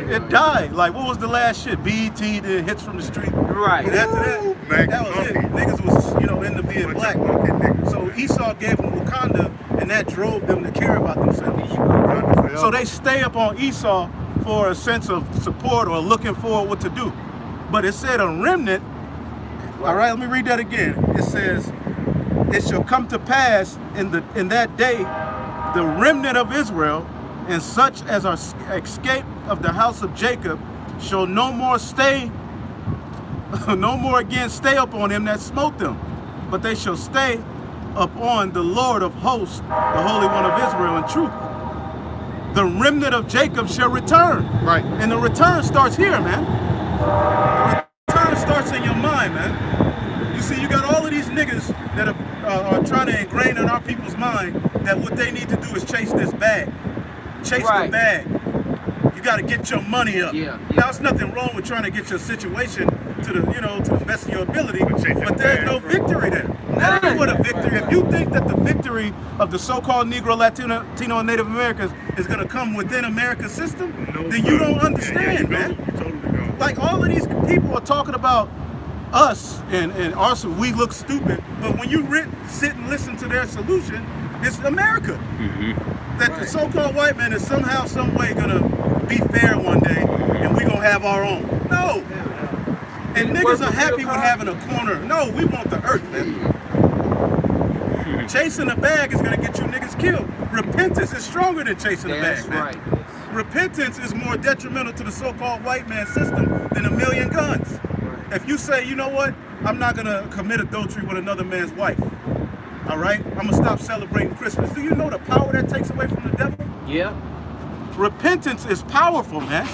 Speaker 6: It died. Like, what was the last shit? BET, the Hits from the Street.
Speaker 8: Right.
Speaker 6: And after that was it. Niggas was, you know, into being black. So Esau gave them Wakanda, and that drove them to care about themselves. So they stay up on Esau for a sense of support or looking forward what to do. But it said a remnant. All right, let me read that again. It says, it shall come to pass in that day, the remnant of Israel and such as are escaped of the house of Jacob shall no more again stay upon him that smote them, but they shall stay upon the Lord of hosts, the Holy One of Israel in truth. The remnant of Jacob shall return.
Speaker 2: Right.
Speaker 6: And the return starts here, man. The return starts in your mind, man. You see, you got all of these niggas that are trying to ingrain in our people's mind that what they need to do is chase this bag. Chase the bag. You got to get your money up.
Speaker 8: Yeah.
Speaker 6: Now, there's nothing wrong with trying to get your situation to the best of your ability, but there's no victory there. Nothing with a victory. If you think that the victory of the so-called Negro, Latino, and Native Americans is going to come within America's system, then you don't understand, man. Like, all of these people are talking about us and also we look stupid, but when you sit and listen to their solution, it's America. That the so-called white man is somehow, some way gonna be fair one day, and we gonna have our own. No. And niggas are happy with having a corner. No, we want the earth, man. Chasing the bag is gonna get you niggas killed. Repentance is stronger than chasing the bag, man.
Speaker 8: Right.
Speaker 6: Repentance is more detrimental to the so-called white man system than a million guns. If you say, you know what, I'm not gonna commit adultery with another man's wife, all right? I'm gonna stop celebrating Christmas. Do you know the power that takes away from the devil?
Speaker 8: Yeah.
Speaker 6: Repentance is powerful, man.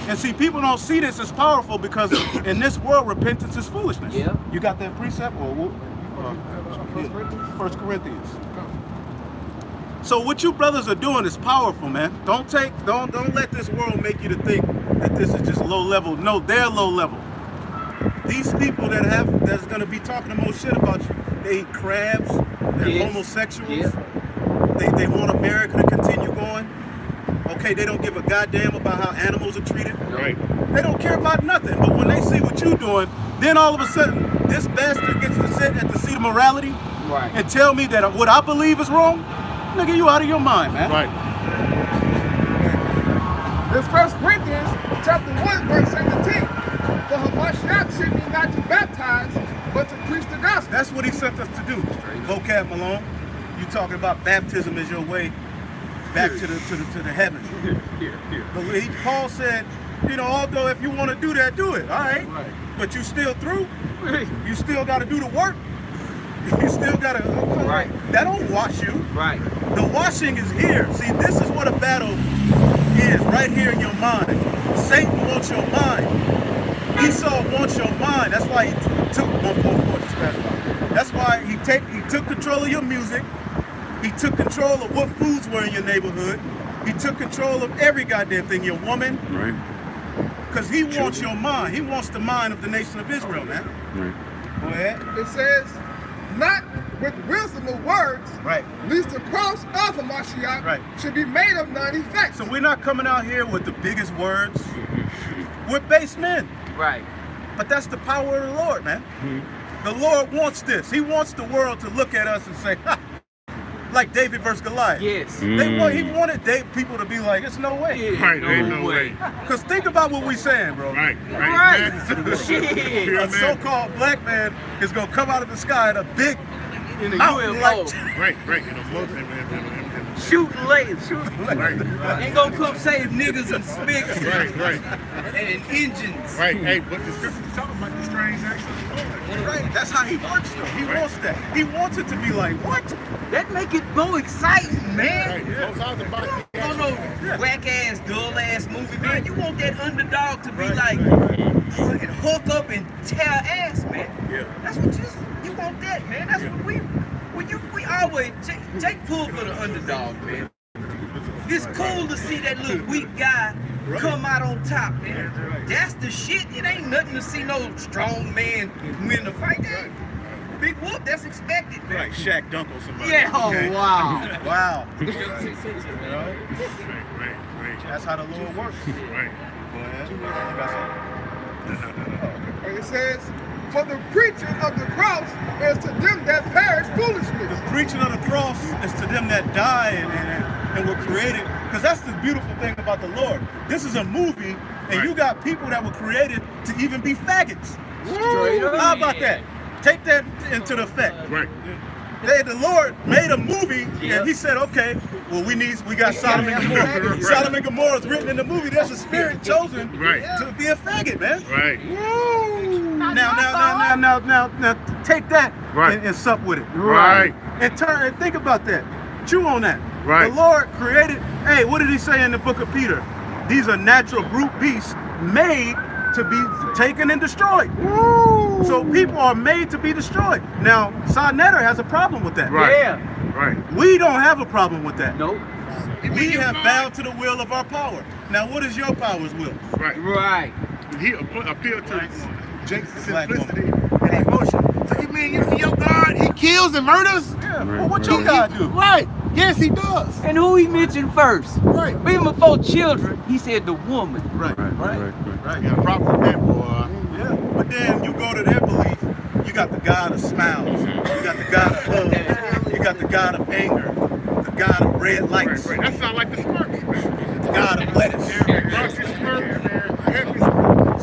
Speaker 6: And see, people don't see this as powerful because in this world, repentance is foolishness.
Speaker 8: Yeah.
Speaker 6: You got that precept? Or 1 Corinthians. So what you brothers are doing is powerful, man. Don't let this world make you to think that this is just low level. No, they're low level. These people that's gonna be talking the most shit about you, they eat crabs, they're homosexuals, they want America to continue going. Okay, they don't give a goddamn about how animals are treated.
Speaker 2: Right.
Speaker 6: They don't care about nothing. But when they see what you're doing, then all of a sudden, this bastard gets to sit at the seat of morality and tell me that what I believe is wrong. Nigga, you out of your mind, man.
Speaker 2: Right.
Speaker 10: This 1 Corinthians chapter 1, verse 17. For Hamashiach sent me not to baptize, but to preach the gospel.
Speaker 6: That's what he sent us to do. Vocab Malone, you talking about baptism as your way back to the heavens. But Paul said, you know, although if you want to do that, do it. All right. But you still through. You still got to do the work. You still got to. That don't wash you. The washing is here. See, this is what a battle is, right here in your mind. Satan wants your mind. Esau wants your mind. That's why he took 144 just passed by. That's why he took control of your music. He took control of what foods were in your neighborhood. He took control of every goddamn thing. Your woman.
Speaker 2: Right.
Speaker 6: Because he wants your mind. He wants the mind of the nation of Israel, man.
Speaker 2: Right.
Speaker 6: Go ahead.
Speaker 10: It says, not with wisdom of words, lest the cross of Hamashiach should be made of none effect.
Speaker 6: So we're not coming out here with the biggest words. We're base men. But that's the power of the Lord, man. The Lord wants this. He wants the world to look at us and say, ha! Like David versus Goliath. He wanted people to be like, it's no way.
Speaker 2: No way.
Speaker 6: Because think about what we're saying, bro.
Speaker 2: Right.
Speaker 6: A so-called black man is going to come out of the sky in a big mountain like...
Speaker 2: Right.
Speaker 8: Shooting lasers. Ain't gonna come save niggas and spigots. And engines.
Speaker 2: Hey, but the scripture's talking about the strange actions.
Speaker 6: That's how he works, though. He wants that. He wants it to be like, what?
Speaker 8: That make it more exciting, man. Whack ass, dull ass movie, man. You want that underdog to be like, fucking hook up and tear ass, man. That's what you want that, man. That's what we always take pull for the underdog, man. It's cool to see that little weak guy come out on top, man. That's the shit. It ain't nothing to see no strong man win the fight. That big whoop, that's expected, man.
Speaker 6: Like Shaq dunk on somebody.
Speaker 8: Yeah, wow.
Speaker 6: Wow.
Speaker 2: Right.
Speaker 6: That's how the Lord works.
Speaker 2: Right.
Speaker 10: And it says, for the preaching of the cross is to them that perish foolishness.
Speaker 6: The preaching of the cross is to them that die and were created. Because that's the beautiful thing about the Lord. This is a movie, and you got people that were created to even be faggots. How about that? Take that into the effect.
Speaker 2: Right.
Speaker 6: The Lord made a movie, and he said, okay, well, we got Sodom and Gomorrah. Sodom and Gomorrah is written in the movie. There's a spirit chosen to be a faggot, man.
Speaker 2: Right.
Speaker 6: Now, take that and sup with it.
Speaker 2: Right.
Speaker 6: And think about that. Chew on that.
Speaker 2: Right.
Speaker 6: The Lord created, hey, what did he say in the book of Peter? These are natural brute beasts made to be taken and destroyed. So people are made to be destroyed. Now, Sarnetter has a problem with that.
Speaker 2: Right.
Speaker 6: We don't have a problem with that.
Speaker 8: Nope.
Speaker 6: We have bowed to the will of our power. Now, what is your power's will?
Speaker 2: Right. He appealed to Jake's simplicity
Speaker 6: and emotion.
Speaker 2: So you mean your God, he kills and murders?
Speaker 6: Yeah. Well, what your God do?
Speaker 2: Right. Yes, he does.
Speaker 8: And who he mentioned first?
Speaker 6: Right.
Speaker 8: Even before children, he said the woman.
Speaker 6: Right.
Speaker 2: You got a problem with that, boy.
Speaker 6: Yeah. But then you go to their belief, you got the God of smiles, you got the God of hugs, you got the God of anger, the God of red lights.
Speaker 2: That sounds like the Smurfs.
Speaker 6: The God of lettuce.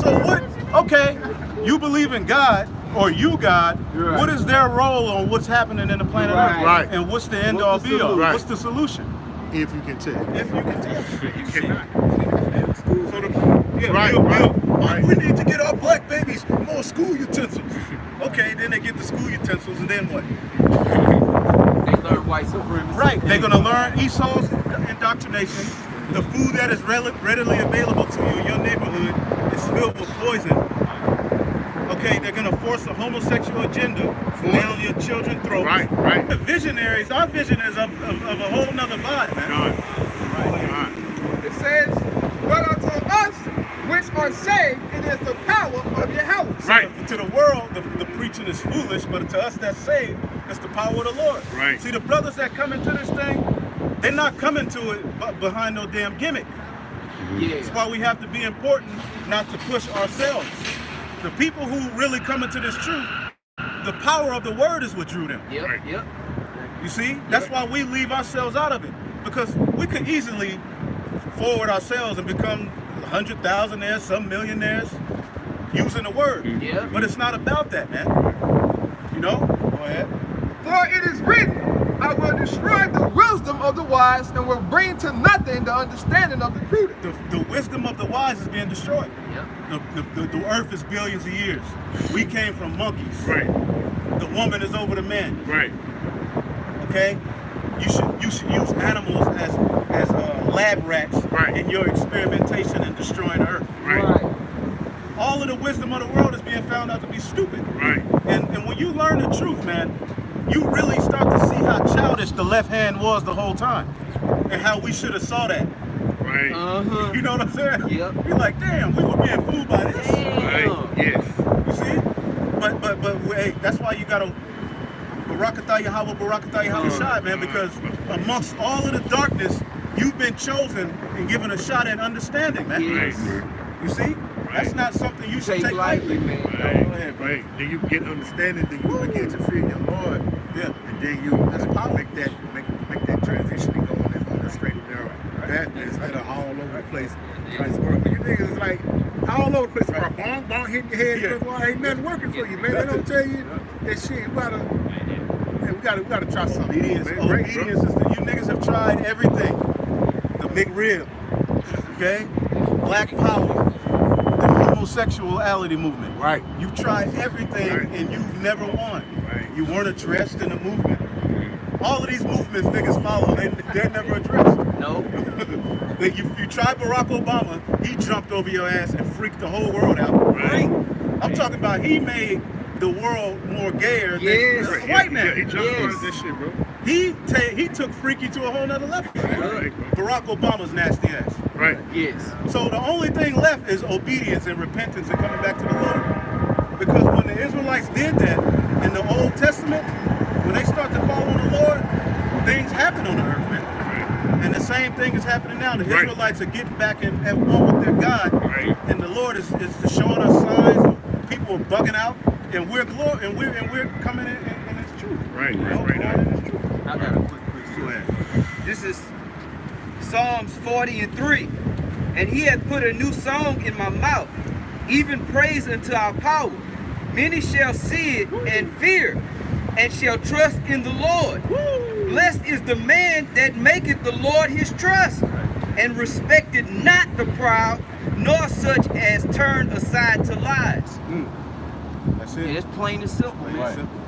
Speaker 6: So what? Okay, you believe in God, or you God. What is their role on what's happening in the planet Earth?
Speaker 2: Right.
Speaker 6: And what's the end all be all? What's the solution?
Speaker 2: If you can tell.
Speaker 6: If you can tell.
Speaker 2: You cannot.
Speaker 6: We need to get our black babies more school utensils. Okay, then they get the school utensils, and then what?
Speaker 8: They learn white supremacy.
Speaker 6: Right, they're going to learn Esau's indoctrination. The food that is readily available to you in your neighborhood is filled with poison. Okay, they're going to force a homosexual agenda down your children's throats.
Speaker 2: Right.
Speaker 6: The visionaries, our vision is of a whole nother vibe, man.
Speaker 10: It says, but unto us which are saved, it is the power of Yahweh.
Speaker 6: So to the world, the preaching is foolish, but to us that's saved, it's the power of the Lord.
Speaker 2: Right.
Speaker 6: See, the brothers that come into this thing, they're not coming to it behind no damn gimmick. That's why we have to be important not to push ourselves. The people who really come into this truth, the power of the word is what drew them.
Speaker 8: Yep, yep.
Speaker 6: You see? That's why we leave ourselves out of it. Because we could easily forward ourselves and become 100,000-aires, some millionaires, using the word.
Speaker 8: Yeah.
Speaker 6: But it's not about that, man. You know? Go ahead.
Speaker 10: For it is written, I will destroy the wisdom of the wise and will bring to nothing the understanding of the prudent.
Speaker 6: The wisdom of the wise is being destroyed.
Speaker 8: Yep.
Speaker 6: The earth is billions of years. We came from monkeys.
Speaker 9: Right.
Speaker 6: The woman is over the man.
Speaker 9: Right.
Speaker 6: Okay? You should use animals as lab rats in your experimentation and destroying the earth.
Speaker 9: Right.
Speaker 6: All of the wisdom of the world is being found out to be stupid.
Speaker 9: Right.
Speaker 6: And when you learn the truth, man, you really start to see how childish the left hand was the whole time, and how we should have saw that.
Speaker 9: Right.
Speaker 6: You know what I'm saying?
Speaker 8: Yep.
Speaker 6: You're like, damn, we were being fooled by this.
Speaker 9: Right. Yes.
Speaker 6: You see? But hey, that's why you gotta Barakatah Yahweh, Barakatah Yahweh Shai, man, because amongst all of the darkness, you've been chosen and given a shot at understanding, man.
Speaker 8: Yes.
Speaker 6: You see? That's not something you should take lightly,
Speaker 8: man.
Speaker 9: Right. Right. Then you get understanding, then you begin to fear your Lord.
Speaker 6: Yeah.
Speaker 9: And then you make that transition and go on the straight and narrow path instead of all over the place trying to work. You niggas is like all over the place, bong hitting your head because why ain't nothing working for you, man. They don't tell you that shit. We gotta try something.
Speaker 6: Obedience is you niggas have tried everything. The McRib, okay? Black power, the homosexuality movement.
Speaker 9: Right.
Speaker 6: You've tried everything and you've never won.
Speaker 9: Right.
Speaker 6: You weren't addressed in the movement. All of these movements niggas follow, they're never addressed.
Speaker 8: No.
Speaker 6: You tried Barack Obama, he jumped over your ass and freaked the whole world out.
Speaker 9: Right.
Speaker 6: I'm talking about he made the world more gayer than
Speaker 8: Yes.
Speaker 6: a white man.
Speaker 9: Yeah, he jump started this shit, bro.
Speaker 6: He took freaky to a whole nother level.
Speaker 9: Right.
Speaker 6: Barack Obama's nasty ass.
Speaker 9: Right.
Speaker 8: Yes.
Speaker 6: So the only thing left is obedience and repentance and coming back to the Lord. Because when the Israelites did that in the Old Testament, when they start to call on the Lord, things happen on the earth, man.
Speaker 9: Right.
Speaker 6: And the same thing is happening now. The
Speaker 9: Right.
Speaker 6: Israelites are getting back at one with their God.
Speaker 9: Right.
Speaker 6: And the Lord is showing us signs of people are bugging out, and we're coming in His truth.
Speaker 9: Right.
Speaker 6: You know,
Speaker 9: Right.
Speaker 6: going in His truth.
Speaker 11: I got a quick
Speaker 6: Go ahead.
Speaker 11: This is Psalms 40:3. And he hath put a new song in my mouth, even praise unto our power. Many shall see it and fear, and shall trust in the Lord. Blessed is the man that maketh the Lord his trust, and respected not the proud, nor such as turn aside to lies.
Speaker 6: That's it.
Speaker 8: And it's plain and simple,
Speaker 6: Plain
Speaker 8: man.
Speaker 6: and simple.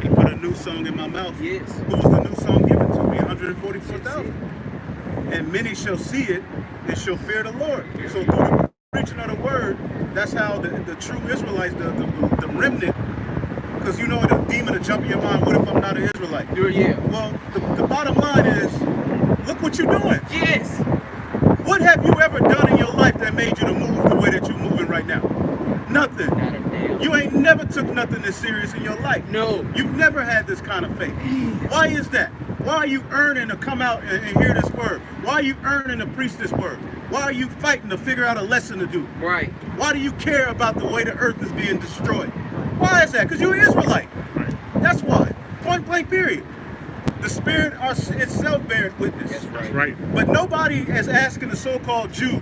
Speaker 6: He put a new song in my mouth.
Speaker 8: Yes.
Speaker 6: Who was the new song given to me? 144,000. And many shall see it and shall fear the Lord. So through the preaching of the word, that's how the true Israelites, the remnant, because you know the demon will jump in your mind, what if I'm not an Israelite?
Speaker 8: Yeah.
Speaker 6: Well, the bottom line is, look what you're doing.
Speaker 8: Yes.
Speaker 6: What have you ever done in your life that made you to move the way that you're moving right now? Nothing.
Speaker 8: Not a damn.
Speaker 6: You ain't never took nothing this serious in your life.
Speaker 8: No.
Speaker 6: You've never had this kind of faith. Why is that? Why are you earning to come out and hear this word? Why are you earning to preach this word? Why are you fighting to figure out a lesson to do?
Speaker 8: Right.
Speaker 6: Why do you care about the way the earth is being destroyed? Why is that? Because you're an Israelite. That's why. Point blank period. The Spirit itself bears witness.
Speaker 9: That's right.
Speaker 6: But nobody is asking the so-called Jew,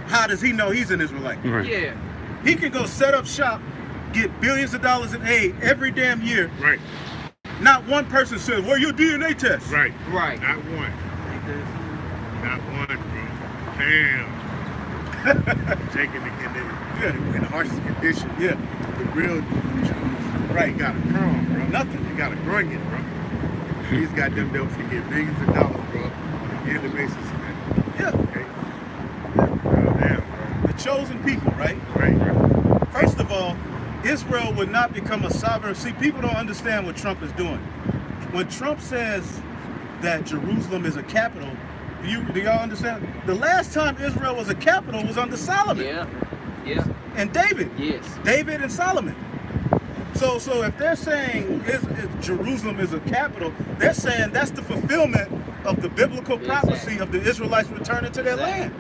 Speaker 6: how does he know he's an Israelite?
Speaker 9: Right.
Speaker 8: Yeah.
Speaker 6: He can go set up shop, get billions of dollars in aid every damn year.
Speaker 9: Right.
Speaker 6: Not one person says, well, your DNA test.
Speaker 9: Right.
Speaker 8: Right.
Speaker 9: Not one. Not one, bro. Damn. Taking in the harshest condition.
Speaker 6: Yeah.
Speaker 9: The real Jews, right? Got a crumb, bro.
Speaker 6: Nothing.
Speaker 9: You got a grunion, bro. These goddamn devils can get billions of dollars, bro, on a yearly basis, man.
Speaker 6: Yeah.
Speaker 9: Okay. Oh, damn, bro.
Speaker 6: The chosen people, right?
Speaker 9: Right.
Speaker 6: First of all, Israel would not become a sovereign. See, people don't understand what Trump is doing. When Trump says that Jerusalem is a capital, do y'all understand? The last time Israel was a capital was under Solomon.
Speaker 8: Yeah. Yeah.
Speaker 6: And David.
Speaker 8: Yes.
Speaker 6: David and Solomon. So if they're saying Jerusalem is a capital, they're saying that's the fulfillment of the biblical prophecy of the Israelites returning to their land.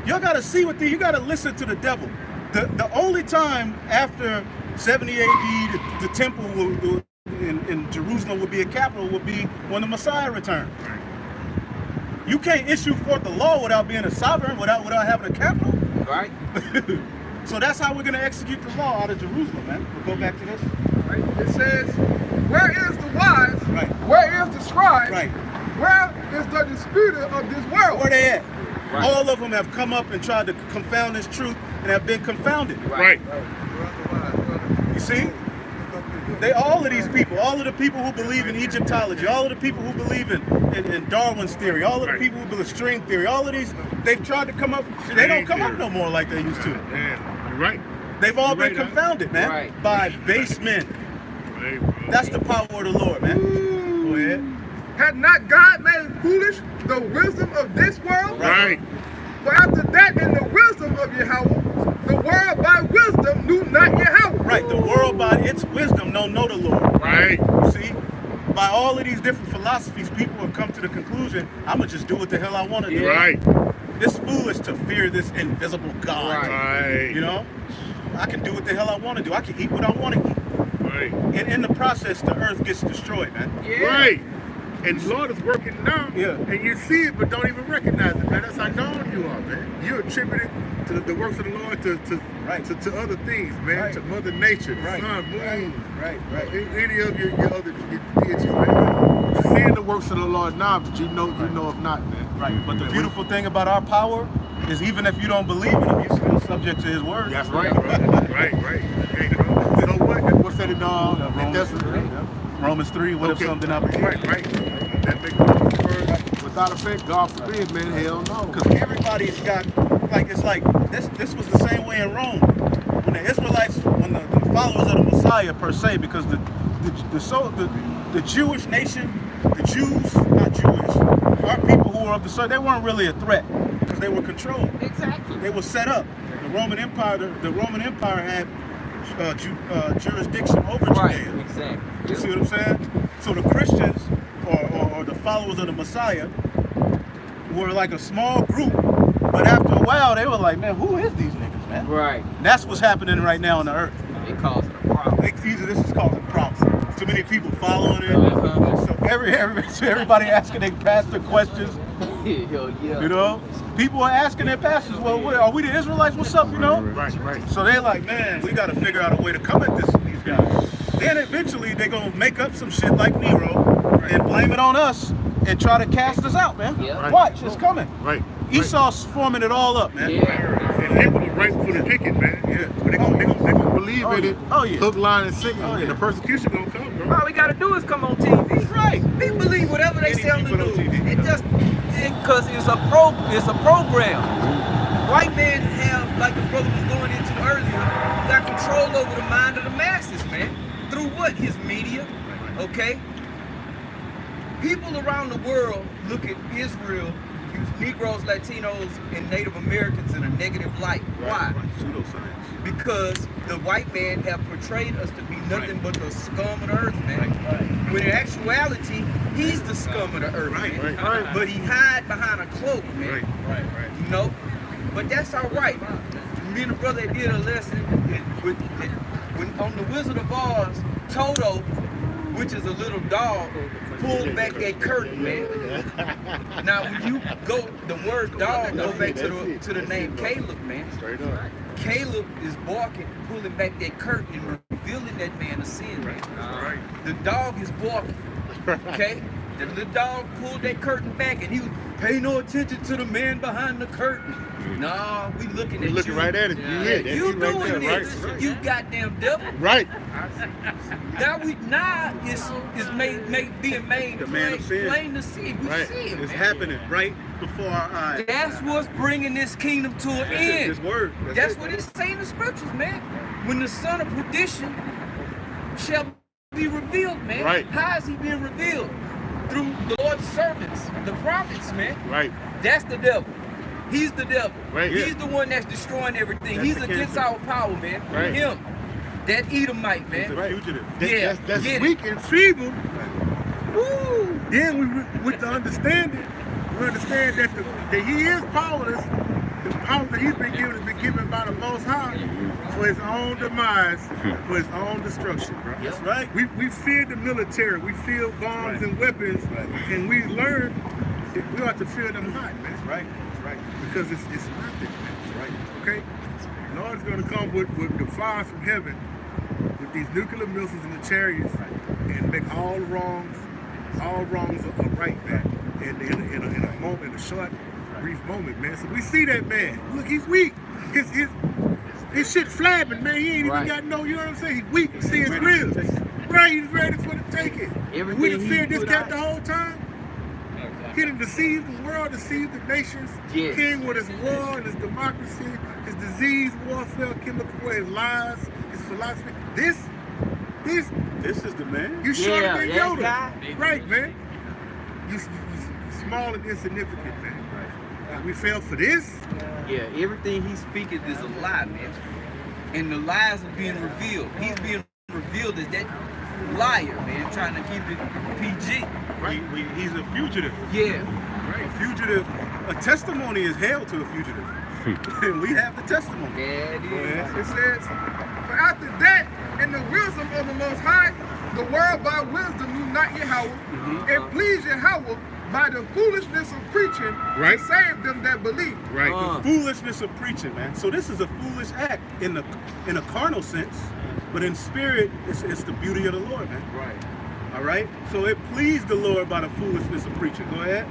Speaker 6: Y'all got to see what you got to listen to the devil. The only time after 70 AD the temple in Jerusalem would be a capital would be when the Messiah returned. You can't issue forth the law without being a sovereign, without having a capital.
Speaker 8: Right.
Speaker 6: So that's how we're going to execute the law out of Jerusalem, man. We'll go back to this.
Speaker 10: Right. It says, where is the wise?
Speaker 6: Right.
Speaker 10: Where is the scribe?
Speaker 6: Right.
Speaker 10: Where is the disputer of this world?
Speaker 6: Where they at?
Speaker 8: Right.
Speaker 6: All of them have come up and tried to confound this truth and have been confounded.
Speaker 8: Right.
Speaker 6: You see? All of these people, all of the people who believe in Egyptology, all of the people who believe in Darwin's theory, all of the people who believe in string theory, all of these, they've tried to come up, they don't come up no more like they used to.
Speaker 9: Yeah, you're right.
Speaker 6: They've all been confounded, man, by base men. That's the power of the Lord, man. Go ahead.
Speaker 10: Had not God made foolish the wisdom of this world?
Speaker 9: Right.
Speaker 10: For after that, in the wisdom of Yahweh, the world by wisdom knew not Yahweh.
Speaker 6: Right, the world by its wisdom don't know the Lord.
Speaker 9: Right.
Speaker 6: You see? By all of these different philosophies, people have come to the conclusion, I'm going to just do what the hell I want to do.
Speaker 9: Right.
Speaker 6: It's foolish to fear this invisible God.
Speaker 9: Right.
Speaker 6: You know? I can do what the hell I want to do. I can eat what I want to eat.
Speaker 9: Right.
Speaker 6: And in the process, the earth gets destroyed, man.
Speaker 8: Yeah.
Speaker 9: Right. And the Lord is working now.
Speaker 6: Yeah.
Speaker 9: And you see it, but don't even recognize it, man. That's how known you are, man. You attribute it to the works of the Lord to other things, man.
Speaker 6: Right.
Speaker 9: To Mother Nature, the
Speaker 6: Right.
Speaker 9: sun, moon.
Speaker 6: Right.
Speaker 9: Any of your other deities, man. You're seeing the works of the Lord now, but you know if not, man.
Speaker 6: Right. But the beautiful thing about our power is even if you don't believe in him, you're still subject to his word.
Speaker 9: That's right, bro. Right. Hey, bro. So what's that in
Speaker 6: Romans 3, what if something I believe?
Speaker 9: Right. That makes the word without effect, God forbid, man, hell no.
Speaker 6: Because everybody's got, it's like, this was the same way in Rome. When the Israelites, when the followers of the Messiah per se, because the Jewish nation, the Jews, not Jewish, our people who were of the soil, they weren't really a threat because they were controlled.
Speaker 8: Exactly.
Speaker 6: They were set up. The Roman Empire had jurisdiction over Judea.
Speaker 8: Exactly.
Speaker 6: You see what I'm saying? So the Christians or the followers of the Messiah were like a small group, but after a while they were like, man, who is these niggas, man?
Speaker 8: Right.
Speaker 6: And that's what's happening right now on the earth.
Speaker 8: It causing a problem.
Speaker 6: This is causing problems. Too many people following it. So everybody asking their pastor questions.
Speaker 8: Hell yeah.
Speaker 6: You know, people are asking their pastors, well, are we the Israelites? What's up? You know?
Speaker 9: Right.
Speaker 6: So they're like, man, we got to figure out a way to come at these guys. Then eventually they're gonna make up some shit like Nero and blame it on us and try to cast us out, man.
Speaker 8: Yeah.
Speaker 6: Watch, it's coming.
Speaker 9: Right.
Speaker 6: Esau's forming it all up, man.
Speaker 8: Yeah.
Speaker 9: And they were right for the ticket, man.
Speaker 6: Yeah.
Speaker 9: But they gonna believe in it.
Speaker 6: Oh, yeah.
Speaker 9: Hook, line, and sinker.
Speaker 6: Oh, yeah.
Speaker 9: And the persecution gonna come, bro.
Speaker 8: All we gotta do is come on TV.
Speaker 6: Right.
Speaker 8: We believe whatever they say on the
Speaker 6: people on
Speaker 8: news.
Speaker 6: TV.
Speaker 8: It just because it's a program. White men have, like the brother was going into earlier, got control over the mind of the masses, man. Through what? His media. Okay? People around the world look at Israel, Negroes, Latinos, and Native Americans in a negative light. Why?
Speaker 6: Pseudoscience.
Speaker 8: Because the white man have portrayed us to be nothing but the scum of the earth, man. When in actuality, he's the scum of the earth, man. But he hide behind a cloak, man. You know? But that's all right. Me and the brother did a lesson when on the Wizard of Oz, Toto, which is a little dog, pulled back that curtain, man. Now when you go, the word dog goes back to the name Caleb, man.
Speaker 9: Straight up.
Speaker 8: Caleb is barking, pulling back that curtain and revealing that man a sin, man. The dog is barking, okay? The little dog pulled that curtain back and he was, pay no attention to the man behind the curtain. Nah, we looking at you.
Speaker 9: Looking right at it.
Speaker 8: You doing
Speaker 9: right there,
Speaker 8: this,
Speaker 9: right?
Speaker 8: you goddamn devil.
Speaker 9: Right.
Speaker 8: Now it's being made
Speaker 6: The man of sin.
Speaker 8: plain to see. We
Speaker 6: Right.
Speaker 8: see it,
Speaker 6: It's
Speaker 8: man.
Speaker 6: happening right before our eyes.
Speaker 8: That's what's bringing this kingdom to an
Speaker 6: That's it,
Speaker 8: end.
Speaker 6: His word.
Speaker 8: That's what it's saying in the scriptures, man. When the son of perdition shall be revealed, man.
Speaker 9: Right.
Speaker 8: How is he being revealed? Through the Lord's servants, the prophets, man.
Speaker 9: Right.
Speaker 8: That's the devil. He's the devil.
Speaker 9: Right.
Speaker 8: He's the one that's destroying everything.
Speaker 6: That's
Speaker 8: He's
Speaker 6: the
Speaker 8: against
Speaker 6: cancer.
Speaker 8: our power, man.
Speaker 9: Right.
Speaker 8: Him. That Edomite,
Speaker 6: He's
Speaker 8: man.
Speaker 6: a fugitive.
Speaker 8: Yeah,
Speaker 9: That's
Speaker 8: get it.
Speaker 9: weak and feeble. Woo! Then with the understanding, we understand that he is powerless,
Speaker 2: the power that he's been given has been given by the Most High for his own demise, for his own destruction, bro.
Speaker 6: That's right.
Speaker 2: We fear the military, we fear bombs and weapons, and we learn that we ought to fear them not, man.
Speaker 6: That's right. That's right.
Speaker 2: Because it's nothing, man.
Speaker 6: That's right.
Speaker 2: Okay? The Lord is going to come with the fire from heaven, with these nuclear missiles and the chariots, and make all wrongs are right back in a moment, in a short, brief moment, man. So we see that man. Look, he's weak. His shit flabbing, man. He ain't even got no, you know what I'm saying? He's weak. You see his ribs. Right, he's ready for the taking. We done feared this cat the whole time. He done deceived the world, deceived the nations. King with his war and his democracy, his disease, warfare, chemical war, his lies, his philosophy. This
Speaker 6: is the man.
Speaker 2: You shorter than Yoda. Right, man. You small and insignificant, man. Right. We fell for this.
Speaker 11: Yeah, everything he's speaking is a lie, man. And the lies are being revealed. He's being revealed as that liar, man, trying to keep it PG.
Speaker 6: Right. He's a fugitive.
Speaker 11: Yeah.
Speaker 6: Right. A fugitive. A testimony is held to a fugitive. And we have the testimony.
Speaker 11: Yeah, it is.
Speaker 10: It says, for after that, in the wisdom of the Most High, the world by wisdom knew not Yahweh, and pleased Yahweh by the foolishness of preaching to save them that believe.
Speaker 6: Right. The foolishness of preaching, man. So this is a foolish act in a carnal sense, but in spirit, it's the beauty of the Lord, man.
Speaker 11: Right.
Speaker 6: All right. So it pleased the Lord by the foolishness of preaching. Go ahead.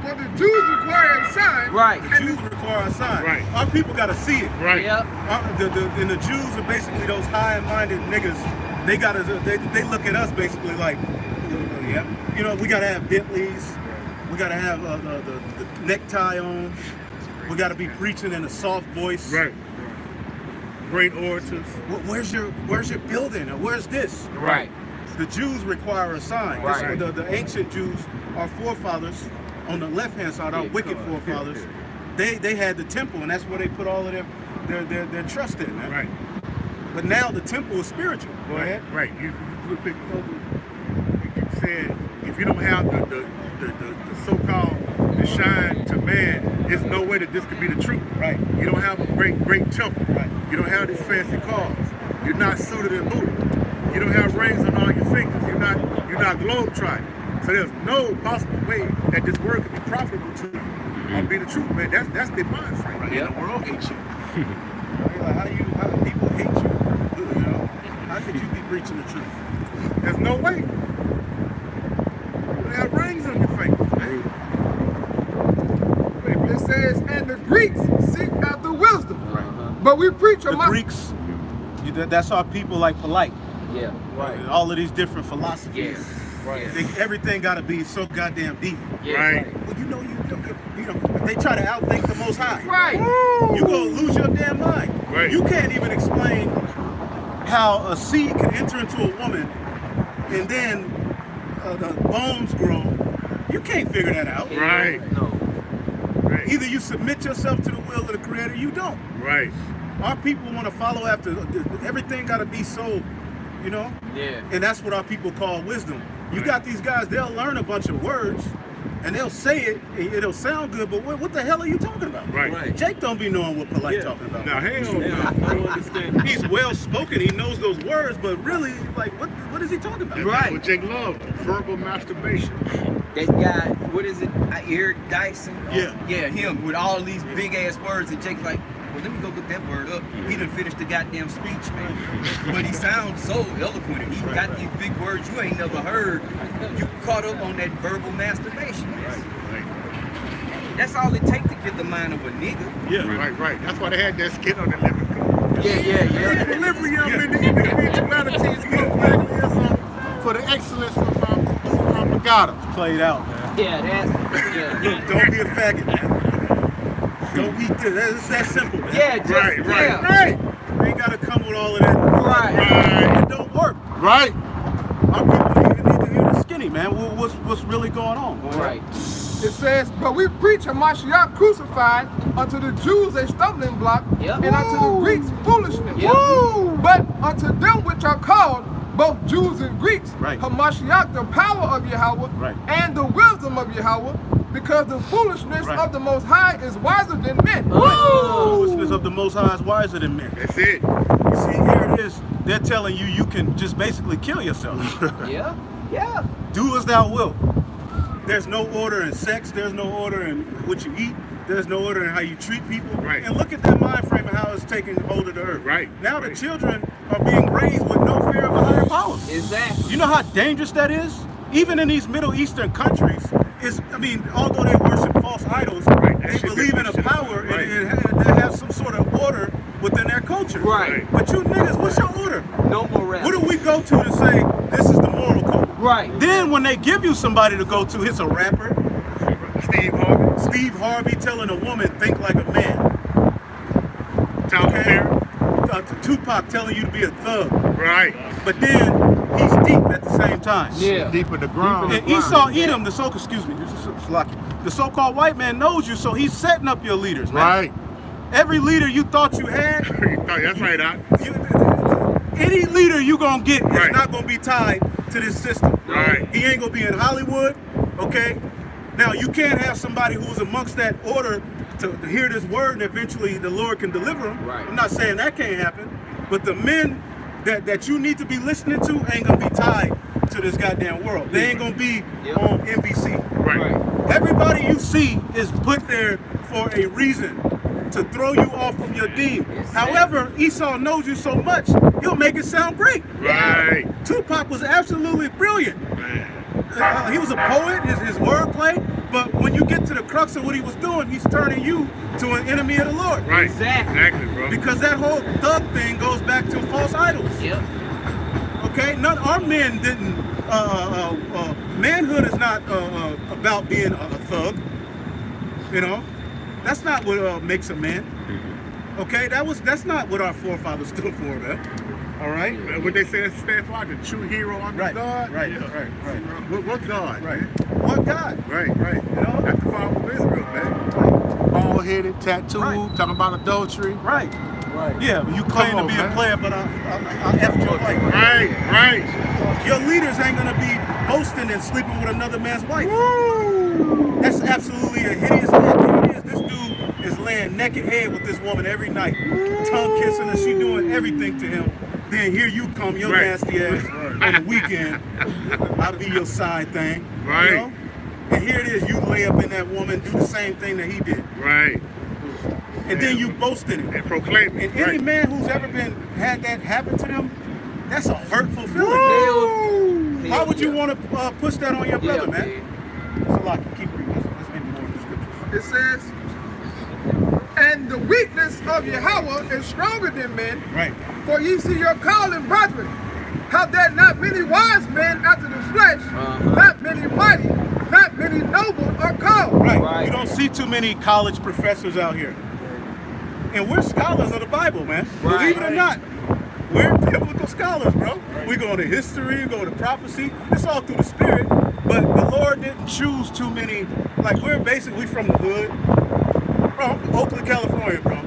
Speaker 10: For the Jews require a sign.
Speaker 11: Right.
Speaker 6: The Jews require a sign.
Speaker 2: Right.
Speaker 6: Our people got to see it.
Speaker 2: Right.
Speaker 11: Yep.
Speaker 6: And the Jews are basically those high-minded niggas. They look at us basically like, you know, we got to have Bentleys. We got to have the necktie on. We got to be preaching in a soft voice.
Speaker 2: Right. Great orators.
Speaker 6: Where's your building? Or where's this?
Speaker 11: Right.
Speaker 6: The Jews require a sign.
Speaker 11: Right.
Speaker 6: The ancient Jews, our forefathers, on the left-hand side, our wicked forefathers, they had the temple, and that's where they put all of their trust in, man.
Speaker 2: Right.
Speaker 6: But now the temple is spiritual. Go ahead.
Speaker 2: Right. You said if you don't have the so-called the shine to man, there's no way that this could be the truth.
Speaker 6: Right.
Speaker 2: You don't have a great temple.
Speaker 6: Right.
Speaker 2: You don't have these fancy cars. You're not suited and booted. You don't have rings on all your fingers. You're not globe-trotting. So there's no possible way that this word could be profitable to you or be the truth, man. That's their mind frame.
Speaker 6: Right. And the world hates you. Like, how do people hate you? You know, how could you be preaching the truth?
Speaker 2: There's no way. You have rings on your fingers, man.
Speaker 10: It says, and the Greeks seek after wisdom. Right. But we preach
Speaker 6: the Greeks, that's our people like polite.
Speaker 11: Yeah.
Speaker 6: Right. All of these different philosophies.
Speaker 11: Yeah.
Speaker 6: Right. Everything got to be so goddamn deep.
Speaker 11: Yeah.
Speaker 6: Right. Well, you know, they try to outthink the Most High.
Speaker 11: Right.
Speaker 6: You gonna lose your damn mind.
Speaker 2: Right.
Speaker 6: You can't even explain how a seed can enter into a woman and then the bones grow. You can't figure that out.
Speaker 2: Right.
Speaker 11: No.
Speaker 2: Right.
Speaker 6: Either you submit yourself to the will of the Creator, or you don't.
Speaker 2: Right.
Speaker 6: Our people want to follow after everything. Got to be so, you know.
Speaker 11: Yeah.
Speaker 6: And that's what our people call wisdom. You got these guys, they'll learn a bunch of words and they'll say it, it'll sound good, but what the hell are you talking about?
Speaker 2: Right.
Speaker 6: Jake don't be knowing what polite talking about.
Speaker 2: Now, hell no.
Speaker 7: I don't understand.
Speaker 6: He's well spoken, he knows those words, but really, like, what is he talking about?
Speaker 2: That's what Jake loved, verbal masturbation.
Speaker 11: That guy, what is it? Eric Dyson?
Speaker 6: Yeah.
Speaker 11: Yeah, him with all these big ass words, and Jake's like, well, let me go look that word up. He done finished the goddamn speech, man. But he sounds so eloquent, and he got these big words you ain't never heard. You caught up on that verbal masturbation, man.
Speaker 2: Right.
Speaker 11: That's all it takes to get the mind of a nigga.
Speaker 2: Yeah, right. That's why they had that skit on the lemon.
Speaker 11: Yeah.
Speaker 2: Equilibrium in the individualities for the excellence of propaganda.
Speaker 6: Played out, man.
Speaker 11: Yeah, that's
Speaker 6: Don't be a faggot, man. Don't be it's that simple, man.
Speaker 11: Yeah, just,
Speaker 2: right.
Speaker 6: You ain't gotta come with all of that.
Speaker 11: Right.
Speaker 6: It don't work.
Speaker 2: Right.
Speaker 6: Our people need to hear the skinny, man. What's really going on?
Speaker 11: Right.
Speaker 10: It says, but we preach a Mashiach crucified, unto the Jews a stumbling block,
Speaker 11: Yep.
Speaker 10: and unto the Greeks foolishness.
Speaker 11: Yep.
Speaker 10: But unto them which are called, both Jews and Greeks,
Speaker 6: Right.
Speaker 10: Hamashiach, the power of Yahweh,
Speaker 6: Right.
Speaker 10: and the wisdom of Yahweh, because the foolishness of the Most High is wiser than men.
Speaker 6: The foolishness of the Most High is wiser than men.
Speaker 9: That's it.
Speaker 6: You see, here it is. They're telling you you can just basically kill yourself.
Speaker 8: Yeah.
Speaker 6: Do as thou wilt. There's no order in sex. There's no order in what you eat. There's no order in how you treat people.
Speaker 9: Right.
Speaker 6: And look at that mind frame and how it's taking hold of the earth.
Speaker 9: Right.
Speaker 6: Now the children are being raised with no fear of a higher power.
Speaker 8: Exactly.
Speaker 6: You know how dangerous that is? Even in these Middle Eastern countries, although they worship false idols, they believe in a power and they have some sort of order within their culture.
Speaker 8: Right.
Speaker 6: But you niggas, what's your order?
Speaker 8: No morality.
Speaker 6: What do we go to say this is the moral code?
Speaker 8: Right.
Speaker 6: Then when they give you somebody to go to, it's a rapper. Steve Harvey telling a woman, think like a man. Tupac telling you to be a thug.
Speaker 9: Right.
Speaker 6: But then he's deep at the same time.
Speaker 8: Yeah.
Speaker 9: Deep in the ground.
Speaker 6: And Esau Edom, the so-called white man knows you, so he's setting up your leaders, man.
Speaker 9: Right.
Speaker 6: Every leader you thought you had,
Speaker 9: That's right, Doc.
Speaker 6: any leader you gonna get is not gonna be tied to this system.
Speaker 9: Right.
Speaker 6: He ain't gonna be in Hollywood, okay? Now you can't have somebody who's amongst that order to hear this word and eventually the Lord can deliver them.
Speaker 8: Right.
Speaker 6: I'm not saying that can't happen, but the men that you need to be listening to ain't gonna be tied to this goddamn world. They ain't gonna be on NBC.
Speaker 9: Right.
Speaker 6: Everybody you see is put there for a reason, to throw you off from your deen. However, Esau knows you so much, he'll make it sound great.
Speaker 9: Right.
Speaker 6: Tupac was absolutely brilliant. He was a poet, his wordplay, but when you get to the crux of what he was doing, he's turning you to an enemy of the Lord.
Speaker 9: Right.
Speaker 8: Exactly,
Speaker 9: bro.
Speaker 6: Because that whole thug thing goes back to false idols.
Speaker 8: Yep.
Speaker 6: Okay? Our men didn't, manhood is not about being a thug, you know? That's not what makes a man. Okay, that's not what our forefathers stood for, man. All right.
Speaker 9: What they say stand for, like a true hero under God.
Speaker 6: Right.
Speaker 9: What God?
Speaker 6: Right. What God?
Speaker 9: Right.
Speaker 6: You know?
Speaker 9: That's the father of Israel, man. Bald headed, tattooed, talking about adultery.
Speaker 6: Right. Yeah, you claim to be a player, but I effed your wife.
Speaker 9: Right.
Speaker 6: Your leaders ain't gonna be boasting and sleeping with another man's wife.
Speaker 9: Woo!
Speaker 6: That's absolutely a hideous act. This dude is laying naked head with this woman every night, tongue kissing her, she doing everything to him. Then here you come, your nasty ass on the weekend. I'll be your side thing.
Speaker 9: Right.
Speaker 6: You know? And here it is, you lay up in that woman, do the same thing that he did.
Speaker 9: Right.
Speaker 6: And then you boast in it.
Speaker 9: And proclaim it.
Speaker 6: And any man who's ever had that happen to them, that's a hurtful feeling.
Speaker 8: Hell,
Speaker 6: Why would you want to push that on your brother, man?
Speaker 8: man.
Speaker 6: It's a lot. Keep reading. Let's read more of the scriptures.
Speaker 10: It says, and the weakness of Yahweh is stronger than men.
Speaker 6: Right.
Speaker 10: For ye see your calling, brethren, how that not many wise men after the flesh, not many mighty, not many noble are called.
Speaker 6: Right. You don't see too many college professors out here. And we're scholars of the Bible, man. Believe it or not. We're biblical scholars, bro. We go to history, we go to prophecy. It's all through the spirit. But the Lord didn't choose too many. Like, we're basically from the hood. Bro, Oakland, California, bro.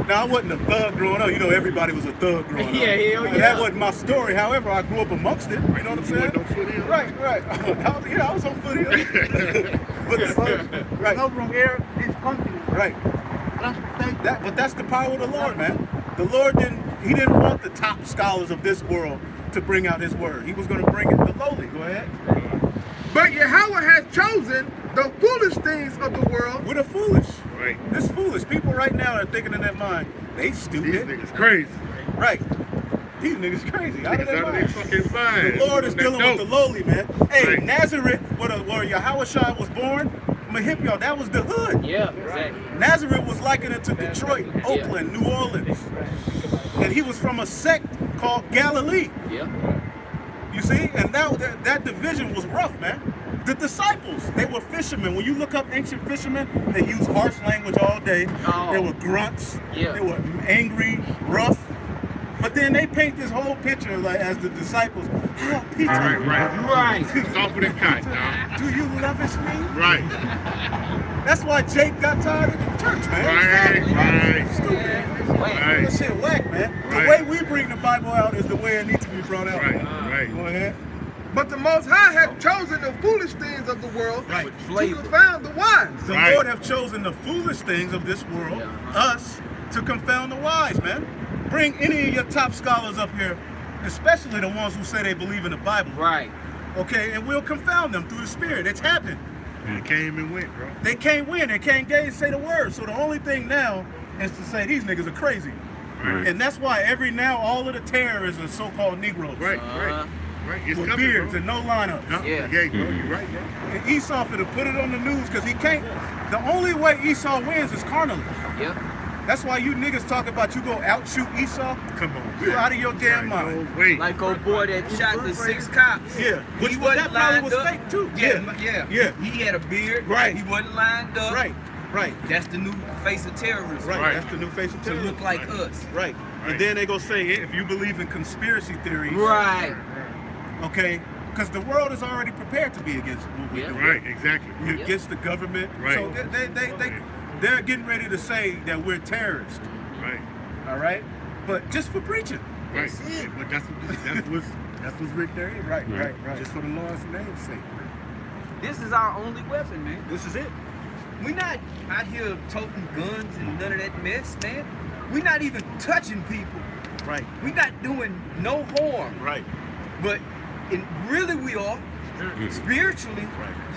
Speaker 6: Now, I wasn't a thug growing up. You know, everybody was a thug growing up. That wasn't my story. However, I grew up amongst it. You know what I'm saying? Right. I was on Foot Hill. Right. But that's the power of the Lord, man. The Lord didn't want the top scholars of this world to bring out his word. He was going to bring it the lowly. Go ahead.
Speaker 10: But Yahweh has chosen the foolish things of the world.
Speaker 6: We're the foolish.
Speaker 9: Right.
Speaker 6: This foolish. People right now are thinking in their mind, they stupid.
Speaker 9: These niggas crazy.
Speaker 6: Right. These niggas crazy. Out of their mind.
Speaker 9: fucking mind.
Speaker 6: The Lord is dealing with the lowly, man. Hey,
Speaker 9: Right.
Speaker 6: Nazareth, where Yahweh Shai was born, I'm gonna hip y'all, that was the hood.
Speaker 8: Yeah, exactly.
Speaker 6: Nazareth was likened to Detroit, Oakland, New Orleans. And he was from a sect called Galilee.
Speaker 8: Yeah.
Speaker 6: You see? And that division was rough, man. The disciples, they were fishermen. When you look up ancient fishermen, they used harsh language all day. They were grunts.
Speaker 8: Yeah.
Speaker 6: They were angry, rough. But then they paint this whole picture like as the disciples. Oh, Peter.
Speaker 9: Right. Softer than cotton, dog.
Speaker 6: Do you lavish me?
Speaker 9: Right.
Speaker 6: That's why Jake got tired of the church, man.
Speaker 9: Right.
Speaker 6: Stupid.
Speaker 9: Right.
Speaker 6: That shit whack, man.
Speaker 9: Right.
Speaker 6: The way we bring the Bible out is the way it needs to be brought out.
Speaker 9: Right.
Speaker 6: Go ahead.
Speaker 10: But the Most High hath chosen the foolish things of the world
Speaker 6: Right.
Speaker 10: to confound the wise.
Speaker 6: The Lord have chosen the foolish things of this world, us, to confound the wise, man. Bring any of your top scholars up here, especially the ones who say they believe in the Bible.
Speaker 11: Right.
Speaker 6: Okay, and we'll confound them through the Spirit. It's happened.
Speaker 9: And it came and went, bro.
Speaker 6: They can't win. They can't say the word. So the only thing now is to say these niggas are crazy.
Speaker 9: Right.
Speaker 6: And that's why all of the terrorists are so-called Negroes.
Speaker 9: Right. It's
Speaker 6: With
Speaker 9: coming,
Speaker 6: beards
Speaker 9: bro.
Speaker 6: and no lineup.
Speaker 11: Yeah.
Speaker 9: Yeah, bro. You're right, bro.
Speaker 6: And Esau finna put it on the news because he can't. The only way Esau wins is carnally.
Speaker 11: Yep.
Speaker 6: That's why you niggas talk about you go outshoot Esau.
Speaker 9: Come on,
Speaker 6: You
Speaker 9: man.
Speaker 6: out of your damn mind.
Speaker 9: No way.
Speaker 11: Like old boy that shot the 6 cops.
Speaker 6: Yeah, which
Speaker 11: He
Speaker 6: that
Speaker 11: wasn't
Speaker 6: probably
Speaker 11: lined
Speaker 6: was
Speaker 11: up.
Speaker 6: fake too.
Speaker 11: Yeah. He had a beard.
Speaker 6: Right.
Speaker 11: He wasn't lined up.
Speaker 6: Right.
Speaker 11: That's the new face of terrorism.
Speaker 6: Right. That's the new face of
Speaker 11: To
Speaker 6: terrorism.
Speaker 11: look like us.
Speaker 6: Right. And then they go say, if you believe in conspiracy theories.
Speaker 11: Right.
Speaker 6: Okay. Because the world is already prepared to be against what we do.
Speaker 9: Right, exactly.
Speaker 6: Against the government.
Speaker 9: Right.
Speaker 6: So they're getting ready to say that we're terrorists.
Speaker 9: Right.
Speaker 6: All right. But just for preaching.
Speaker 9: Right. But that's what's written there.
Speaker 6: Right.
Speaker 9: Just for the Lord's name's sake.
Speaker 11: This is our only weapon, man.
Speaker 6: This is it.
Speaker 11: We're not out here toting guns and none of that mess, man. We're not even touching people.
Speaker 6: Right.
Speaker 11: We're not doing no harm.
Speaker 6: Right.
Speaker 11: But really we are. Spiritually,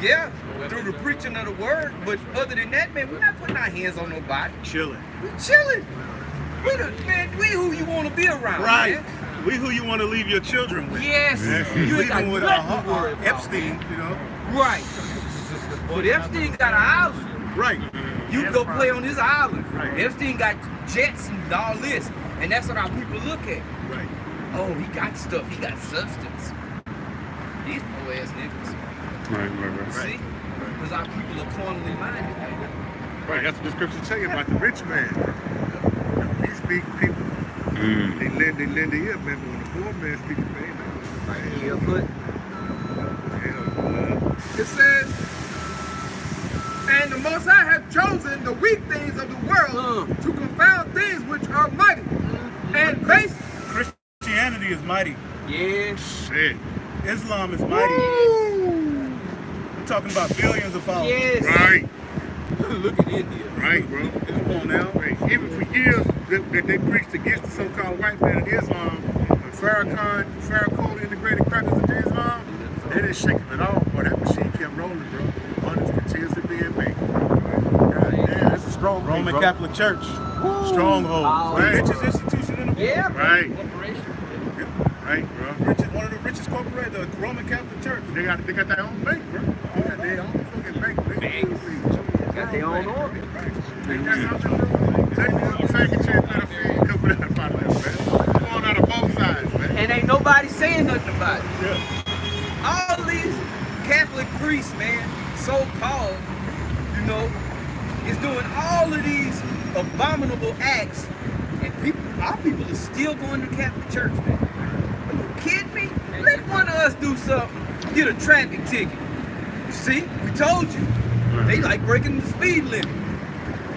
Speaker 11: yeah, through the preaching of the word. But other than that, man, we're not putting our hands on nobody.
Speaker 6: Chilling.
Speaker 11: We're chilling. We who you want to be around,
Speaker 6: Right.
Speaker 11: man.
Speaker 6: We who you want to leave your children with.
Speaker 11: Yes. You ain't got
Speaker 6: Leaving with
Speaker 11: nothing to worry about,
Speaker 6: Epstein,
Speaker 11: man.
Speaker 6: you know.
Speaker 11: Right. But Epstein got an island.
Speaker 6: Right.
Speaker 11: You can go play on his island.
Speaker 6: Right.
Speaker 11: Epstein got jets and all this. And that's what our people look at.
Speaker 6: Right.
Speaker 11: Oh, he got stuff. He got substance. These poor ass niggas.
Speaker 9: Right.
Speaker 11: See? Because our people are carnally minded.
Speaker 9: Right, that's what the scripture tell you about the rich man. He speak people. They lend the ear, man, but when the poor man speak, man,
Speaker 11: Yeah, but
Speaker 10: It says, and the Most High hath chosen the weak things of the world to confound things which are mighty. And base.
Speaker 6: Christianity is mighty.
Speaker 11: yeah.
Speaker 9: shit.
Speaker 6: Islam is mighty. We're talking about billions of followers.
Speaker 11: Yes.
Speaker 9: Right,
Speaker 11: Look at India.
Speaker 9: right, bro.
Speaker 6: Come on now.
Speaker 9: Right. Even for years that they preached against the so-called white man in Islam, when Farrakhan integrated crackers into Islam, they didn't shake him at all. Boy, that machine kept rolling, bro. Hundreds continuously being made. God damn, that's a strong thing,
Speaker 6: Roman
Speaker 9: bro.
Speaker 6: Catholic Church. Stronghold.
Speaker 11: Right.
Speaker 6: The richest institution in the world.
Speaker 11: Yeah.
Speaker 9: Right.
Speaker 11: Corporation.
Speaker 9: Right, bro.
Speaker 6: One of the richest corporations, the Roman Catholic Church.
Speaker 9: They got their own bank, bro. They got their own fucking bank.
Speaker 11: Got their own orbit.
Speaker 9: Going out of both sides, man.
Speaker 11: And ain't nobody saying nothing about it. All these Catholic priests, man, so-called, you know, is doing all of these abominable acts, and our people are still going to Catholic church, man. Are you kidding me? Let one of us do something, get a traffic ticket. You see, we told you. They like breaking the speed limit.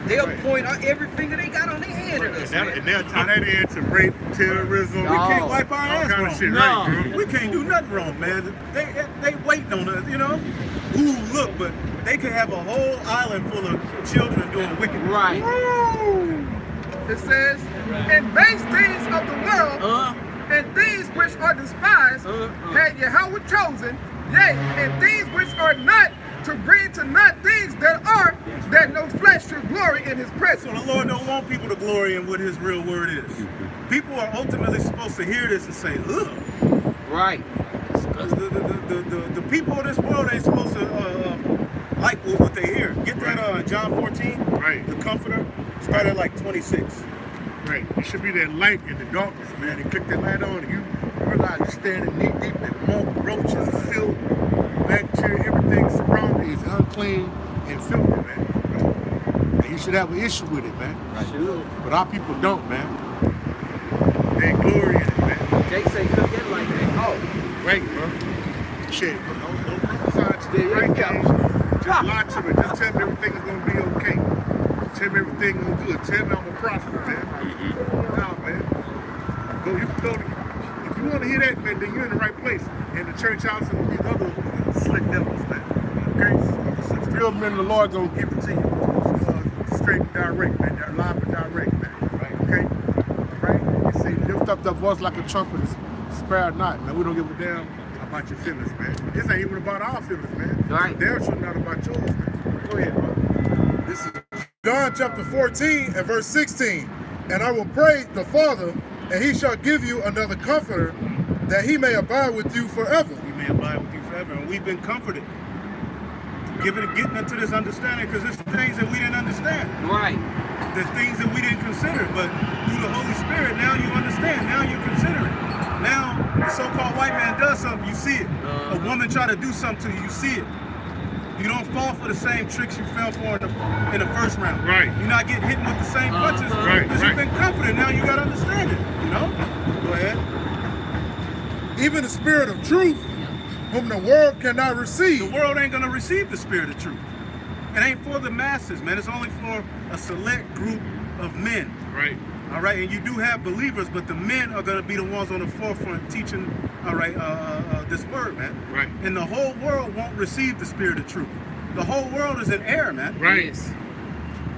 Speaker 11: They'll point out every finger they got on their hand at us,
Speaker 9: And
Speaker 11: man.
Speaker 9: they'll tie that into rape, terrorism.
Speaker 11: No.
Speaker 6: We can't wipe our
Speaker 9: all
Speaker 6: ass
Speaker 9: kind
Speaker 6: wrong.
Speaker 9: of shit,
Speaker 11: No.
Speaker 9: right, bro?
Speaker 6: We can't do nothing wrong, man. They waiting on us, you know? Ooh, look, but they could have a whole island full of children doing wicked.
Speaker 11: Right.
Speaker 10: It says, and base things of the world, and things which are despised, had Yahweh chosen, yea, and things which are not, to bring to naught things that are, that no flesh should glory in his presence.
Speaker 6: So the Lord don't want people to glory in what his real word is. People are ultimately supposed to hear this and say, ugh.
Speaker 11: Right.
Speaker 6: The people of this world ain't supposed to like what they hear. Get that John 14,
Speaker 9: Right.
Speaker 6: the Comforter, start at like 26.
Speaker 9: Right. It should be that light in the darkness, man. You click that light on, and you realize you're standing knee deep in mold, roaches, filth, bacteria, everything surrounding you is unclean and filthy, man. And you should have an issue with it, man.
Speaker 11: Sure.
Speaker 9: But our people don't, man. They glory in it, man.
Speaker 11: Jake say cut that like that. Oh.
Speaker 9: Right, bro. Shit, bro. Don't prophesy to the right thing. Just lie to me. Just tell me everything is gonna be okay. Tell me everything gonna good. Tell me I'm gonna prosper, man. No, man. You can you want to hear that, man, then you're in the right place. In the church house and these other slick devils, man. Okay? Real men of the Lord gonna give it to you straight and direct, man. They're live and direct, man. Right? Okay? All right? You see, lift up that voice like a trumpet, spare not, man. We don't give a damn about your feelings, man. This ain't even about our feelings, man.
Speaker 11: Right.
Speaker 9: They're sure not about yours, man. Go ahead, bro.
Speaker 2: This is John chapter 14 and verse 16. And I will pray the Father, and he shall give you another comforter, that he may abide with you forever.
Speaker 6: He may abide with you forever. And we've been comforted. Getting into this understanding, because there's things that we didn't understand.
Speaker 11: Right.
Speaker 6: There's things that we didn't consider, but through the Holy Spirit, now you understand. Now you consider it. Now, the so-called white man does something, you see it. A woman try to do something to you, you see it. You don't fall for the same tricks you fell for in the first round.
Speaker 9: Right.
Speaker 6: You're not getting hit with the same punches because you've been comforted. Now you got to understand it, you know? Go ahead.
Speaker 2: Even the spirit of truth, whom the world cannot receive.
Speaker 6: The world ain't going to receive the spirit of truth. It ain't for the masses, man. It's only for a select group of men.
Speaker 9: Right.
Speaker 6: All right, and you do have believers, but the men are going to be the ones on the forefront teaching, all right, this word, man.
Speaker 9: Right.
Speaker 6: And the whole world won't receive the spirit of truth. The whole world is in error, man.
Speaker 9: Right.
Speaker 11: Yes.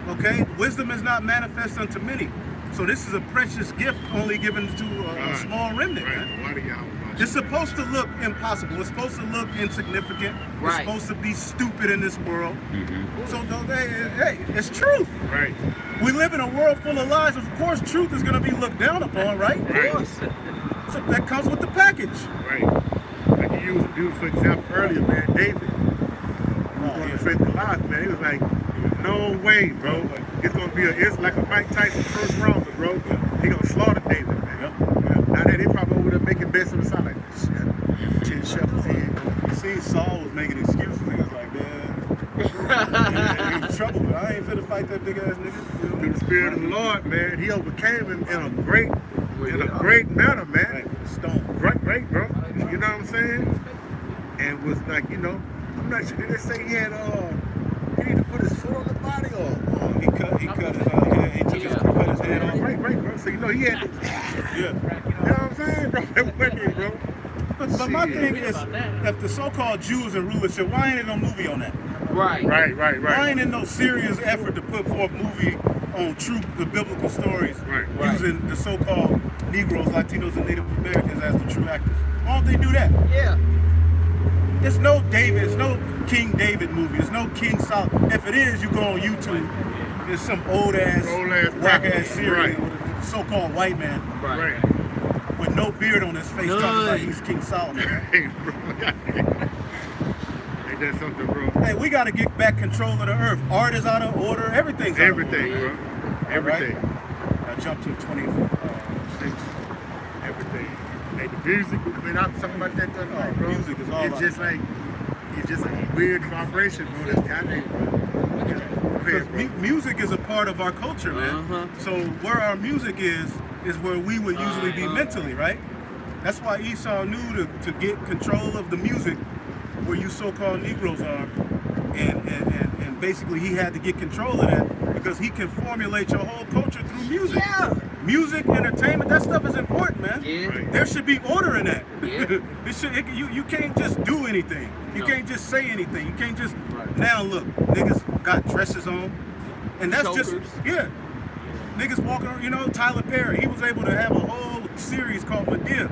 Speaker 6: Okay? Wisdom is not manifest unto many. So this is a precious gift only given to a small remnant, man.
Speaker 9: Why do y'all?
Speaker 6: It's supposed to look impossible. It's supposed to look insignificant.
Speaker 11: Right.
Speaker 6: It's supposed to be stupid in this world. So hey, it's truth.
Speaker 9: Right.
Speaker 6: We live in a world full of lies. Of course, truth is going to be looked down upon, right?
Speaker 9: Right.
Speaker 6: Of course. So that comes with the package.
Speaker 9: Right. Like you used a beautiful example earlier, man. David. He was going to face Goliath, man. He was like, no way, bro. It's going to be it's like a Mike Tyson first rounder, bro. He going to slaughter David, man. Now that they probably over there making best of the sound like, shit, 10 shepherds in.
Speaker 6: You see, Saul was making excuses. He was like, man, he's in trouble, but I ain't finna fight that big ass nigga. You know?
Speaker 9: Through the Spirit of the Lord, man, he overcame him in a great manner, man.
Speaker 6: Right, with a stone.
Speaker 9: Great, bro. You know what I'm saying? And was like, you know, I'm not sure. Did they say he had he need to put his foot on the body or
Speaker 6: he cut his head off.
Speaker 9: Right, bro. So you know he had to,
Speaker 6: Yeah.
Speaker 9: you know what I'm saying, bro? That went, bro.
Speaker 6: But my thing is, if the so-called Jews and rulership, why ain't there no movie on that?
Speaker 11: Right.
Speaker 6: Why ain't there no serious effort to put forth movie on the biblical stories, using the so-called Negroes, Latinos, and Native Americans as the true actors? Why don't they do that?
Speaker 11: Yeah.
Speaker 6: It's no David, it's no King David movie, it's no King Solomon. If it is, you go on YouTube, there's some old-ass, whack-ass series with a so-called white man.
Speaker 11: Right.
Speaker 6: With no beard on his face, talking about he's King Solomon.
Speaker 9: Hey, bro. Ain't that something, bro?
Speaker 6: Hey, we got to get back control of the earth. Art is out of order. Everything's out of order.
Speaker 9: Everything, bro. Everything.
Speaker 6: Right? I jumped to 26.
Speaker 9: Everything. Hey, the music, I mean, I'm talking about that the other night, bro.
Speaker 6: Music is all
Speaker 9: it's just a weird vibration, bro. That's goddamn, bro.
Speaker 6: Music is a part of our culture, man. So where our music is where we would usually be mentally, right? That's why Esau knew to get control of the music where you so-called Negroes are, and basically he had to get control of that because he can formulate your whole culture through music.
Speaker 11: Yeah.
Speaker 6: Music, entertainment, that stuff is important, man.
Speaker 11: Yeah.
Speaker 6: There should be order in that.
Speaker 11: Yeah.
Speaker 6: You can't just do anything. You can't just say anything. You can't just now look, niggas got dresses on, and that's
Speaker 11: Chokers.
Speaker 6: Niggas walking around, you know, Tyler Perry, he was able to have a whole series called Medea.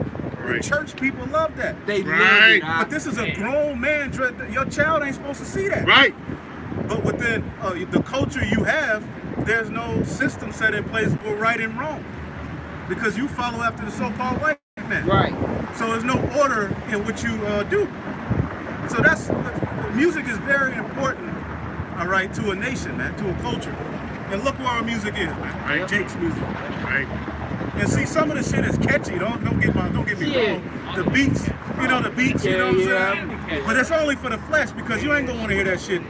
Speaker 6: The church people love that.
Speaker 11: They love it.
Speaker 6: But this is a grown man. Your child ain't supposed to see that.
Speaker 9: Right.
Speaker 6: But within the culture you have, there's no system set in place for right and wrong. Because you follow after the so-called white man.
Speaker 11: Right.
Speaker 6: So there's no order in what you do. So music is very important, all right, to a nation, man, to a culture. And look where our music is, man.
Speaker 9: Right.
Speaker 6: Jake's music.
Speaker 9: Right.
Speaker 6: And see, some of the shit is catchy. Don't get me wrong. The beats, you know what I'm saying? But it's only for the flesh because you ain't gonna want to hear that shit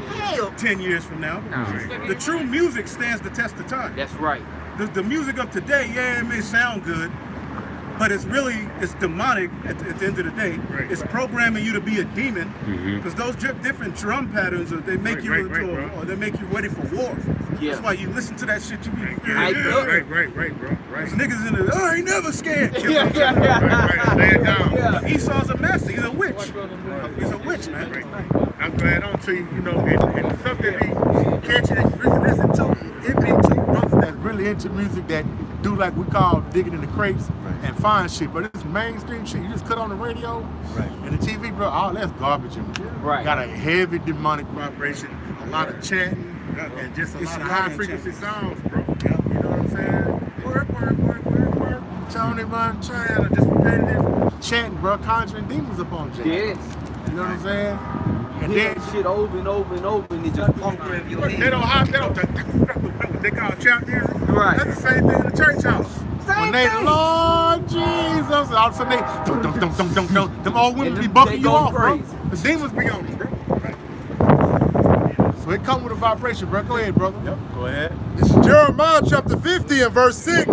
Speaker 6: 10 years from now.
Speaker 11: No.
Speaker 6: The true music stands the test of time.
Speaker 11: That's right.
Speaker 6: The music of today, it may sound good, but it's demonic at the end of the day.
Speaker 9: Right.
Speaker 6: It's programming you to be a demon because those different drum patterns, they make you ready for war.
Speaker 8: Yeah.
Speaker 6: That's why you listen to that shit. You be
Speaker 9: Right, bro. Right.
Speaker 6: These niggas in the, I ain't never scared.
Speaker 9: Right. Lay it down.
Speaker 8: Yeah.
Speaker 6: Esau's a master. He's a witch. He's a witch, man.
Speaker 9: Right. I'm glad on to you, you know, and something be catching and really listen to. It be two brothers that's really into music that do like we call digging in the crates and find shit. But it's mainstream shit. You just cut on the radio and the TV, bro. All that's garbage.
Speaker 8: Right.
Speaker 9: Got a heavy demonic vibration, a lot of chanting, and just a lot of high frequency sounds, bro. You know what I'm saying? Work. Tony Montana, just repetitive chanting, bro, conjuring demons upon Jay.
Speaker 8: Yes.
Speaker 9: You know what I'm saying? And
Speaker 8: Hear
Speaker 9: then
Speaker 8: that shit over and over and over, and it just pump around your head.
Speaker 9: they don't they call chant music.
Speaker 8: Right.
Speaker 9: That's the same thing in the church house. When they,
Speaker 8: thing.
Speaker 9: Lord Jesus, all of a sudden they them old women
Speaker 8: And
Speaker 9: be
Speaker 8: them-
Speaker 9: bucking
Speaker 8: they
Speaker 9: you
Speaker 8: go
Speaker 9: off, bro.
Speaker 8: crazy.
Speaker 9: The demons be on them, bro. Right. So it come with a vibration, bro. Go ahead, brother.
Speaker 6: Yep, go ahead.
Speaker 2: This is Jeremiah chapter 50 and verse 6.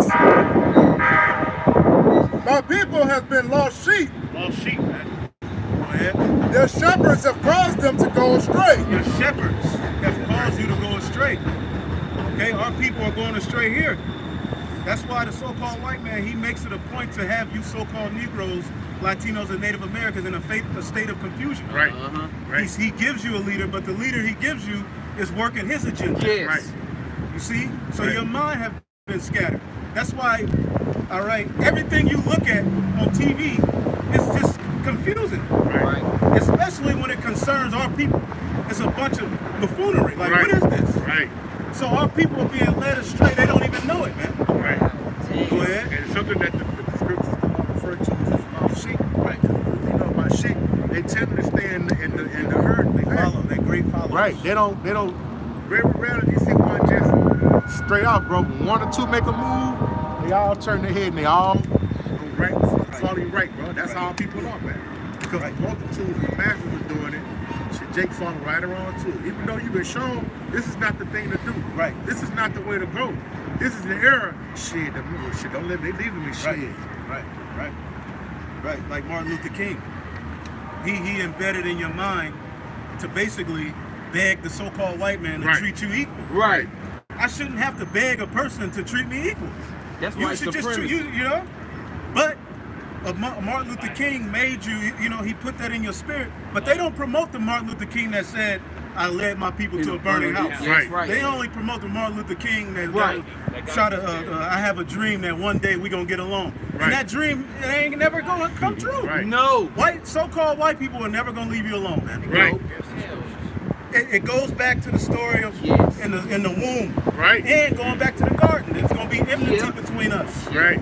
Speaker 2: My people have been lost sheep.
Speaker 6: Lost sheep, man. Go ahead.
Speaker 2: Their shepherds have caused them to go astray.
Speaker 6: Your shepherds have caused you to go astray. Okay, our people are going astray here. That's why the so-called white man, he makes it a point to have you so-called Negroes, Latinos, and Native Americans in a state of confusion.
Speaker 9: Right. Right.
Speaker 6: He gives you a leader, but the leader he gives you is working his agenda.
Speaker 8: Yes.
Speaker 9: Right.
Speaker 6: You see? So
Speaker 9: Right.
Speaker 6: your mind have been scattered. That's why, all right, everything you look at on TV is just confusing.
Speaker 9: Right.
Speaker 6: Especially when it concerns our people. It's a bunch of buffoonery. Like,
Speaker 9: Right.
Speaker 6: what is this?
Speaker 9: Right.
Speaker 6: So our people are being led astray. They don't even know it, man.
Speaker 9: Right.
Speaker 6: Go ahead.
Speaker 9: And it's something that the scriptures refer to as about sheep. Right. You know, about sheep, they tend to stay in the herd.
Speaker 6: They follow. They're great followers.
Speaker 9: Right. They don't. Very rarely you see one just straight off, bro. When one or two make a move, they all turn their head and they all go right, follow you right, bro. That's how people are, man. Because multitudes of masters are doing it. Shit, Jake followed right around too. Even though you've been shown this is not the thing to do.
Speaker 6: Right.
Speaker 9: This is not the way to go. This is the era. Shit, don't let me leaving me shit.
Speaker 6: Right. Like Martin Luther King. He embedded in your mind to basically beg the so-called white man to treat you equal.
Speaker 8: Right.
Speaker 6: I shouldn't have to beg a person to treat me equal.
Speaker 8: That's
Speaker 6: You
Speaker 8: white
Speaker 6: should just treat
Speaker 8: supremacy.
Speaker 6: you know. But Martin Luther King made you, you know, he put that in your spirit. But they don't promote the Martin Luther King that said, I led my people to a burning house.
Speaker 8: Yes, right.
Speaker 6: They only promote the Martin Luther King that
Speaker 8: Right.
Speaker 6: try to, I have a dream that one day we gonna get along. And that dream, it ain't never gonna come true.
Speaker 9: Right.
Speaker 8: No.
Speaker 6: So-called white people are never gonna leave you alone, man.
Speaker 9: Right.
Speaker 6: It goes back to the story of
Speaker 8: Yes.
Speaker 6: in the womb.
Speaker 9: Right.
Speaker 6: And going back to the garden. There's gonna be enmity between us.
Speaker 9: Right.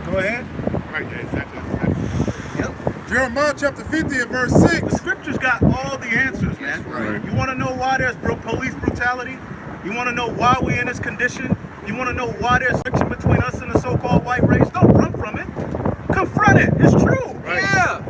Speaker 6: Go ahead.
Speaker 9: Right. Exactly.
Speaker 2: Jeremiah chapter 50 and verse
Speaker 6: The
Speaker 2: 6.
Speaker 6: scriptures got all the answers, man.
Speaker 9: Right.
Speaker 6: You want to know why there's police brutality? You want to know why we're in this condition? You want to know why there's friction between us and the so-called white race? Don't run from it. Confront it. It's true.
Speaker 9: Right.
Speaker 8: Yeah.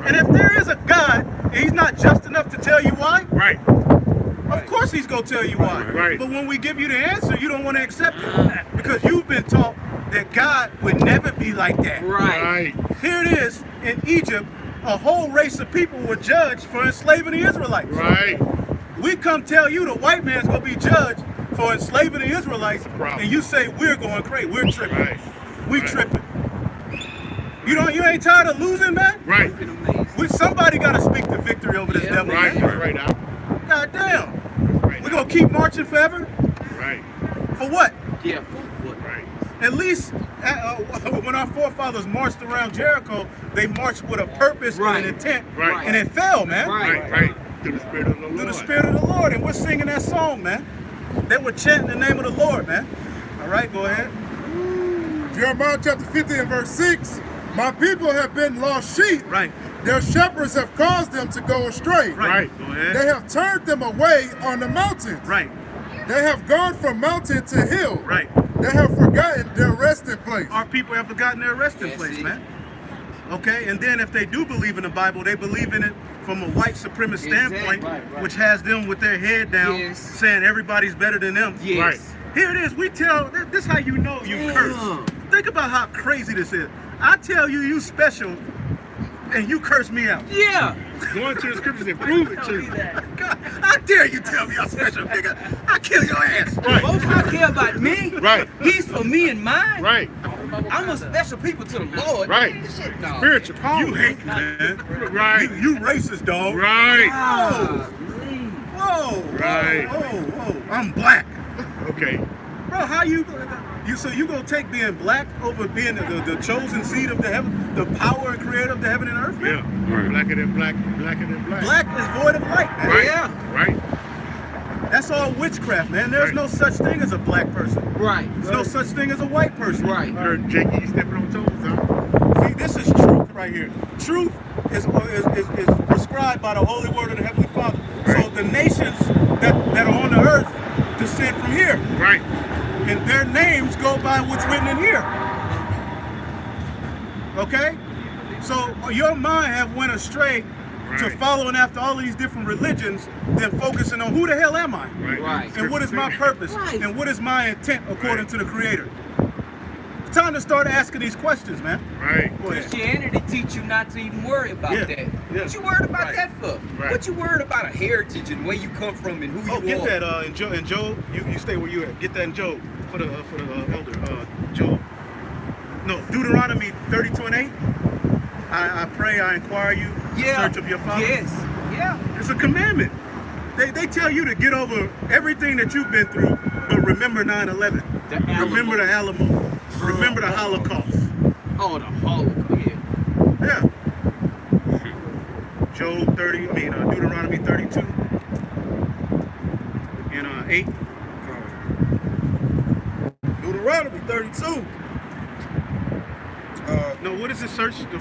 Speaker 6: And if there is a God, and he's not just enough to tell you why,
Speaker 9: Right.
Speaker 6: of course he's going to tell you why.
Speaker 9: Right.
Speaker 6: But when we give you the answer, you don't want to accept it. Because you've been taught that God would never be like that.
Speaker 8: Right.
Speaker 9: Right.
Speaker 6: Here it is, in Egypt, a whole race of people were judged for enslaving the Israelites.
Speaker 9: Right.
Speaker 6: We come tell you the white man's gonna be judged for enslaving the Israelites,
Speaker 9: problem.
Speaker 6: and you say we're going crazy, we're tripping.
Speaker 9: Right.
Speaker 6: We tripping. You ain't tired of losing, man?
Speaker 9: Right.
Speaker 6: Somebody gotta speak the victory over this devil,
Speaker 9: Right.
Speaker 6: man.
Speaker 9: Right. Out.
Speaker 6: God damn.
Speaker 9: Right.
Speaker 6: We're gonna keep marching forever?
Speaker 9: Right.
Speaker 6: For what?
Speaker 8: Yeah.
Speaker 9: Right.
Speaker 6: At least when our forefathers marched around Jericho, they marched with a purpose and an intent,
Speaker 9: Right.
Speaker 6: and it fell, man.
Speaker 9: Right. Right. Through the spirit of the Lord.
Speaker 6: Through the Spirit of the Lord, and we're singing that song, man. They were chanting the name of the Lord, man. All right, go ahead.
Speaker 2: Jeremiah chapter 50 and verse 6. My people have been lost sheep.
Speaker 6: Right,
Speaker 2: Their shepherds have caused them to go astray.
Speaker 6: right.
Speaker 9: Right.
Speaker 6: Go ahead.
Speaker 2: They have turned them away on the mountains.
Speaker 6: Right,
Speaker 2: They have gone from mountain to hill.
Speaker 6: right.
Speaker 2: They have forgotten their resting place.
Speaker 6: Our people have forgotten their resting
Speaker 8: Yes,
Speaker 6: place,
Speaker 8: see.
Speaker 6: man. Okay, and then if they do believe in the Bible, they believe in it from a white supremacist
Speaker 8: Exactly.
Speaker 6: standpoint,
Speaker 8: Right.
Speaker 6: which has them with their head down,
Speaker 8: Yes.
Speaker 6: saying everybody's better than them.
Speaker 8: Yes.
Speaker 9: Right.
Speaker 6: Here it is. We tell, this how you know you
Speaker 8: Damn.
Speaker 6: cursed. Think about how crazy this is. I tell you, you special, and you curse me out.
Speaker 8: Yeah.
Speaker 9: Go into the scriptures and prove it to you.
Speaker 6: God, I dare you tell me I'm special, nigga. I kill your ass.
Speaker 8: The Most High care about me.
Speaker 9: Right.
Speaker 8: He's for me and mine.
Speaker 9: Right.
Speaker 8: I'm a special people to the Lord.
Speaker 9: Right.
Speaker 8: Shit, no.
Speaker 9: Spiritual power.
Speaker 6: You hate me, man.
Speaker 9: Right.
Speaker 6: You racist, dog.
Speaker 9: Right.
Speaker 6: Whoa.
Speaker 9: Right.
Speaker 6: Whoa. I'm black.
Speaker 9: Okay.
Speaker 6: Bro, how you so you gonna take being black over being the chosen seed of the heaven, the power and creator of the heaven and earth, man?
Speaker 9: Yeah. Right. Blacker than black. Blacker than black.
Speaker 6: Black is void of light, man.
Speaker 9: Right.
Speaker 8: Yeah.
Speaker 9: Right.
Speaker 6: That's all witchcraft, man. There's no such thing as a black person.
Speaker 8: Right.
Speaker 6: There's no such thing as a white person.
Speaker 8: Right.
Speaker 9: Heard Jakey, you stepping on toes, huh?
Speaker 6: See, this is truth right here. Truth is prescribed by the holy word of the Heavenly Father.
Speaker 9: Right.
Speaker 6: So the nations that are on the earth descend from here.
Speaker 9: Right.
Speaker 6: And their names go by what's written in here. Okay? So your mind have went astray to following after all of these different religions than focusing on who the hell am I?
Speaker 8: Right.
Speaker 6: And what is my purpose?
Speaker 8: Right.
Speaker 6: And what is my intent according to the Creator? It's time to start asking these questions, man.
Speaker 9: Right.
Speaker 6: Go ahead.
Speaker 8: Christianity teach you not to even worry about
Speaker 6: Yeah.
Speaker 8: that.
Speaker 6: Yeah.
Speaker 8: What you worried about
Speaker 6: Right.
Speaker 8: that for?
Speaker 9: Right.
Speaker 8: What you worried about a heritage and where you come from and who you
Speaker 6: Oh, get
Speaker 8: are?
Speaker 6: that in Job. You stay where you at. Get that in Job for the elder. Job. No, Deuteronomy 32:8. I pray, I inquire you,
Speaker 8: Yeah.
Speaker 6: search of your father.
Speaker 8: Yes. Yeah.
Speaker 6: It's a commandment. They tell you to get over everything that you've been through, but remember 9/11.
Speaker 8: The Alamo.
Speaker 6: Remember the Alamo. Remember the Holocaust.
Speaker 8: Oh, the Holocaust. Yeah.
Speaker 6: Yeah. Job Deuteronomy 32 and 8.
Speaker 4: Deuteronomy 32.
Speaker 6: No, what is it? Search the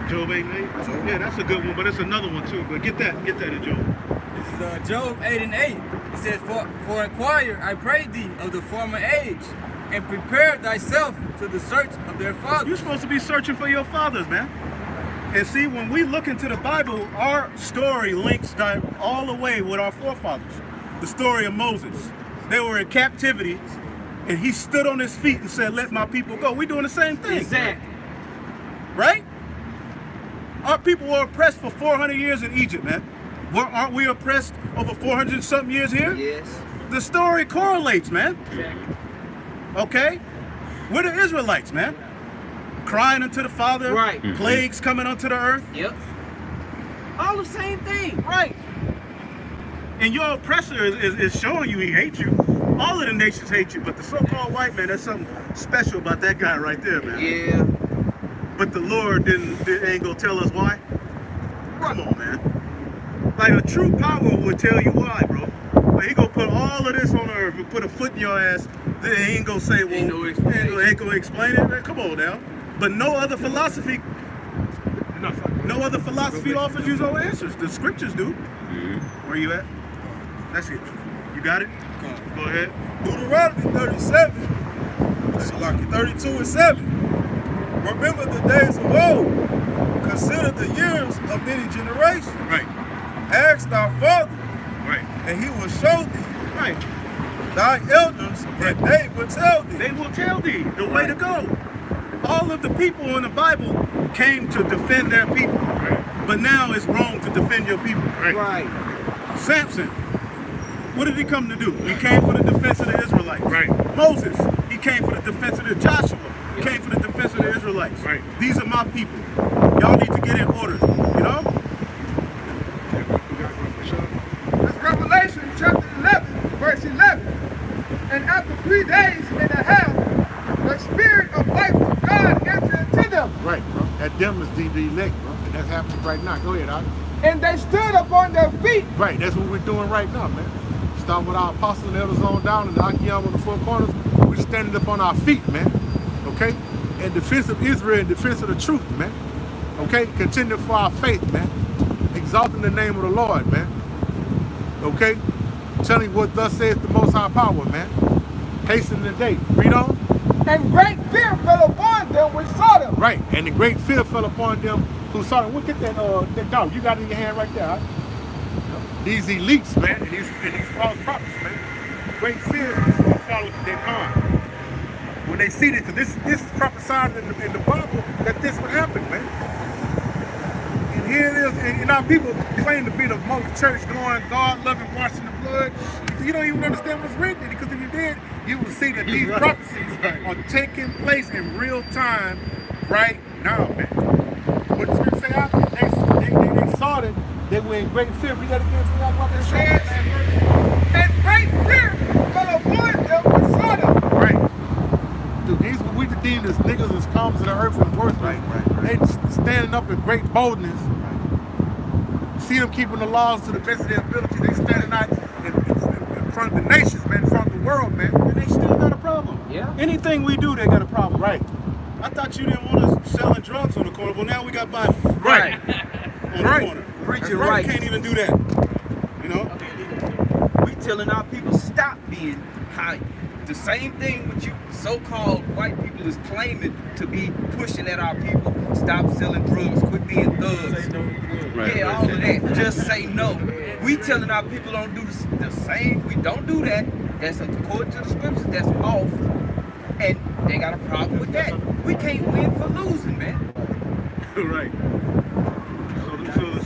Speaker 6: Job 8:8. Yeah, that's a good one, but it's another one too. But get that in Job.
Speaker 5: This is Job 8:8. It says, For inquire, I pray thee, of the former age, and prepare thyself to the search of their fathers.
Speaker 6: You're supposed to be searching for your fathers, man. And see, when we look into the Bible, our story links all the way with our forefathers. The story of Moses. They were in captivity, and he stood on his feet and said, let my people go. We're doing the same thing.
Speaker 8: Exactly.
Speaker 6: Right? Our people were oppressed for 400 years in Egypt, man. Aren't we oppressed over 400 something years here?
Speaker 8: Yes.
Speaker 6: The story correlates, man. Okay? We're the Israelites, man. Crying unto the Father,
Speaker 8: Right.
Speaker 6: plagues coming onto the earth.
Speaker 8: Yep. All the same thing.
Speaker 6: Right. And your oppressor is showing you he hates you. All of the nations hate you, but the so-called white man, there's something special about that guy right there, man.
Speaker 8: Yeah.
Speaker 6: But the Lord ain't gonna tell us why. Come on, man. Like a true power would tell you why, bro. Like he gonna put all of this on earth and put a foot in your ass. Then he ain't gonna say, well,
Speaker 8: Ain't no explanation.
Speaker 6: ain't gonna explain it. Man, come on now. But no other philosophy offers you no answers. The scriptures do. Where you at? That's it. You got it? Go ahead.
Speaker 4: Deuteronomy 37. Salaki 32:7. Remember the days of old. Consider the years of many generations.
Speaker 6: Right.
Speaker 4: Ask thy father,
Speaker 6: Right.
Speaker 4: and he will show thee.
Speaker 6: Right.
Speaker 4: Thy elders, and they will tell thee.
Speaker 6: They will tell thee the way to go. All of the people in the Bible came to defend their people.
Speaker 9: Right.
Speaker 6: But now it's wrong to defend your people.
Speaker 8: Right.
Speaker 6: Samson, what did he come to do? He came for the defense of the Israelites.
Speaker 9: Right.
Speaker 6: Moses, he came for the defense of the Joshua. He came for the defense of the Israelites.
Speaker 9: Right.
Speaker 6: These are my people. Y'all need to get in order. You know?
Speaker 10: That's Revelation chapter 11, verse 11. And after 3 days and a half, the Spirit of life of God entered into them.
Speaker 9: Right, bro. That them is the elect, bro. And that's happening right now. Go ahead, Alex.
Speaker 10: And they stood upon their feet.
Speaker 9: Right, that's what we're doing right now, man. Starting with our apostles and elders on down in the Akiyama on the four corners, we're standing up on our feet, man. Okay? In defense of Israel, in defense of the truth, man. Okay? Contending for our faith, man. Exalting the name of the Lord, man. Okay? Telling what thus says the Most High Power, man. Hasten the day. Read on.
Speaker 10: And great fear fell upon them which saw them.
Speaker 9: Right, and the great fear fell upon them who saw them. Look at that dog. You got it in your hand right there, huh? These elites, man, and these false prophets, man. Great fear is going to follow their mind. When they see this, because this is prophesied in the Bible that this would happen, man. here it is, and our people claim to be the most church-going, God-loving, washing the blood. You don't even understand what's written, because if you did, you would see that these prophecies are taking place in real time right now, man. What the scripture say out? They saw that they were in great fear. We got to get into that what they said.
Speaker 10: And great fear fell upon them which saw them.
Speaker 9: Right. Dude, these we deem as niggas as comes to the earth and worth. Right. They standing up in great boldness. Right. See them keeping the laws to the best of their ability. They standing out in front of the nations, man, in front of the world, man. And they still got a problem.
Speaker 8: Yeah.
Speaker 9: Anything we do, they got a problem.
Speaker 6: Right. I thought you didn't want us selling drugs on the corner. Well, now we got Bible.
Speaker 8: Right.
Speaker 6: On the corner.
Speaker 8: Preaching
Speaker 6: right.
Speaker 8: right.
Speaker 6: You can't even do that. You know?
Speaker 11: We telling our people stop being high. The same thing with you so-called white people is claiming to be pushing at our people. Stop selling drugs. Quit being thugs.
Speaker 6: Say no.
Speaker 11: Yeah, all of that. Just say no. We telling our people don't do the same. We don't do that. That's according to the scriptures. That's off. And they got a problem with that. We can't win for losing, man.
Speaker 6: Right. So the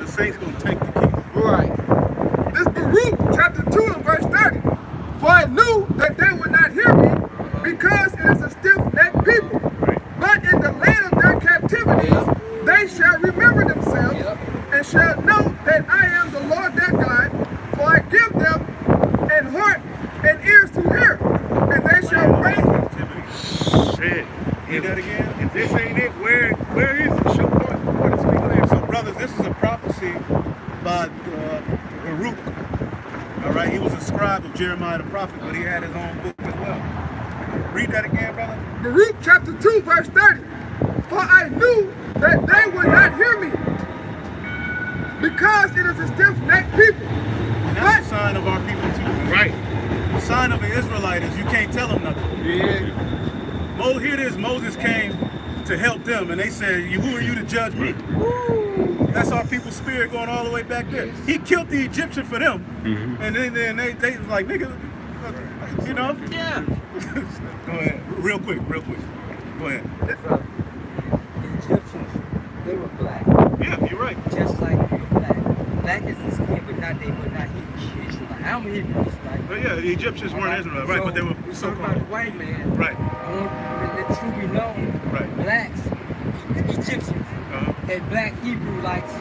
Speaker 6: saints gonna take the key.
Speaker 11: Right.
Speaker 10: This Baruch chapter 2 and verse 30. For I knew that they would not hear me, because it is a stiff-necked people. But in the land of their captivity, they shall remember themselves, and shall know that I am the Lord their God. For I give them an heart and ears to hear, and they shall pray.
Speaker 9: Shit.
Speaker 6: Read that again.
Speaker 9: If this ain't it, where is it? Show what it's clear.
Speaker 6: So, brothers, this is a prophecy by Baruch. All right, he was a scribe of Jeremiah the prophet, but he had his own book as well. Read that again, brother.
Speaker 10: Baruch chapter 2 verse 30. For I knew that they would not hear me, because it is a stiff-necked people.
Speaker 6: And that's a sign of our people too.
Speaker 9: Right.
Speaker 6: The sign of an Israelite is you can't tell them nothing.
Speaker 9: Yeah.
Speaker 6: Here it is, Moses came to help them, and they said, who are you to judge me? That's our people's spirit going all the way back there. He killed the Egyptian for them, and then they was like, nigga, you know?
Speaker 8: Yeah.
Speaker 6: Go ahead, real quick. Go ahead.
Speaker 12: The Egyptians, they were black.
Speaker 6: Yeah, you're right.
Speaker 12: Just like we were black. Black is the skin, but not Hebrews. I'm a Hebrew.
Speaker 6: But yeah, the Egyptians weren't Israelites, right? But they were
Speaker 12: we
Speaker 6: so
Speaker 12: talk about the white man.
Speaker 6: Right.
Speaker 12: I want the truth be known.
Speaker 6: Right.
Speaker 12: Blacks, Egyptians, and black Hebrewites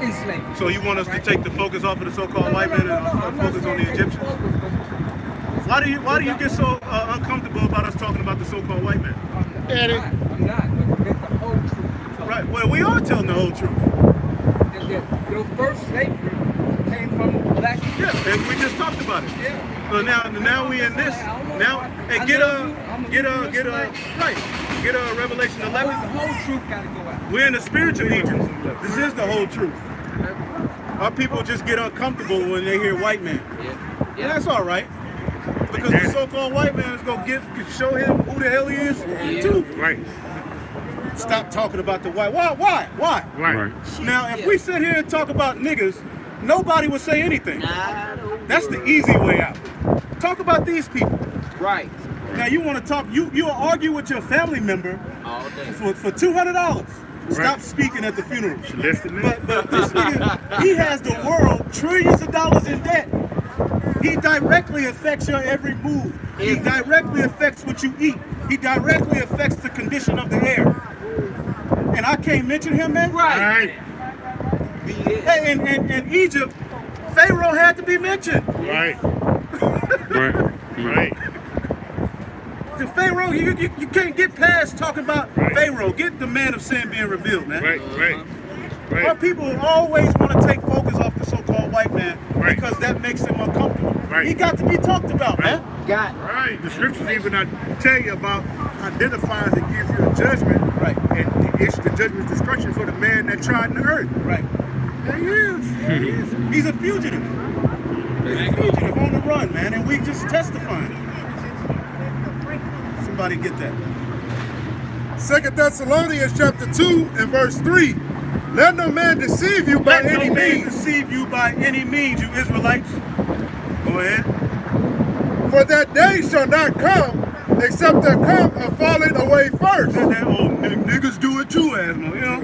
Speaker 12: enslaved.
Speaker 6: So you want us to take the focus off of the so-called white man and focus on the Egyptians? Why do you get so uncomfortable about us talking about the so-called white man?
Speaker 12: I'm not. But that's the whole truth.
Speaker 6: Right. Well, we are telling the whole truth.
Speaker 12: Your first slavery came from black people.
Speaker 6: Yeah, and we just talked about it.
Speaker 12: Yeah.
Speaker 6: So now we in this. Now, hey, get a Revelation 11.
Speaker 12: The whole truth gotta go out.
Speaker 6: We're in the spiritual Egypt. This is the whole truth. Our people just get uncomfortable when they hear white man. Yeah. And that's all right. Because the so-called white man is gonna show him who the hell he is too.
Speaker 9: Right.
Speaker 6: Stop talking about the white. Why?
Speaker 9: Right.
Speaker 6: Now, if we sit here and talk about niggas, nobody would say anything. That's the easy way out. Talk about these people.
Speaker 8: Right.
Speaker 6: Now you want to talk, you'll argue with your family member for $200. Stop speaking at the funeral. But this nigga, he has the world trillions of dollars in debt. He directly affects your every move. He directly affects what you eat. He directly affects the condition of the air. And I can't mention him, man.
Speaker 8: Right.
Speaker 6: Hey, in Egypt, Pharaoh had to be mentioned.
Speaker 9: Right.
Speaker 6: The Pharaoh, you can't get past talking about Pharaoh. Get the man of sin being revealed, man.
Speaker 9: Right.
Speaker 6: Our people always want to take focus off the so-called white man because that makes him uncomfortable. He got to be talked about, man.
Speaker 9: Right. The scriptures even tell you about identifies and gives you a judgment.
Speaker 6: Right.
Speaker 9: And the judgment is destruction for the man that trod the earth.
Speaker 6: Right.
Speaker 9: There he is.
Speaker 6: He's a fugitive. He's a fugitive on the run, man, and we just testifying. Somebody get that.
Speaker 2: 2 Thessalonians chapter 2 and verse 3. Let no man deceive you by any means.
Speaker 6: Deceive you by any means, you Israelites. Go ahead.
Speaker 2: For that day shall not come, except there come a falling away first.
Speaker 6: That old niggas do it too, Asmo, you know.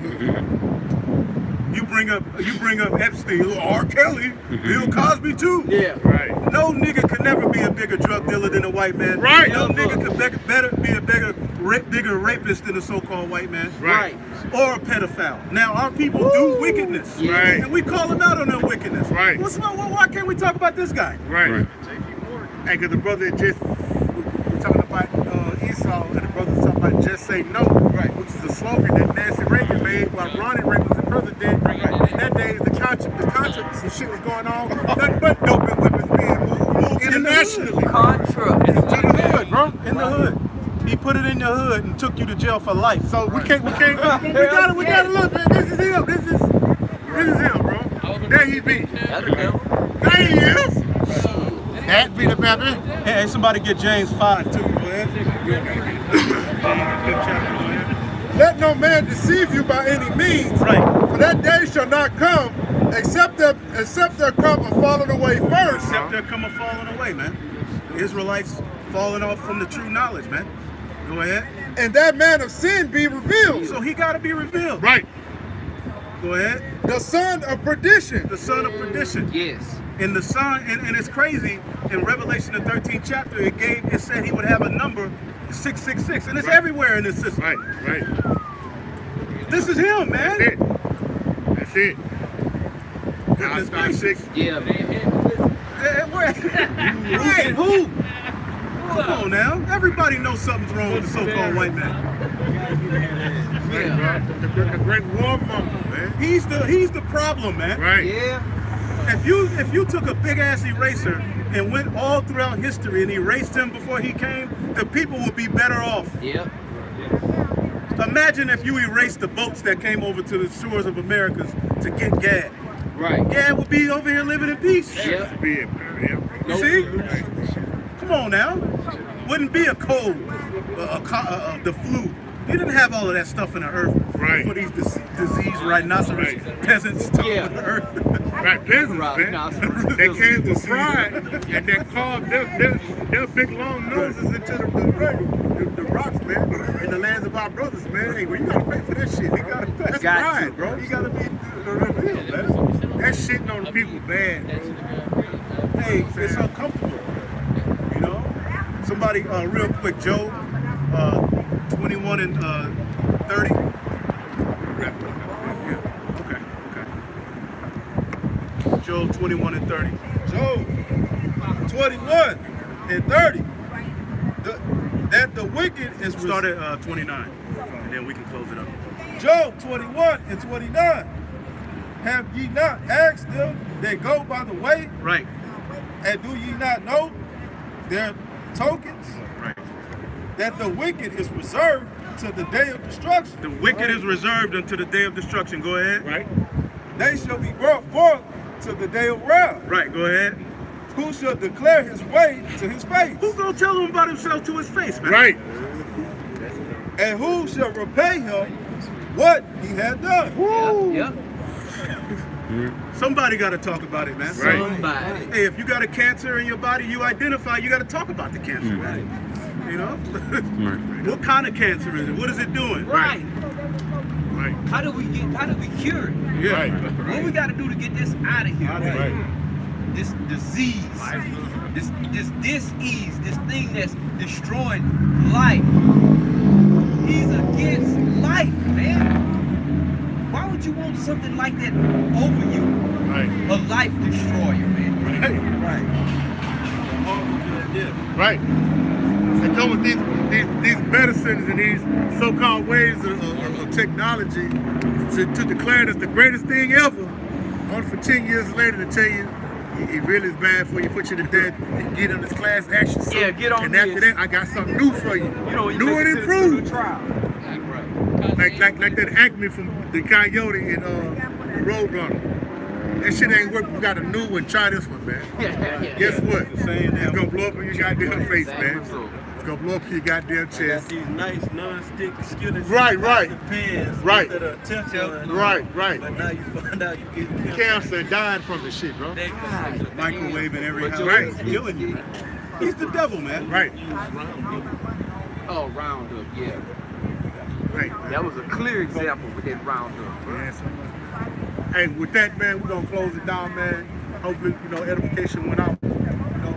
Speaker 6: You bring up Epstein, R. Kelly, Bill Cosby too.
Speaker 8: Yeah.
Speaker 9: Right.
Speaker 6: No nigga could never be a bigger drug dealer than a white man.
Speaker 9: Right.
Speaker 6: No nigga could be a bigger rapist than a so-called white man.
Speaker 8: Right.
Speaker 6: Or a pedophile. Now our people do wickedness.
Speaker 9: Right.
Speaker 6: And we call them out on their wickedness.
Speaker 9: Right.
Speaker 6: Why can't we talk about this guy?
Speaker 9: Right. Hey, because the brother just we're talking about Esau, and the brother's talking about just say no. Right. Which is a slogan that Nancy Reagan made while Ronnie Reagan was the president. Right. In that day, the conscience and shit was going on. Nothing but dope and weapons being moved internationally.
Speaker 8: Contra.
Speaker 6: To the hood, bro. In the hood. He put it in your hood and took you to jail for life.
Speaker 9: So we gotta look, man. This is him. This is him, bro. There he be. There he is. That be the baby.
Speaker 6: Hey, somebody get James 5 too. Go ahead. James 5th chapter. Go ahead.
Speaker 2: Let no man deceive you by any means.
Speaker 6: Right.
Speaker 2: For that day shall not come, except there come a falling away first.
Speaker 6: Except there come a falling away, man. The Israelites falling off from the true knowledge, man. Go ahead.
Speaker 2: And that man of sin be revealed.
Speaker 6: So he got to be revealed.
Speaker 9: Right.
Speaker 6: Go ahead.
Speaker 2: The son of perdition.
Speaker 6: The son of perdition.
Speaker 8: Yes.
Speaker 6: And the son, and it's crazy, in Revelation the 13th chapter, it said he would have a number 666. And it's everywhere in this system.
Speaker 9: Right.
Speaker 6: This is him, man.
Speaker 9: That's it.
Speaker 6: Goodness gracious.
Speaker 8: Yeah, man.
Speaker 6: Hey, who? Come on now. Everybody knows something's wrong with the so-called white man.
Speaker 8: Yeah.
Speaker 9: The great warmonger, man.
Speaker 6: He's the problem, man.
Speaker 9: Right.
Speaker 8: Yeah.
Speaker 6: If you took a big ass eraser and went all throughout history and erased him before he came, the people would be better off.
Speaker 8: Yep.
Speaker 6: Imagine if you erased the boats that came over to the shores of America to get Gad.
Speaker 8: Right.
Speaker 6: Gad would be over here living in peace.
Speaker 8: Yep.
Speaker 6: You see? Come on now. Wouldn't be a cold, the flu. You didn't have all of that stuff in the earth for these diseased rhinoceros peasants on the earth.
Speaker 9: Right, peasants, man. They came to pride and they carved their big long noses into the rocks, man, in the lands of our brothers, man. Hey, well, you gotta pay for that shit. You gotta pay. That's pride, bro. You gotta be revealed, man. That shitting on the people bad, bro.
Speaker 6: Hey, it's uncomfortable. You know? Somebody, real quick, Joe, 21 and 30. Okay. Joe 21 and 30.
Speaker 2: Job 21 and 30. That the wicked is
Speaker 6: Start at 29, and then we can close it up.
Speaker 2: Job 21 and 29. Have ye not asked them that go by the way?
Speaker 6: Right.
Speaker 2: And do ye not know their tokens?
Speaker 6: Right.
Speaker 2: That the wicked is reserved to the day of destruction.
Speaker 6: The wicked is reserved unto the day of destruction. Go ahead.
Speaker 9: Right.
Speaker 2: They shall be brought forth to the day of wrath.
Speaker 6: Right, go ahead.
Speaker 2: Who shall declare his way to his face?
Speaker 6: Who gonna tell him about himself to his face, man?
Speaker 9: Right.
Speaker 2: And who shall repay him what he had done?
Speaker 8: Woo. Yep.
Speaker 6: Somebody got to talk about it, man.
Speaker 9: Right.
Speaker 8: Somebody.
Speaker 6: Hey, if you got a cancer in your body, you identify, you got to talk about the cancer, man. You know? What kind of cancer is it? What is it doing?
Speaker 8: Right.
Speaker 9: Right.
Speaker 8: How do we cure it?
Speaker 6: Yeah.
Speaker 9: Right.
Speaker 8: What we got to do to get this out of here?
Speaker 9: Right.
Speaker 8: This disease, this disease, this thing that's destroying life. He's against life, man. Why would you want something like that over you?
Speaker 9: Right.
Speaker 8: A life destroyer, man.
Speaker 9: Right. They come with these medicines and these so-called ways of technology to declare it as the greatest thing ever. Only for 10 years later to tell you it really is bad for you, put you to death, and get on this class action suit.
Speaker 8: Yeah, get on
Speaker 9: And
Speaker 8: this.
Speaker 9: after that, I got something new for you. New and improved. Like that Acme from the Coyote in the Roadrunner. That shit ain't work. We got a new one. Try this one, man. Guess what? It's gonna blow up in your goddamn face, man. It's gonna blow up in your goddamn chest.
Speaker 7: These nice non-stick skillets.
Speaker 9: Right.
Speaker 7: Pans.
Speaker 9: Right. Right.
Speaker 7: But now you find out you get
Speaker 9: Cancer and dying from this shit, bro.
Speaker 6: Microwave in every house.
Speaker 9: Right.
Speaker 6: It's killing you. He's the devil, man.
Speaker 9: Right.
Speaker 8: Oh, Roundup, yeah.
Speaker 9: Right.
Speaker 8: That was a clear example with that roundup.
Speaker 9: Yeah, so much. Hey, with that, man, we're gonna close it down, man. Hopefully, you know, edification went out. You know,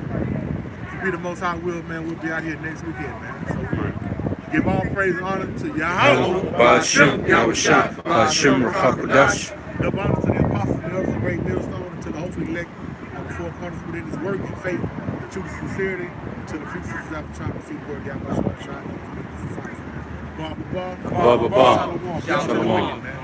Speaker 9: to be the Most High will, man, we'll be out here next weekend, man. So we give all praise and honor to Yahweh.
Speaker 13: Ba'ashem Yahushua, Ba'ashem Rachakadash.
Speaker 9: Double honor to the apostles and others of great millstone, and to the hopefully elect on the four corners within his work and faith, the truth and sincerity, to the few sisters out trying to see the word Yahweh. Shalom.
Speaker 13: Ba ba ba. Shalom.